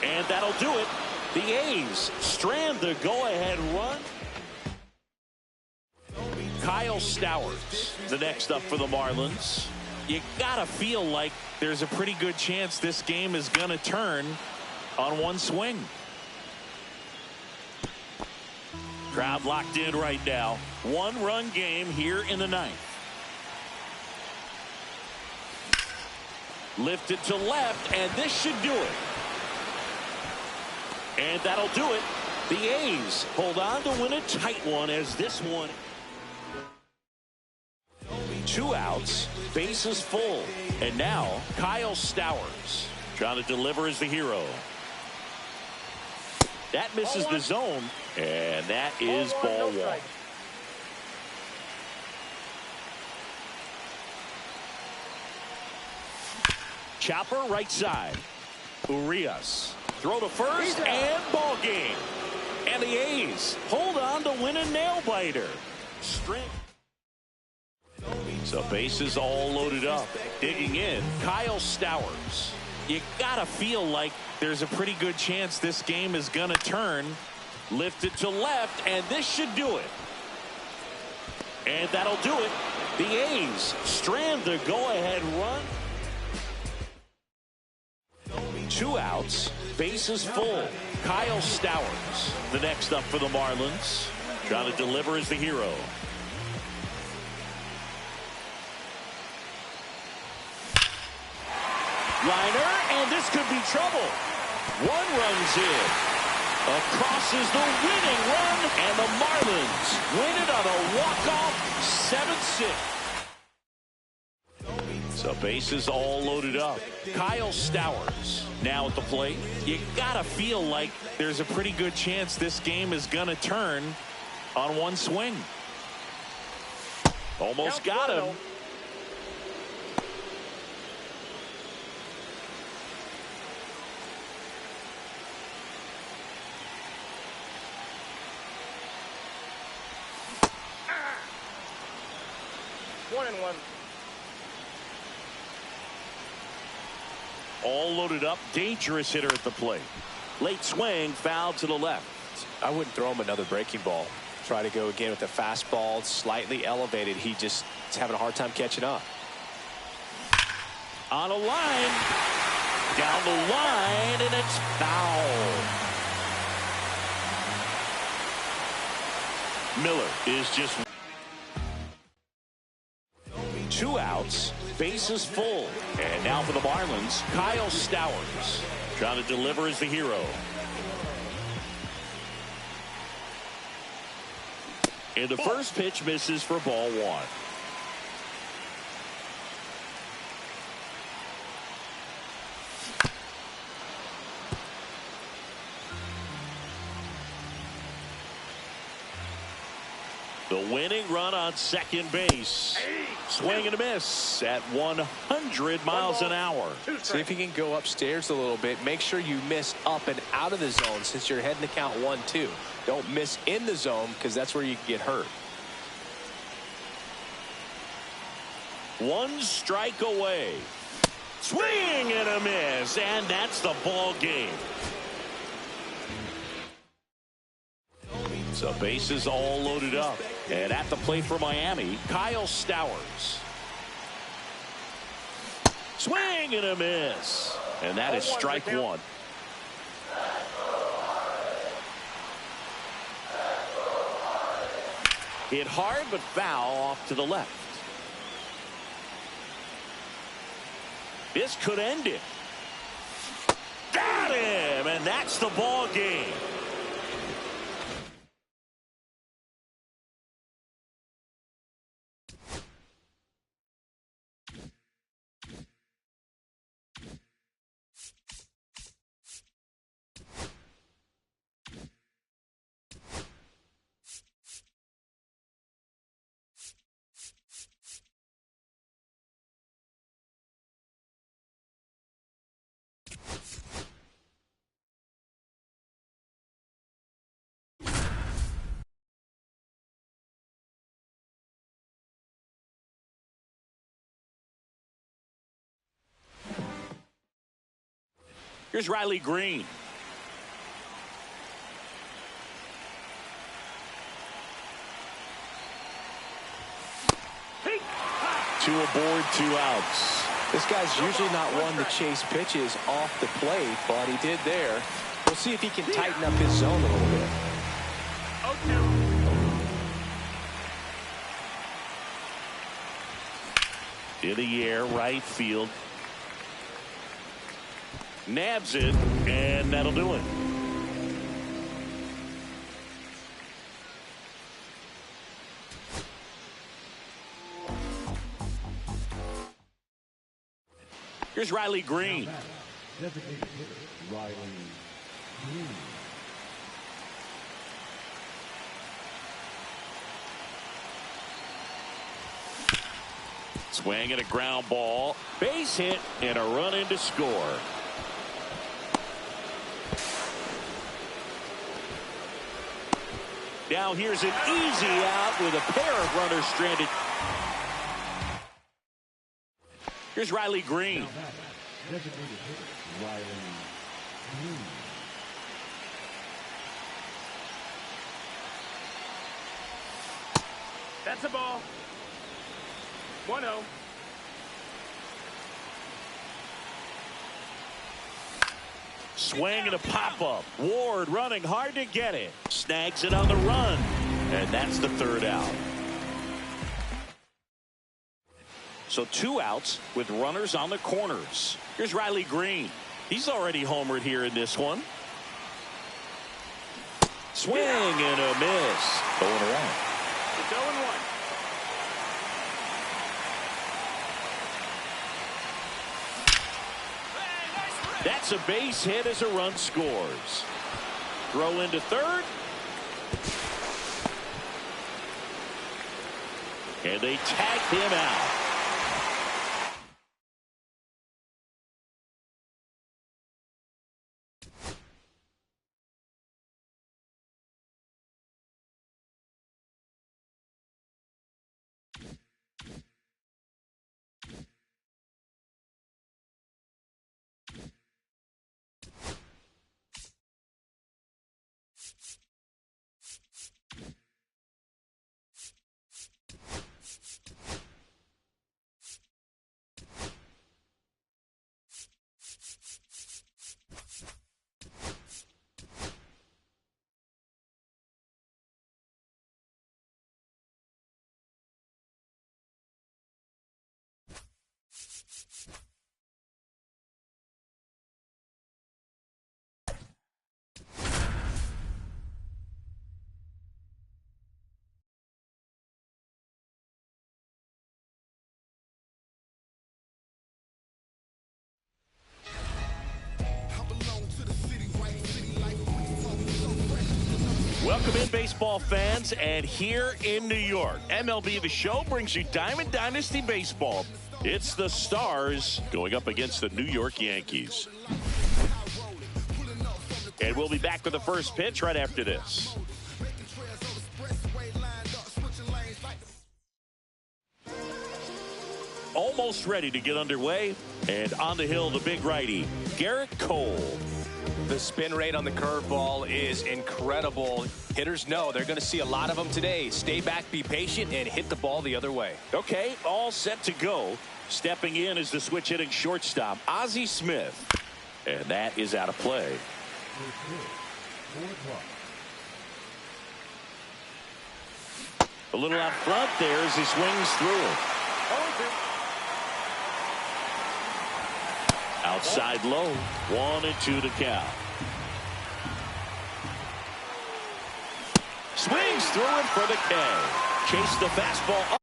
And that'll do it. The A's strand the go-ahead run. Kyle Stowers, the next up for the Marlins. You gotta feel like there's a pretty good chance this game is gonna turn on one swing. Crowd locked in right now. 1-run game here in the 9th. Lifted to left, and this should do it. And that'll do it. The A's hold on to win a tight one as this one. 2 outs, bases full. And now Kyle Stowers trying to deliver as the hero. That misses the zone, and that is ball 1. Chopper right side. Urias. Throw to first, and ball game. And the A's hold on to win a nail-biter. So bases all loaded up. Digging in, Kyle Stowers. You gotta feel like there's a pretty good chance this game is gonna turn. Lifted to left, and this should do it. And that'll do it. The A's strand the go-ahead run. 2 outs, bases full. Kyle Stowers, the next up for the Marlins. Trying to deliver as the hero. Liner, and this could be trouble. 1 runs in. Across is the winning run, and the Marlins win it on a walk-off 7-6. So bases all loaded up. Kyle Stowers now at the plate. You gotta feel like there's a pretty good chance this game is gonna turn on one swing. Almost got him. All loaded up, dangerous hitter at the plate. Late swing, foul to the left. I wouldn't throw him another breaking ball. Try to go again with the fastball, slightly elevated. He just is having a hard time catching up. On a line, down the line, and it's foul. Miller is just 2 outs, bases full. And now for the Marlins, Kyle Stowers trying to deliver as the hero. And the first pitch misses for ball one. The winning run on second base. Swing and a miss at 100 miles an hour. See if you can go upstairs a little bit. Make sure you miss up and out of the zone since you're heading to count 1-2. Don't miss in the zone because that's where you can get hurt. One strike away. Swing and a miss, and that's the ball game. So bases all loaded up. And at the plate for Miami, Kyle Stowers. Swing and a miss. And that is strike one. Hit hard but foul off to the left. This could end it. Got him, and that's the ball game. Here's Riley Green. Two aboard, 2 outs. This guy's usually not one to chase pitches off the plate, but he did there. We'll see if he can tighten up his zone a little bit. In the air, right field. Nabs it, and that'll do it. Here's Riley Green. Riley Green. Swing and a ground ball. Base hit and a run in to score. Now here's an easy out with a pair of runners stranded. Here's Riley Green. Riley Green. That's a ball. 1-0. Swing and a pop-up. Ward running hard to get it. Snags it on the run. And that's the third out. So 2 outs with runners on the corners. Here's Riley Green. He's already homered here in this one. Swing and a miss. 0-1. It's 0-1. That's a base hit as a run scores. Throw into third. And they tagged him out. Welcome in, baseball fans, and here in New York, MLB The Show brings you Diamond Dynasty Baseball. It's the Stars going up against the New York Yankees. And we'll be back with the first pitch right after this. Almost ready to get underway, and on the hill, the big righty, Garrett Cole. The spin rate on the curveball is incredible. Hitters know they're going to see a lot of them today. Stay back, be patient, and hit the ball the other way. Okay, all set to go. Stepping in is the switch hitting shortstop, Ozzie Smith. And that is out of play. A little out front there as he swings through it. Outside low, 1-2 to count. Swings through it for the K. Chase the fastball up.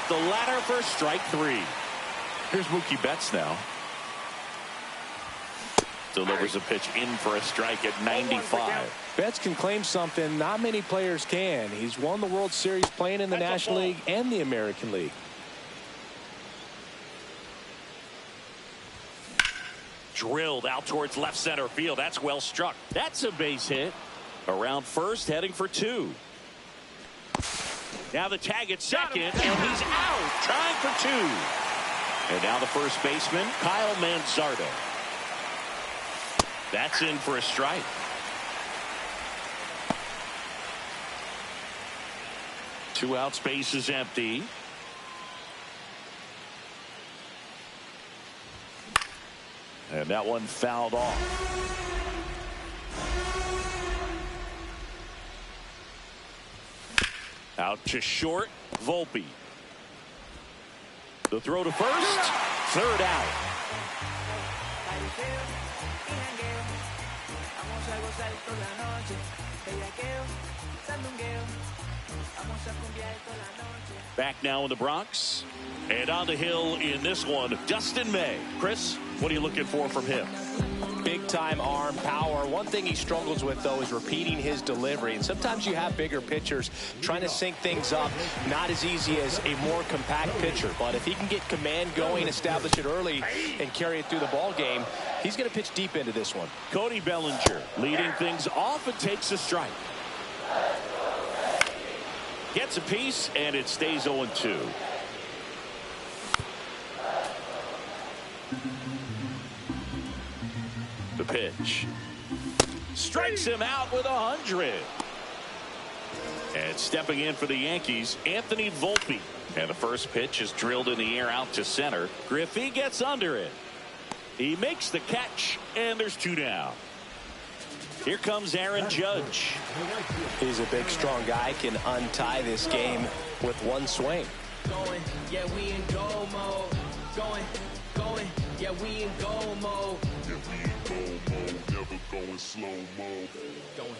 The ladder for strike three. Here's Mookie Betts now. Delivers a pitch in for a strike at 95. Betts can claim something not many players can. He's won the World Series playing in the National League and the American League. Drilled out towards left center field. That's well struck. That's a base hit. Around first, heading for two. Now the tag at second, and he's out, trying for two. And now the first baseman, Kyle Manzardo. That's in for a strike. Two out, space is empty. And that one fouled off. Out to short, Volpe. The throw to first, third out. Back now in the Bronx. And on the hill in this one, Dustin May. Chris, what are you looking for from him? Big time arm power. One thing he struggles with, though, is repeating his delivery. And sometimes you have bigger pitchers trying to sync things up. Not as easy as a more compact pitcher. But if he can get command going, establish it early, and carry it through the ball game, he's going to pitch deep into this one. Cody Bellinger leading things off and takes a strike. Gets a piece, and it stays 0-2. The pitch. Strikes him out with 100. And stepping in for the Yankees, Anthony Volpe. And the first pitch is drilled in the air out to center. Griffey gets under it. He makes the catch, and there's 2 down. Here comes Aaron Judge. He's a big, strong guy, can untie this game with one swing. Going, yeah, we in go mode. Going, yeah, we in go mode. Never going slow mode. Going.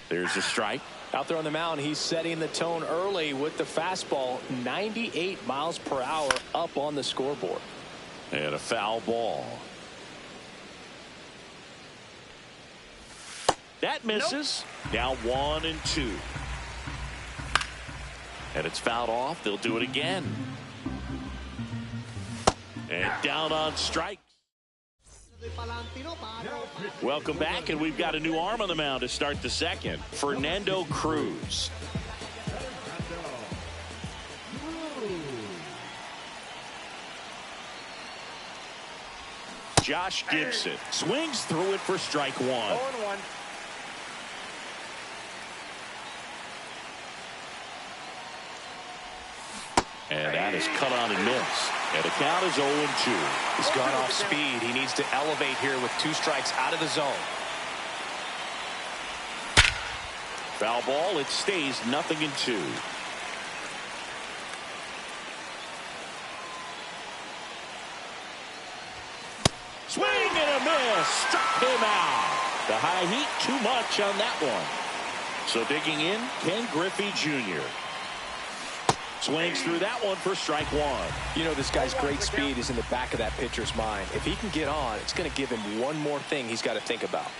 There's a strike. Out there on the mound, he's setting the tone early with the fastball. 98 miles per hour up on the scoreboard. And a foul ball. That misses. Now 1-2. And it's fouled off. They'll do it again. And down on strike. Welcome back, and we've got a new arm on the mound to start the second. Fernando Cruz. Josh Gibson swings through it for strike 1. 0-1. And that is cut on and miss. And the count is 0-2. He's gone off speed. He needs to elevate here with 2 strikes out of the zone. Foul ball. It stays 0-2. Swing and a miss. Struck him out. The high heat too much on that one. So digging in, Ken Griffey Jr. Swings through that one for strike 1. You know, this guy's great speed is in the back of that pitcher's mind. If he can get on, it's going to give him one more thing he's got to think about.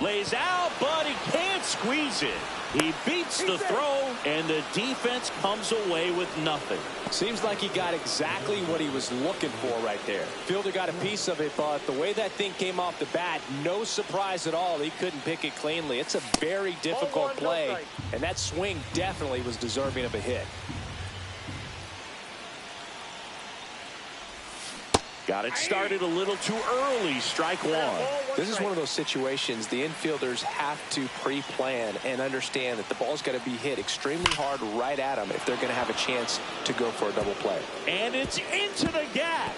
Lays out, but he can't squeeze it. He beats the throw, and the defense comes away with nothing. Seems like he got exactly what he was looking for right there. Fielder got a piece of it, but the way that thing came off the bat, no surprise at all. He couldn't pick it cleanly. It's a very difficult play, and that swing definitely was deserving of a hit. Got it started a little too early. Strike 1. This is one of those situations the infielders have to pre-plan and understand that the ball's got to be hit extremely hard right at them if they're going to have a chance to go for a double play. And it's into the gap.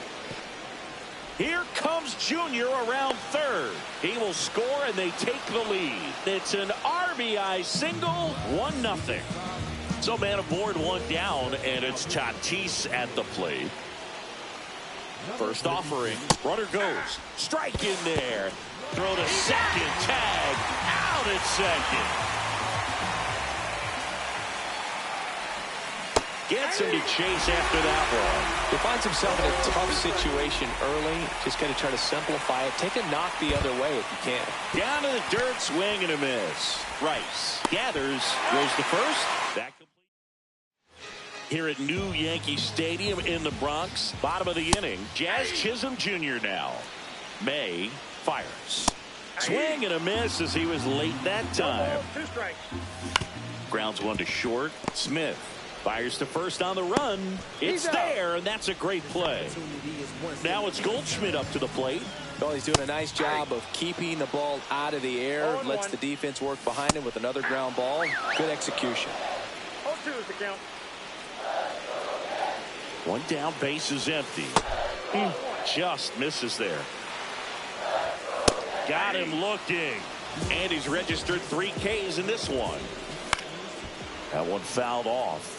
Here comes Junior around third. He will score, and they take the lead. It's an RBI single, 1-0. So man aboard, 1 down, and it's Tatis at the plate. First offering, runner goes, strike in there, throw to second, tag, out at second. Gets him to chase after that one. He finds himself in a tough situation early, just going to try to simplify it, take a knock the other way if you can. Down to the dirt, swing and a miss. Rice gathers, goes to first. That here at New Yankee Stadium in the Bronx, bottom of the inning, Jazz Chisholm Jr. now. May fires. Swing and a miss as he was late that time. 2 strikes. Grounds 1 to short. Smith fires to first on the run. It's there, and that's a great play. Now it's Goldschmidt up to the plate. Well, he's doing a nice job of keeping the ball out of the air. Lets the defense work behind him with another ground ball. Good execution. 0-2 is the count. 1 down, base is empty. Just misses there. Got him looking. And he's registered 3 Ks in this one. That one fouled off.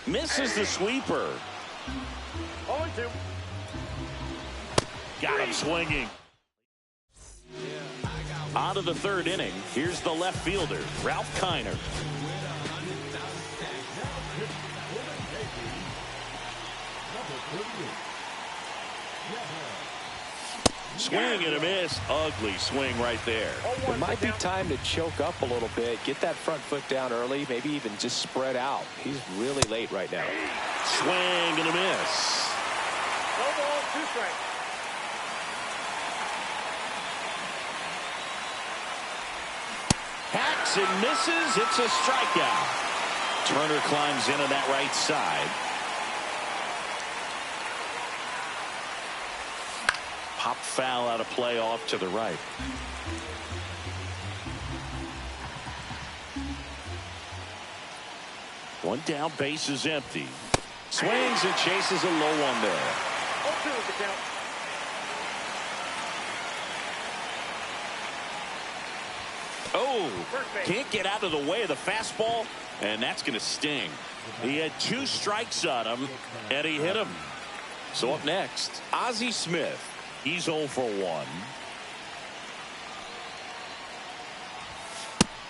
Misses the sweeper. 0-2. Got him swinging. On to the 3rd inning. Here's the left fielder, Ralph Kiner. Swing and a miss. Ugly swing right there. It might be time to choke up a little bit. Get that front foot down early. Maybe even just spread out. He's really late right now. Swing and a miss. 2 strikes. Hacks and misses. It's a strikeout. Turner climbs in on that right side. Pop foul out of play off to the right. One down, base is empty. Swings and chases a low one there. 0-2 is the count. Oh, can't get out of the way of the fastball, and that's going to sting. He had 2 strikes on him, and he hit him. So up next, Ozzie Smith. He's 0 for 1.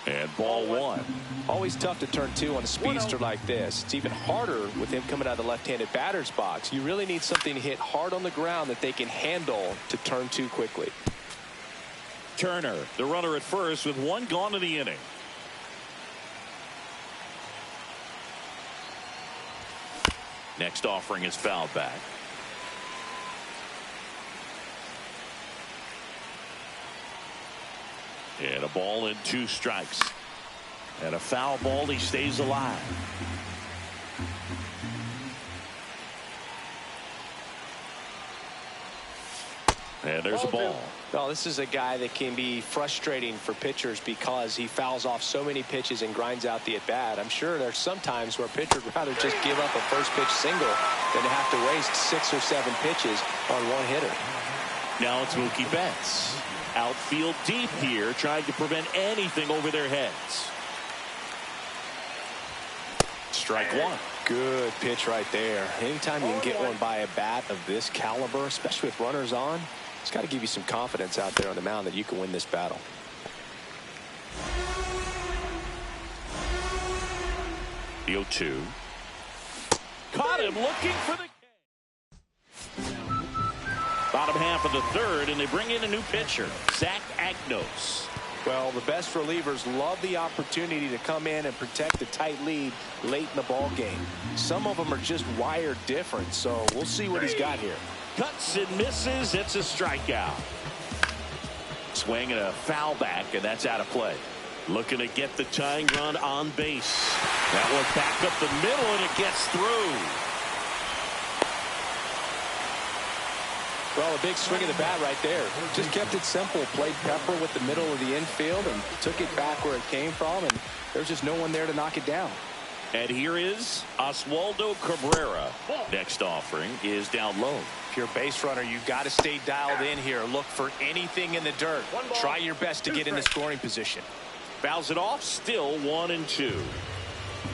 And ball 1. Always tough to turn 2 on a speedster like this. It's even harder with him coming out of the left-handed batter's box. You really need something to hit hard on the ground that they can handle to turn 2 quickly. Turner, the runner at first with 1 gone in the inning. Next offering is fouled back. And a ball and 2 strikes. And a foul ball, he stays alive. And there's a ball. Well, this is a guy that can be frustrating for pitchers because he fouls off so many pitches and grinds out the at-bat. I'm sure there's some times where a pitcher would rather just give up a first pitch single than to have to waste 6 or 7 pitches on one hitter. Now it's Mookie Betts. Outfield deep here, trying to prevent anything over their heads. Strike 1. Good pitch right there. Anytime you can get one by a bat of this caliber, especially with runners on, it's got to give you some confidence out there on the mound that you can win this battle. The 0-2. Caught him looking for the bottom half of the third, and they bring in a new pitcher, Zach Agnos. Well, the best relievers love the opportunity to come in and protect a tight lead late in the ball game. Some of them are just wired different, so we'll see what he's got here. Cuts and misses. It's a strikeout. Swing and a foul back, and that's out of play. Looking to get the tying run on base. That one back up the middle, and it gets through. Well, a big swing of the bat right there. Just kept it simple. Played pepper with the middle of the infield and took it back where it came from, and there's just no one there to knock it down. And here is Oswaldo Cabrera. Next offering is down low. If you're a base runner, you've got to stay dialed in here. Look for anything in the dirt. Try your best to get in the scoring position. Fouls it off, still 1-2.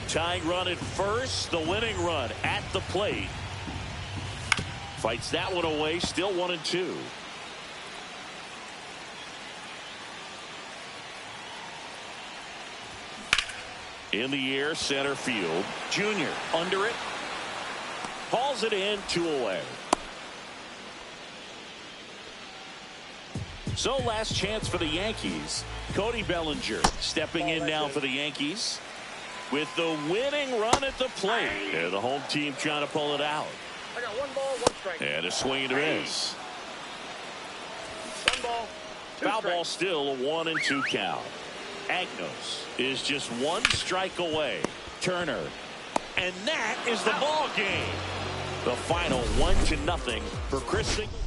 Tying run at first, the winning run at the plate. Fights that one away, still 1-2. In the air, center field. Junior under it. Hauls it in, 2 away. So last chance for the Yankees. Cody Bellinger stepping in now for the Yankees with the winning run at the plate. They're the home team trying to pull it out. I got 1 ball, 1 strike. And a swing and a miss. 1 ball, 2 Foul strikes. ball, still a 1-2 count. Agnos is just 1 strike away. Turner. And that is the ball game. The final 1-0 for Chris Singleton.